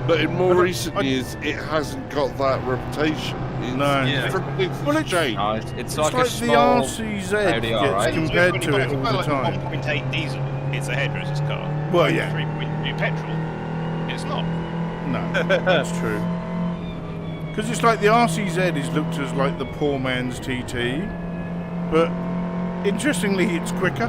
but in more recent years, it hasn't got that reputation. No. Yeah. Well, it's changed. No, it's It's like, like a the small RCZ Audi gets R8. compared to it all the Like a time. 1.8 diesel, it's a hairdresser's car. Well, yeah. 3.2 petrol, it's not. No, that's true. Because it's like the RCZ is looked as like the poor man's TT, but interestingly, it's quicker.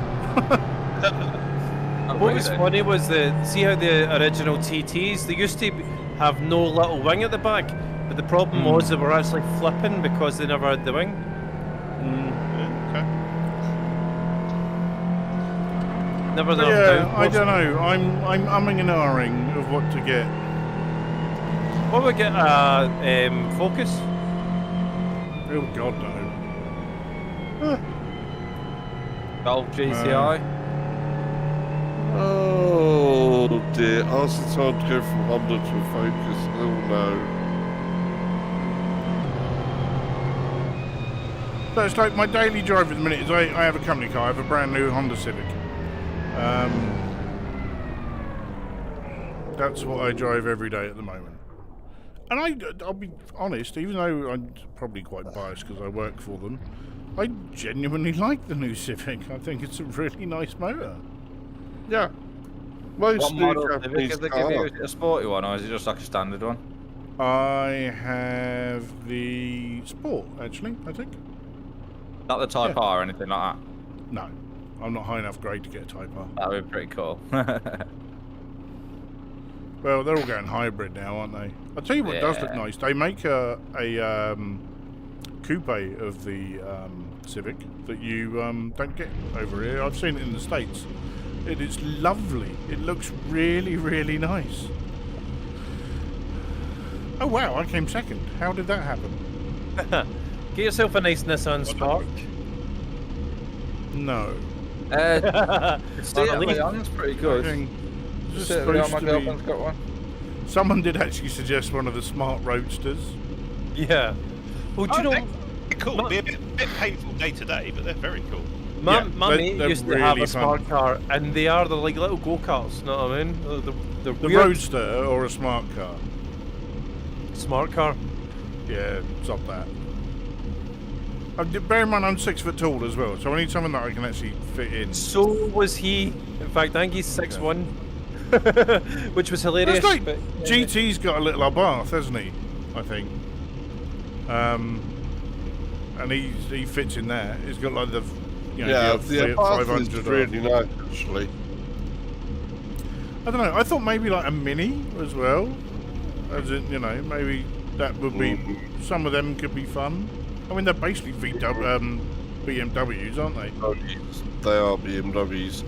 What was funny was see how the original TTs, they used to have no little wing at the back, but the problem was they were actually flipping because they never had the wing. Okay. Never But enough yeah, downforce. I don't know. I'm umming and ahhing of what to get. What would we get? Focus? Oh God, no. Golf GTI. Oh dear, ask the time to go from Honda to Focus. Oh no. So it's like my daily drive at the minute is I have a company car. I have a brand new Honda Civic. That's what I drive every day at the moment. And I'll be honest, even though I'm probably quite biased because I work for them, I genuinely like the new Civic. I think it's a really nice motor. Yeah. Most What new model Civic Japanese is they give you? car. Is it a sporty one or is it just like a standard one? I have the Sport, actually, I think. Not the Type Yeah. R or anything like that? No, I'm not high enough grade to get a Type R. That would be pretty cool. Well, they're all going hybrid now, aren't they? I'll tell you what does look Yeah. nice. They make a coupe of the Civic that you don't get over here. I've seen it in the States. It is lovely. It looks really, really nice. Oh wow, I came second. How did that happen? Get yourself a nice Nissan Spark. No. Stay at Leon's pretty good. Fucking- Just This is sit Leon, my supposed to be- girlfriend's got one. Someone did actually suggest one of the smart roadsters. Yeah. Well, do you know? They're cool. They're a bit painful day to day, but they're very cool. My Yeah, mate they're used to have really a smart car, and they're like little go-karts, you know what I mean? They're The weird. roadster or a smart car? Smart car. Yeah, stop that. Bear in mind, I'm 6 foot tall as well, so I need something that I can actually fit in. So was he. In fact, I think he's 6'1", which was hilarious. It's like but, GT's got a little Abarth, hasn't he? I think. And he fits in there. He's got like the, Yeah, the Abarth 500 is or- really nice, actually. I don't know. I thought maybe like a Mini as well. As in, maybe that would be. Some of them could be fun. I mean, they're basically BMWs, aren't they? They are BMWs.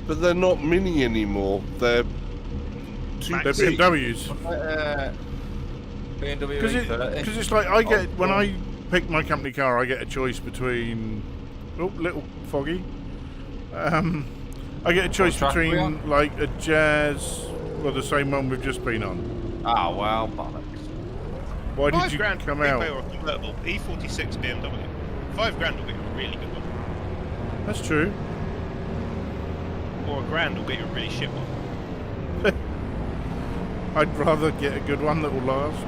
But they're not Mini anymore. They're They're BMWs. BMW Because E30. it's like I get when I pick my company car, I get a choice between little foggy. I get a choice track are we between on? like a Jazz, or the same one we've just been on. Oh, well, bollocks. Why did £5 you grand come coupe out? or a convertible E46 BMW. £5 grand will get you a really good one, That's true. or £1 will get you a really shit one. I'd rather get a good one that will last.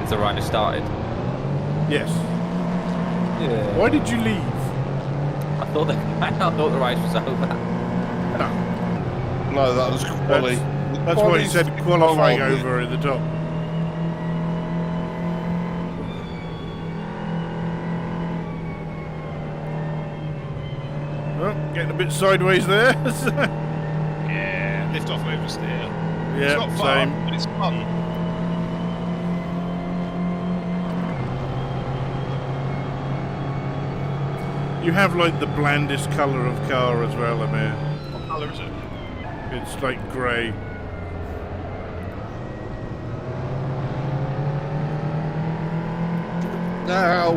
It's alright, it started. Yes. Yeah. Why did you leave? I thought the race was over. No, that was quality. That's what he said. Qualifying quality. over at the top. Oh, getting a bit sideways there. Yeah, lift off oversteer. Yeah, It's not far, same. but it's fun. You have like the blandest colour of car as well, Amir. What colour is it? It's like grey. Now,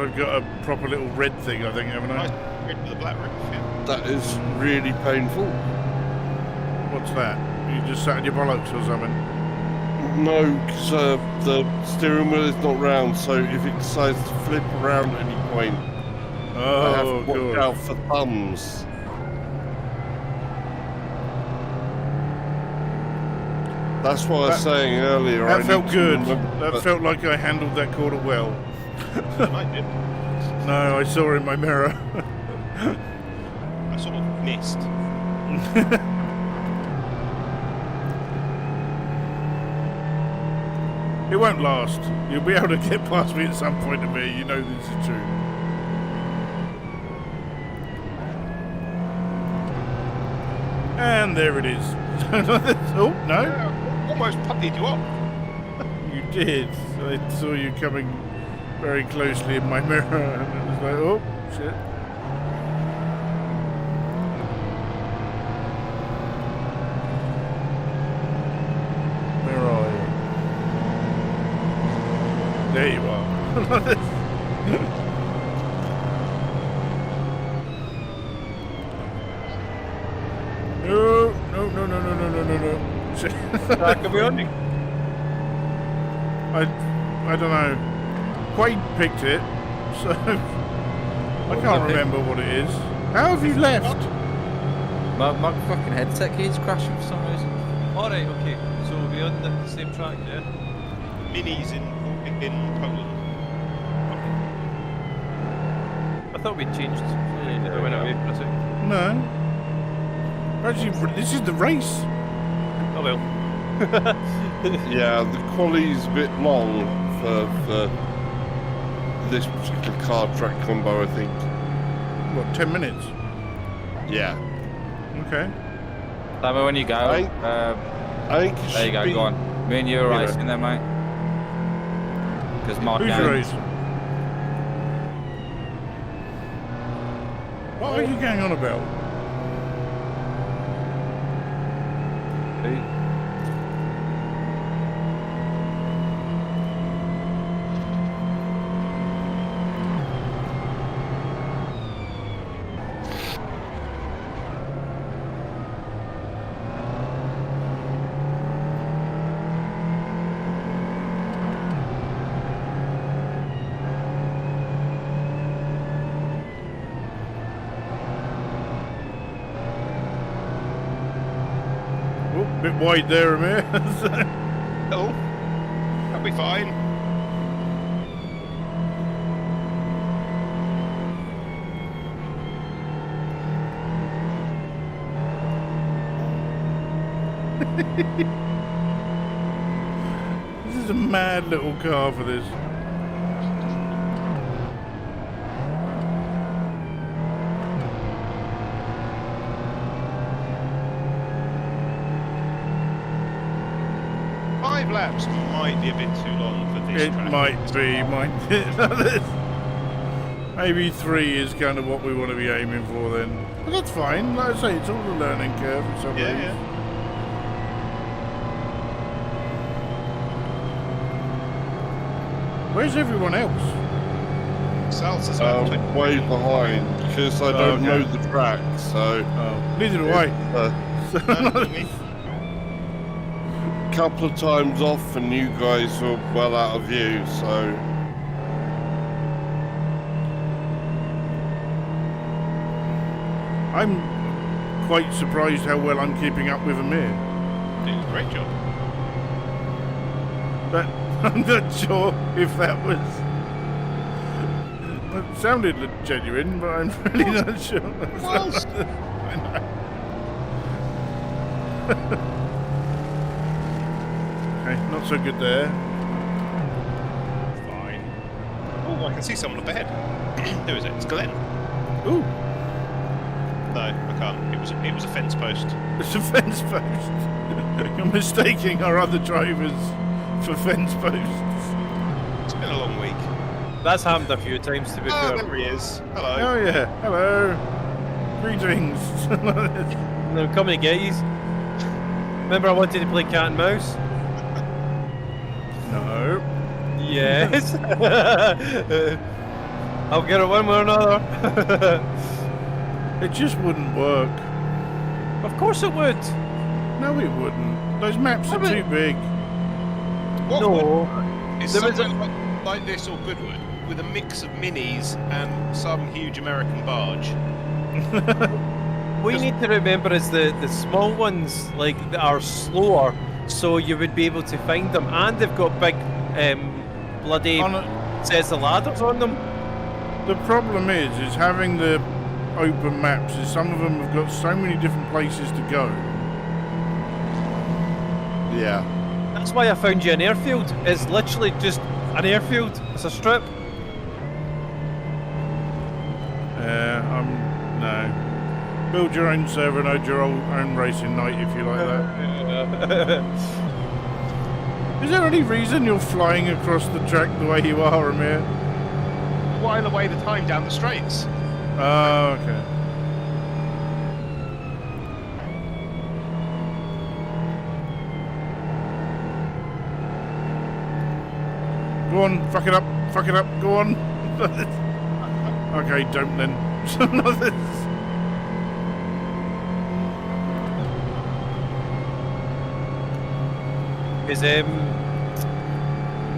I've got a proper little red thing, I think, haven't I? Nice red with a black roof, yeah. that is really painful. What's that? You just sat in your bollocks or something? No, because the steering wheel is not round, so if it decides to flip around at any point, I have Oh, to watch good. out for thumbs. That's what I was saying earlier. I That felt need to good. remember That felt like I handled that corner well. I did. No, I saw in my mirror. I sort of missed. It won't last. You'll be able to get past me at some point, Amir. You know this is true. And there it is. Oh, no. Yeah, almost puppied you up. You did. I saw you coming very closely in my mirror, and it was like, oh, shit. Where are you? There you are. No, no, no, no, no, no, no, no, no. Shit. Back of me on. I don't know. Quade picked it, so I can't remember what it is. How have you left? My fucking headset keeps crashing for some reason. Alright, okay. So we'll be on the same track, yeah? Minis in Poland. I thought we'd changed. I went away for a second. No. Actually, this is the race. Oh well. Yeah, the quality's a bit long for this particular car track combo, I think. What, 10 minutes? Yeah. Okay. Sammy, when you go, I think it there should you go, be... go on. Me and you are Yeah. racing then, mate. Because Mark Who's Gaines- racing? What are you going on about? Oh, bit wide there, Amir. Oh, that'll be fine. This is a mad little car for this. Five laps might be a bit too long for this It track. might be, maybe 3 is kind of what we want to be aiming for then. But that's fine. Like I say, it's all a learning curve for some reason. Yeah. Where's everyone else? Sal's is about 20. way behind, because I don't Okay. know the track, so... Oh, neither do I. Me. Couple of times off and you guys were well out of view, so... I'm quite surprised how well I'm keeping up with Amir. Doing a great job. But I'm not sure if that was... It sounded genuine, but I'm really not sure. Was. I know. Okay, not so good there. Fine. Oh, I can see someone up ahead. Who is it? It's Glenn. Ooh. No, I can't. It was a fence post. It's a fence post. You're mistaking our other drivers for fence posts. It's been a long week. That's happened a few times to be fair. There he is. Hello. Oh yeah, hello. Greetings. And I'm coming to get you. Remember I wanted to play cat and mouse? No. Yes. I'll get it one way or another. It just wouldn't work. Of course it would. No, it wouldn't. Those maps are too big. What No. Is There was somewhere like this or Goodwood with a mix of minis and some huge American barge? What you need to remember is the small ones like are slower, so you would be able to find them, and they've got big bloody sets of ladders on them. The problem is having the open maps is some of them have got so many different places to go. Yeah. That's why I found you an airfield. It's literally just an airfield. It's a strip. No. Build your own server and hold your own racing night if you like that. Is there any reason you're flying across the track the way you are, Amir? While away the time down the straights. Oh, okay. Go on, fuck it up, go on. Okay, don't then. Because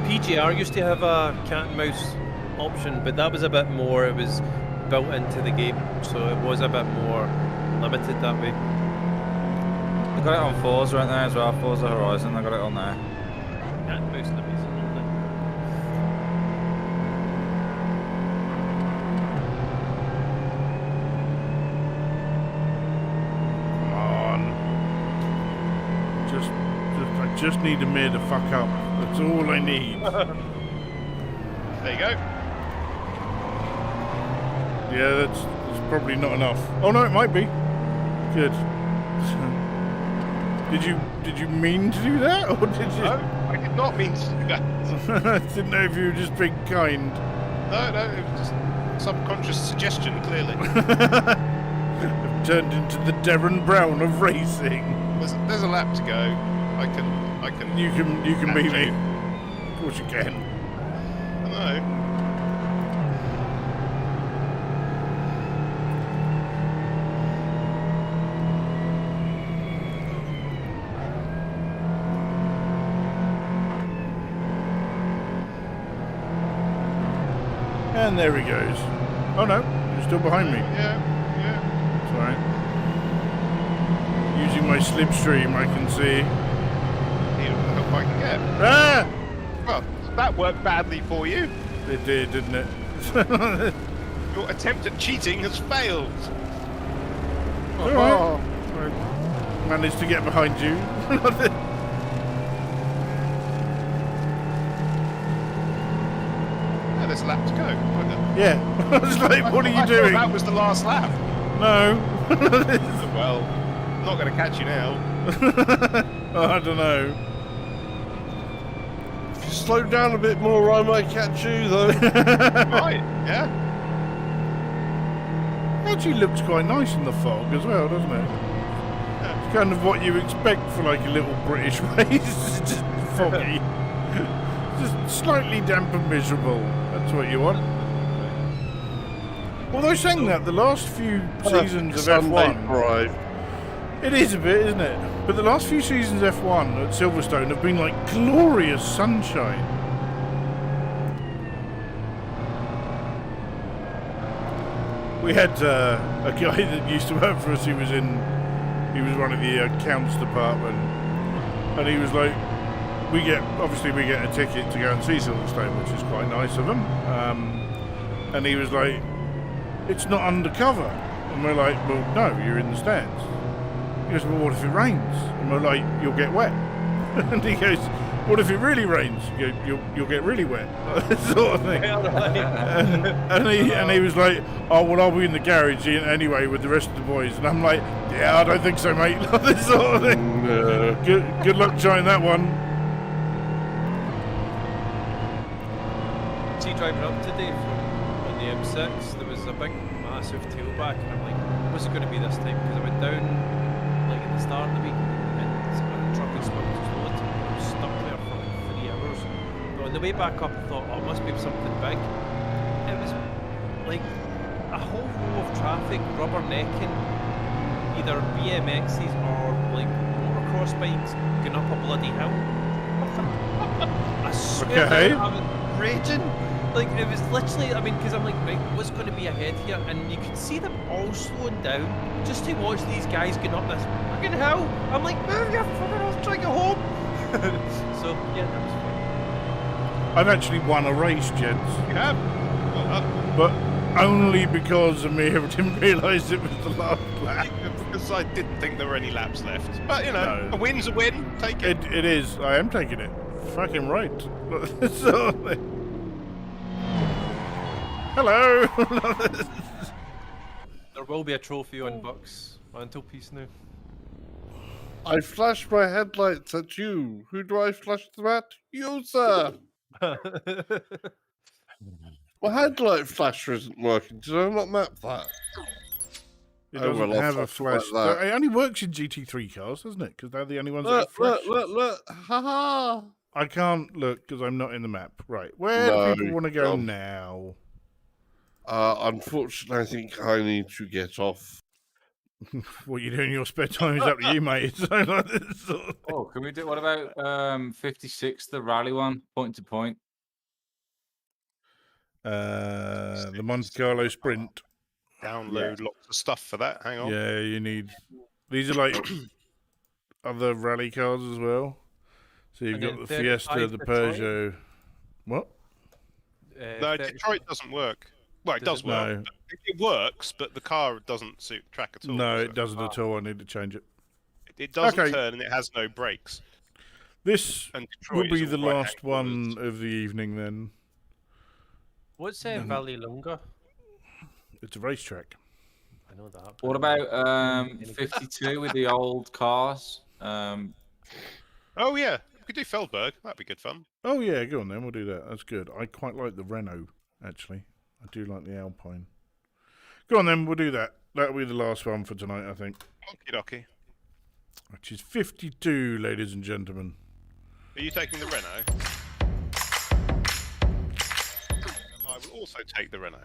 PGR used to have a cat and mouse option, but that was a bit more, it was built into the game, so it was a bit more limited that way. I got it on Forza right there as well, Forza Horizon, I got it on there. Cat and mouse limits. I just need Amir to fuck up. That's all I need. There you go. Yeah, that's probably not enough. Oh no, it might be. Good. Did you mean to do that, or did you? No, I did not mean to do that. I didn't know if you were just being kind. No, it was just subconscious suggestion, clearly. I've turned into the Darren Brown of racing. There's a lap to go. I can. You can beat me. Of course you can. I know. And there he goes. Oh no, you're still behind me. Yeah. It's alright. Using my slipstream, I can see. Here, what help I can get. Ah! Well, that worked badly for you. It did, didn't it? Your attempt at cheating has failed. Alright. I managed to get behind you. There's a lap to go. Yeah. I was like, what are you doing? That was the last lap. No. Well, I'm not going to catch you now. I don't know. If you slow down a bit more, I might catch you, though. Right, yeah. Actually looks quite nice in the fog as well, doesn't it? Yeah. It's kind of what you expect for like a little British race. It's just foggy. Just slightly damp and miserable. That's what you want. Although saying that, the last few seasons of Sunday F1... drive. It is a bit, isn't it? But the last few seasons of F1 at Silverstone have been like glorious sunshine. We had a guy that used to work for us. He was one of the accounts department, and he was like, we get a ticket to go and see Silverstone, which is quite nice of him. And he was like, it's not undercover, and we're like, well, no, you're in the stands. He goes, well, what if it rains? And we're like, you'll get wet. And he goes, what if it really rains? You'll get really wet, sort of thing. And he was like, oh well, I'll be in the garage anyway with the rest of the boys, and I'm like, yeah, I don't think so, mate. This sort of thing. Good luck trying that one. See, driving up today on the M6, there was a big, massive tailback, and I'm like, what's it going to be this time? Because I went down like at the start of the week, and a truck had smoked its load. I was stuck there for like 3 hours. But on the way back up, I thought, oh, it must be something big. It was like a whole row of traffic rubbernecking either BMXs or like motocross bikes going up a bloody hill. I swear Okay. I was raging. Like, it was literally, I mean, because I'm like, right, what's going to be ahead here? And you could see them all slowing down just to watch these guys get up this fucking hill. I'm like, move your fucking ass, try to get home. So, yeah, that was fun. I've actually won a race, gents. You have? Well, But only because Amir didn't realise it was the last lap. because I didn't think there were any laps left. But, you know, No. a win's a win. Take it. It is. I am taking it. Fucking right. So, hello. There will be a trophy on Bucks. Mantelpiece now. I flashed my headlights at you. Who do I flash them at? You, sir. My headlight flasher isn't working. Did I not map that? It Oh, doesn't well, I'll have a talk flash. about that. It only works in GT3 cars, doesn't it? Because they're the only ones that have Look, flash. look. Ha ha. I can't look because I'm not in the map. Right. Where No, do people want to go no. now? Unfortunately, I think I need to get off. What you do in your spare time is up to you, mate. So, like, this sort of- Oh, can we do? What about 56, the rally one, point to point? the Monte Carlo Sprint. Download lots of stuff for that. Hang on. Yeah, you need. These are like other rally cars as well. So you've And got then the Fiesta, 35 the Detroit. Peugeot. What? No, Detroit doesn't work. Well, it Does does it work. No. but It works, but the car doesn't suit track at all. No, so it doesn't at all. I need to change it. It doesn't Okay. turn and it has no brakes. This And will Detroit be is the all right last angle one movers. of the evening then. What's Valley Lunga? It's a racetrack. I know that. What about 52 with the old cars? Oh yeah, we could do Feldberg. That'd be good fun. Oh yeah, go on then. We'll do that. That's good. I quite like the Renault, actually. I do like the Alpine. Go on then. We'll do that. That'll be the last one for tonight, I think. Okie dokie. Which is 52, ladies and gentlemen. Are you taking the Renault? I will also take the Renault.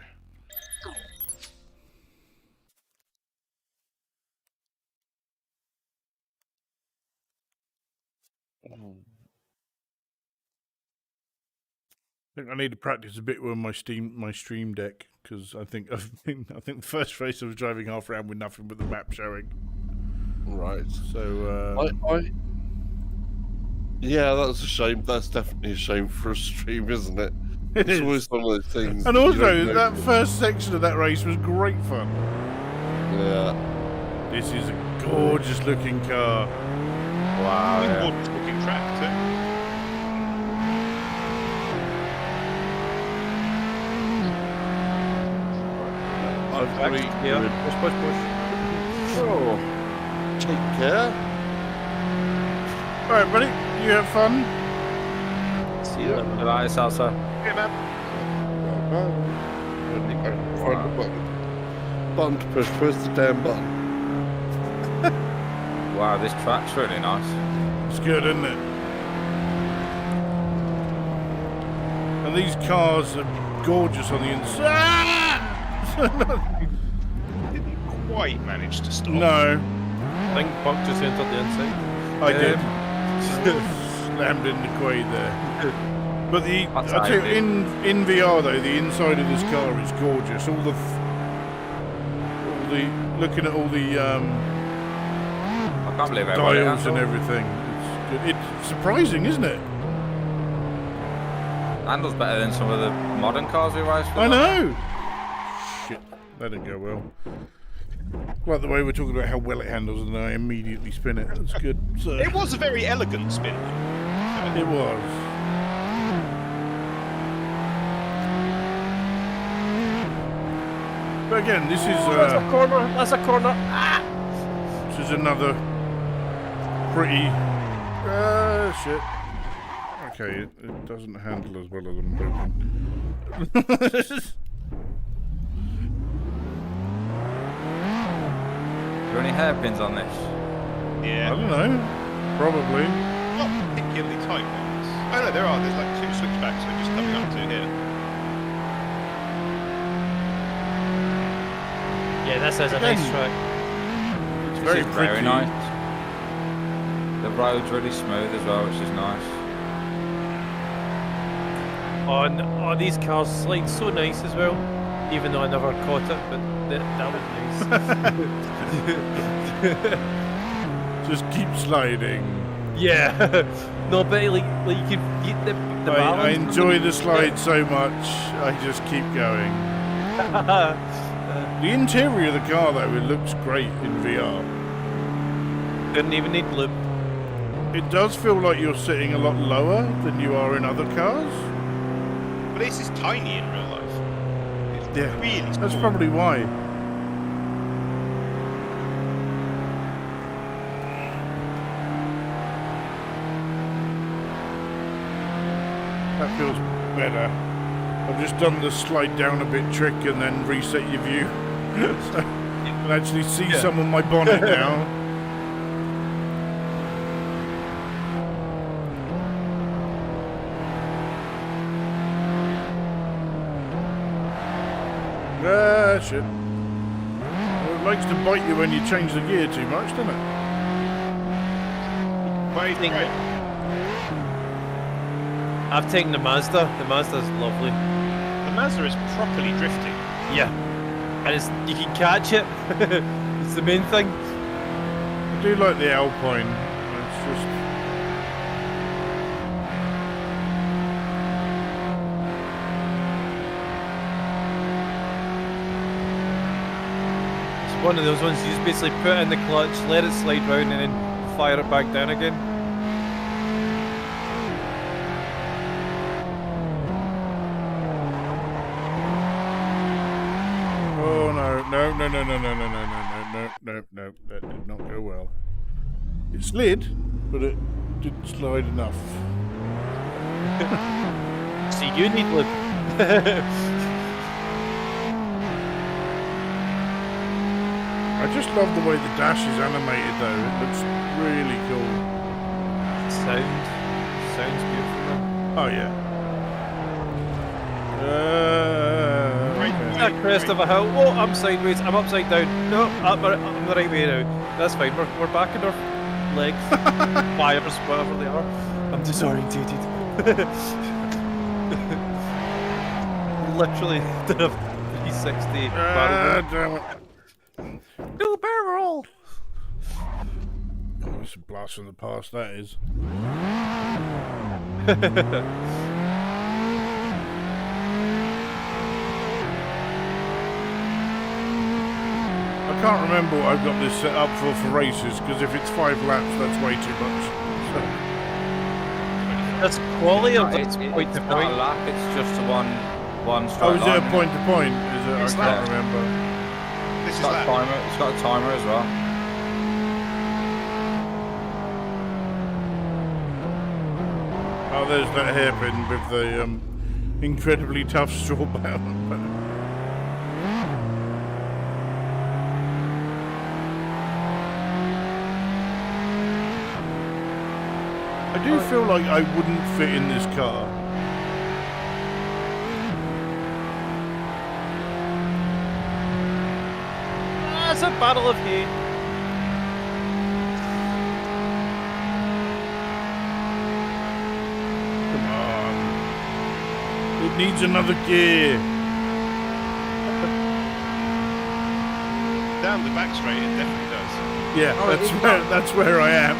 I think I need to practice a bit with my stream deck because I think the first race I was driving half round with nothing but the map showing. Right. So Yeah, that's a shame. That's definitely a shame for a stream, isn't it? It It's is. always one of those things. And that you also, don't know. that first section of that race was great fun. Yeah. This is a gorgeous looking car. Wow. Yeah. Gorgeous looking track too. I've Back agreed here. with- Push. Oh, take care. All right, buddy, you have fun. See you Yeah. later. Right, Salsa. Yeah, man. Find the button. Button to push. Where's the damn button? Wow, this track's really nice. It's good, isn't it? And these cars are gorgeous on the inside. Didn't quite manage to stop. No, I think Buck just entered the inside. I did. Slammed in the quade there. But That's I tell you, ideal. in VR though, the inside of this car is gorgeous. All the looking at all the I can't believe everybody dials and everything. It's good. It's surprising, isn't it? handles better than some of the modern cars we race with. I know. Shit, that didn't go well. Like the way we're talking about how well it handles, and I immediately spin it. That's good. So. It was a very elegant spin. It was. But again, this is That's a corner. That's a corner. Ah! this is another pretty shit. Okay, it doesn't handle as well as I'm hoping. Are there any hairpins on this? I Yeah. don't know. Probably. Not particularly tight ones. Oh no, there are. There's like 2 switchbacks we're just coming up to here. Yeah, this is a Again, nice track. It's This very is pretty. very nice. The road's really smooth as well, which is nice. Oh, these cars slide so nice as well. Even though I never caught it, but that was nice. Just keep sliding. Yeah. No, but like you can get the I balance. enjoy the slide so much, I just keep going. The interior of the car, though, it looks great in VR. Didn't even need lube. It does feel like you're sitting a lot lower than you are in other cars. But this is tiny in real life. It's really small. That's probably why. That feels better. I've just done the slide down a bit trick and then reset your view. So I can actually see some of my bonnet now. Ah, shit. Well, it likes to bite you when you change the gear too much, doesn't it? Wait, wait. I've taken the Mazda. The Mazda's lovely. The Mazda is properly drifting. Yeah. And you can catch it. It's the main thing. I do like the Alpine. It's just... It's one of those ones you just basically put in the clutch, let it slide round, and then fire it back down again. Oh no, no, no, no, no, no, no, no, no, no, no, no, that did not go well. It slid, but it didn't slide enough. See, you need lube. I just love the way the dash is animated though, it looks really cool. Sounds beautiful. Oh yeah. That crest of a hill. Oh, I'm sideways. I'm upside down. No, I'm the right way now. That's fine. We're back in our legs, wires, whatever they are. I'm disorientated. Literally did a 360 barrel. Damn it. Do barrel. Oh, that's a blast from the past, that is. I can't remember what I've got this set up for races, because if it's 5 laps, that's way too much. So, That's quality of It's point not to a point. lap, it's just a one straight oh, is it line, a point to point? Is it? It's I can't lap. remember. This It's is got a that. timer. It's got a timer as well. Oh, there's that hairpin with the incredibly tough straw bale. I do feel like I wouldn't fit in this car. That's a battle of hay. Come on. It needs another gear. Down the back straight, it definitely does. Yeah, that's where I am.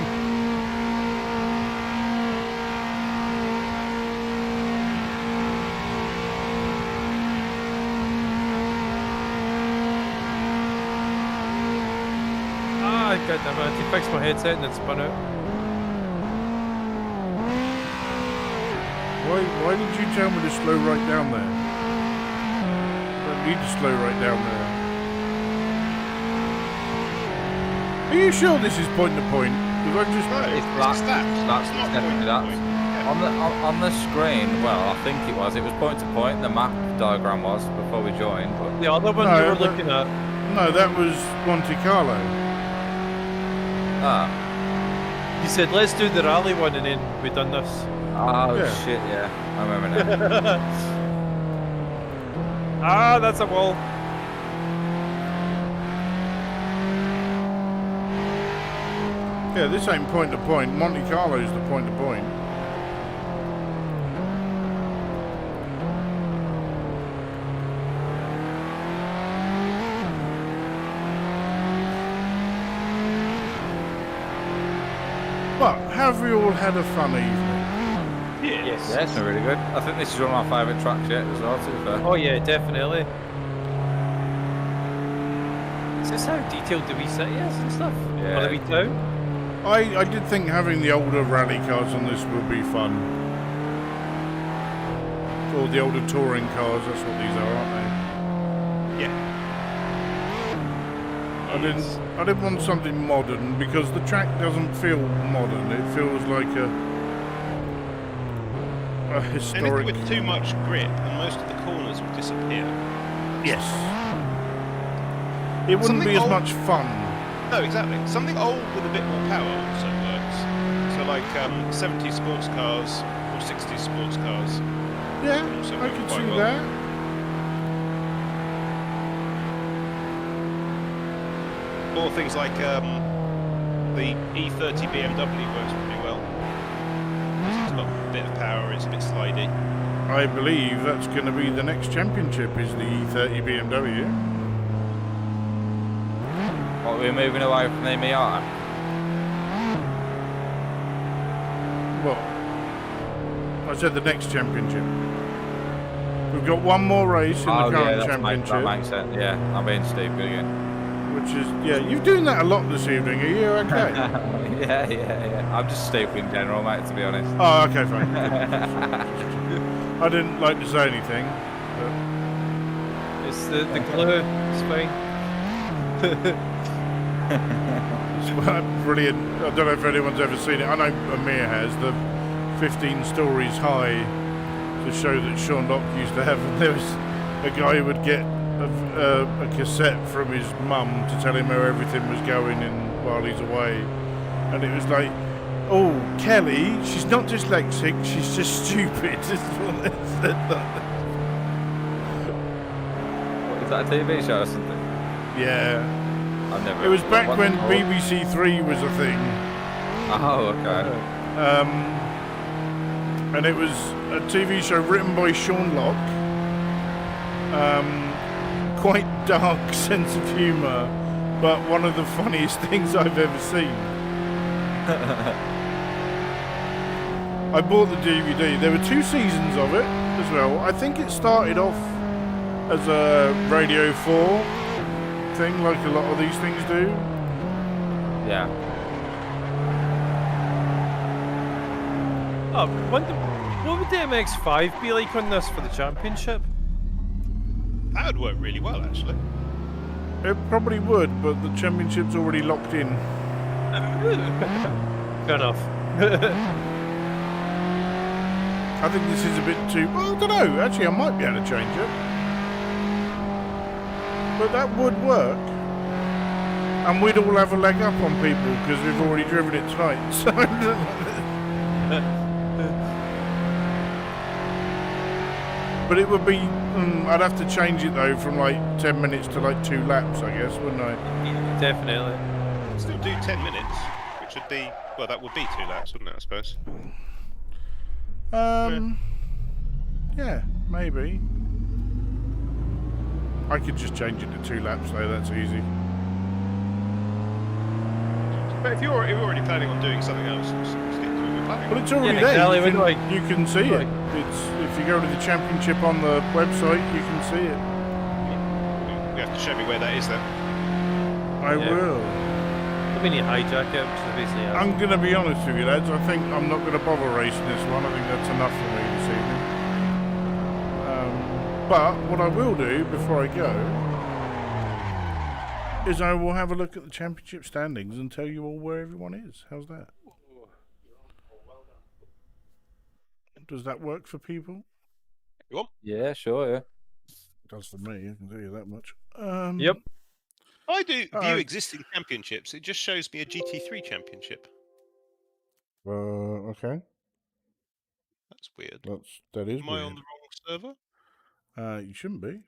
Ah, goddammit, he fixed my headset and it spun out. Why did you tell me to slow right down there? I don't need to slow right down there. Are you sure this is point to point? Because I just... It's That's definitely that. On the screen, well, I think it was point to point. The map diagram was before we joined. But The other one No, you were but- looking at. No, that was Monte Carlo. You said, let's do the rally one, and then we've done this. oh Yeah. shit, yeah, I remember now. Ah, that's a wall. Yeah, this ain't point to point. Monte Carlo's the point to point. But have we all had a fun evening? Yes. Yeah, it's been really good. I think this is one of my favourite tracks yet as well, to be fair. Oh yeah, definitely. Is this how detailed the wee city is and stuff? Yeah. Or the wee town? I did think having the older rally cars on this would be fun. Or the older touring cars, that's what these are, aren't they? Yeah. I didn't want something modern because the track doesn't feel modern. It feels like a Anything historic. with too much grip and most of the corners will disappear. Yes. It wouldn't be Something as old- much fun. No, exactly. Something old with a bit more power also works. So like 70s sports cars or 60s sports cars. Yeah, Also I work could quite see well. that. Or things like the E30 BMW works pretty well. Because it's got a bit of power, it's a bit slidey. I believe that's going to be the next championship is the E30 BMW. What, we're moving away from the Miata? What? I said the next championship. We've got one more race in the current that championship, makes sense. Yeah, I'm being stupid again. which is, yeah, you're doing that a lot this evening. Are you okay? yeah. I'm just stupid in general, mate, to be honest. Oh, okay, fine. I didn't like to say anything. But It's the glue. It's fine. it's brilliant. I don't know if anyone's ever seen it. I know Amir has. The 15 stories high, the show that Sean Locke used to have. And there was a guy who would get a cassette from his mum to tell him how everything was going while he's away. And it was like, oh, Kelly, she's not dyslexic, she's just stupid. Is what they said. What, is that a TV show or something? Yeah. I've never. It was back what- when what- BBC Three was a thing. Oh, okay. And it was a TV show written by Sean Locke. Quite dark sense of humour, but one of the funniest things I've ever seen. I bought the DVD. There were 2 seasons of it as well. I think it started off as a Radio 4 thing, like a lot of these things do. Yeah. Oh, what would the MX-5 be like on this for the championship? That would work really well, actually. It probably would, but the championship's already locked in. Fair enough. I think this is a bit too... Well, I don't know. Actually, I might be able to change it. But that would work. And we'd all have a leg up on people because we've already driven it tonight. So... But it would be... I'd have to change it, though, from like 10 minutes to like 2 laps, I guess, wouldn't I? Definitely. Still do 10 minutes, which would be... Well, that would be 2 laps, wouldn't it, I suppose? Yeah, maybe. I could just change it to 2 laps, though. That's easy. But if you're already planning on doing something else, just stick to what you're planning Well, on. it's already Yeah, there. exactly, You we're can, like- you can see it. It's if you go to the championship on the website, you can see it. You have to show me where that is then. I Yeah. will. I mean, you hijack it, which is basically I'm going to be honest with you, lads. I think I'm not going to bother racing this one. I think that's enough for me this evening. But what I will do before I go is I will have a look at the championship standings and tell you all where everyone is. How's that? Does that work for people? You want? Yeah, sure, yeah. It does for me, I can tell you that much. Yep. I do view Alright. existing championships. It just shows me a GT3 championship. Okay. That's weird. That is Am I weird. on the wrong server? You shouldn't be.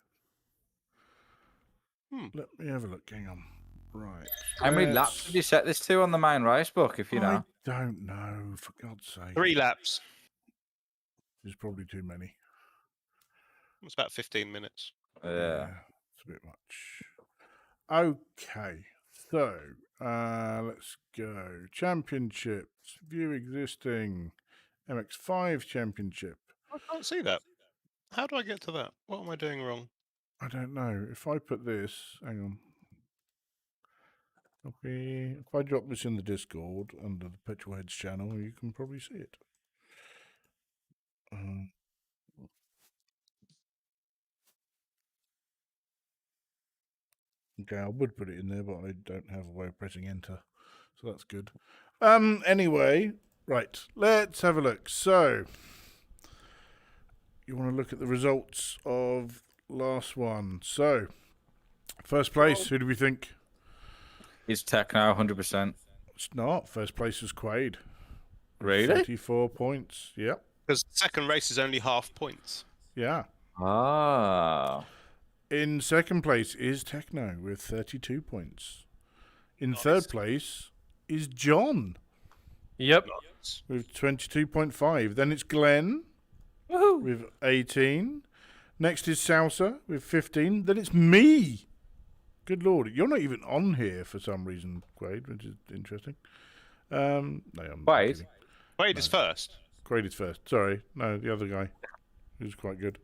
Hmm. Let me have a look. Hang on. Right. How many laps did you set this to on the main race book, if you know? I don't know, for God's sake. 3 laps. There's probably too many. It's about 15 minutes. Yeah. It's a bit much. Okay. So, let's go. Championships. View existing. MX5 Championship. I can't see that. How do I get to that? What am I doing wrong? I don't know. If I put this, hang on. Copy. If I drop this in the Discord under the Petrolheads channel, you can probably see it. Okay, I would put it in there, but I don't have a way of pressing enter, so that's good. Anyway, right, let's have a look. So, you want to look at the results of last one. So, first place, who do we think? It's Techno, 100%. It's not. First place was Quaid. Really? 34 points. Yep. Because the second race is only half points. Yeah. Ah. In second place is Techno with 32 points. In third place is John Yep. with 22.5. Then it's Glenn with 18. Next is Salsa with 15. Then it's me. Good Lord. You're not even on here for some reason, Quaid, which is interesting. No, I'm not kidding. Quaid is first. Quaid is first. Sorry. No, the other guy. Who's quite good.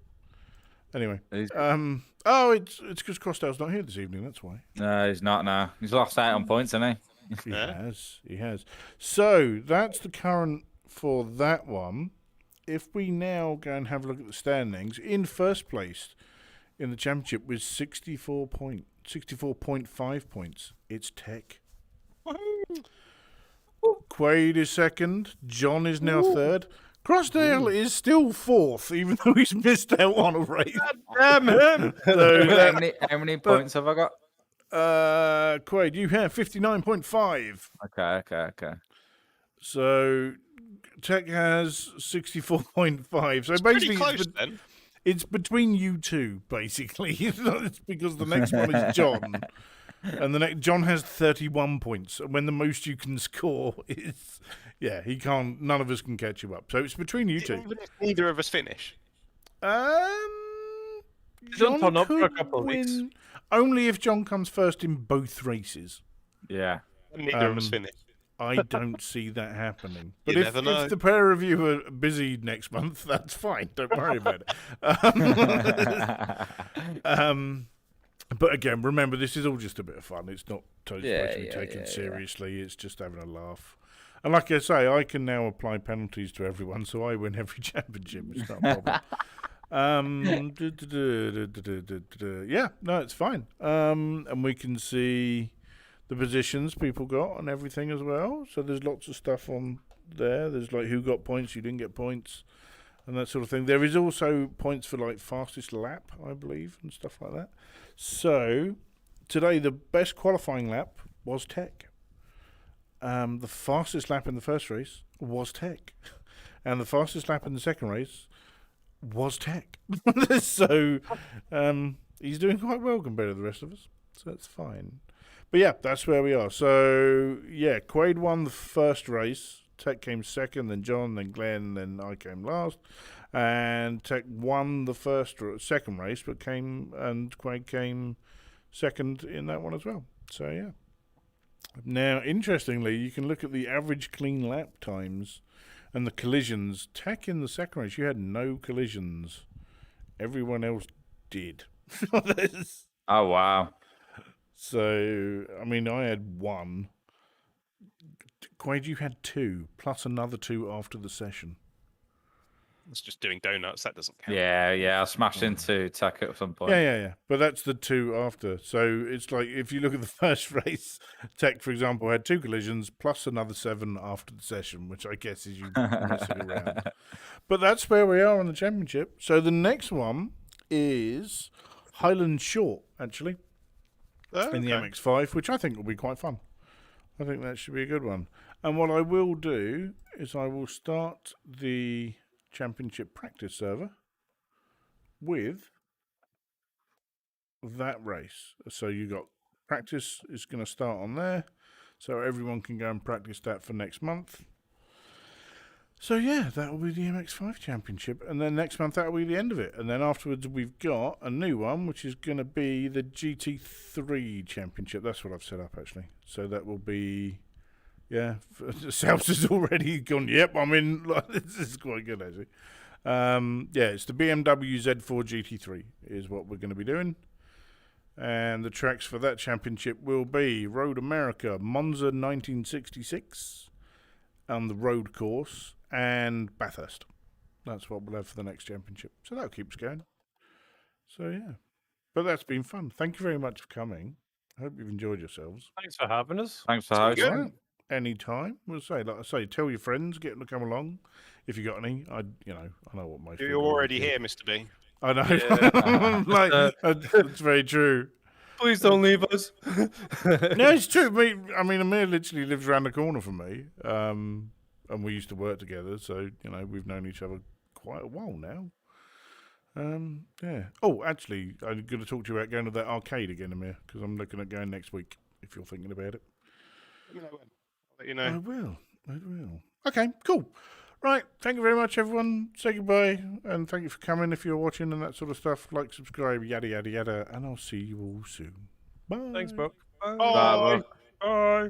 Anyway. It's because Crossdale's not here this evening, that's why. No, he's not now. He's lost out on points, hasn't he? He has. So, that's the current for that one. If we now go and have a look at the standings, in first place in the championship with 64.5 points, it's Tech. Quaid is second. John is now third. Crossdale is still fourth, even though he's missed out on a race. Damn him! So how many points have I got? Quaid, you have 59.5. Okay. So Tech has 64.5. So It's basically, pretty close, then. it's between you two, basically. It's because the next one is John. And the next John has 31 points. And when the most you can score is, he can't. None of us can catch you up. So it's between you two. Even if neither of us finish. Don't turn up for a couple of weeks. Only if John comes first in both races. Yeah. Neither of us finish. I don't see that happening. But You if never know. the pair of you are busy next month, that's fine. Don't worry about it. But again, remember, this is all just a bit of fun. It's not totally supposed to be taken seriously. It's just having a laugh. And like I say, I can now apply penalties to everyone, so I win every championship. It's not a problem. Yeah, no, it's fine. And we can see the positions people got and everything as well. So there's lots of stuff on there. There's like who got points, who didn't get points, and that sort of thing. There is also points for like fastest lap, I believe, and stuff like that. So today the best qualifying lap was Tech. The fastest lap in the first race was Tech, and the fastest lap in the second race was Tech. So he's doing quite well compared to the rest of us. So that's fine. But yeah, that's where we are. So yeah, Quaid won the first race. Tech came second, then John, then Glenn, then I came last. And Tech won the second race, but Quaid came second in that one as well. So yeah. Now, interestingly, you can look at the average clean lap times and the collisions. Tech in the second race, you had no collisions. Everyone else did. Oh, wow. So, I mean, I had one. Quaid, you had two, plus another two after the session. It's just doing donuts. That doesn't count. Yeah, I smashed into Tech at some point. Yeah. But that's the 2 after. So it's like if you look at the first race, Tech, for example, had 2 collisions plus another 7 after the session, which I guess is you messing around. But that's where we are on the championship. So the next one is Highland Short, actually, in the MX5, which I think will be quite fun. I think that should be a good one. And what I will do is I will start the championship practice server with that race. So you got practice is going to start on there, so everyone can go and practice that for next month. So yeah, that will be the MX5 championship, and then next month that will be the end of it. And then afterwards we've got a new one, which is going to be the GT3 championship. That's what I've set up actually. So that will be, yeah, South has already gone. Yep, I'm in. This is quite good actually. Yeah, it's the BMW Z4 GT3 is what we're going to be doing. And the tracks for that championship will be Road America, Monza 1966, on the road course, and Bathurst. That's what we'll have for the next championship. So that'll keep us going. So yeah, but that's been fun. Thank you very much for coming. I hope you've enjoyed yourselves. Thanks for having us. Thanks for hosting. Right. Anytime. We'll say, like I say, tell your friends, get them to come along. If you got any, I know what most. You're already here, Mr. B. I know. Yeah. Like that's very true. Please don't leave us. No, it's true. Amir literally lives around the corner from me, and we used to work together. So we've known each other quite a while now. Yeah. Oh, actually, I'm going to talk to you about going to that arcade again, Amir, because I'm looking at going next week. If you're thinking about it, Let me know when. I'll let you know. I will. Okay, cool. Right, thank you very much, everyone. Say goodbye, and thank you for coming. If you're watching and that sort of stuff, like, subscribe, yada yada yada, and I'll see you all soon. Bye. Thanks, Buck. Bye. Bye.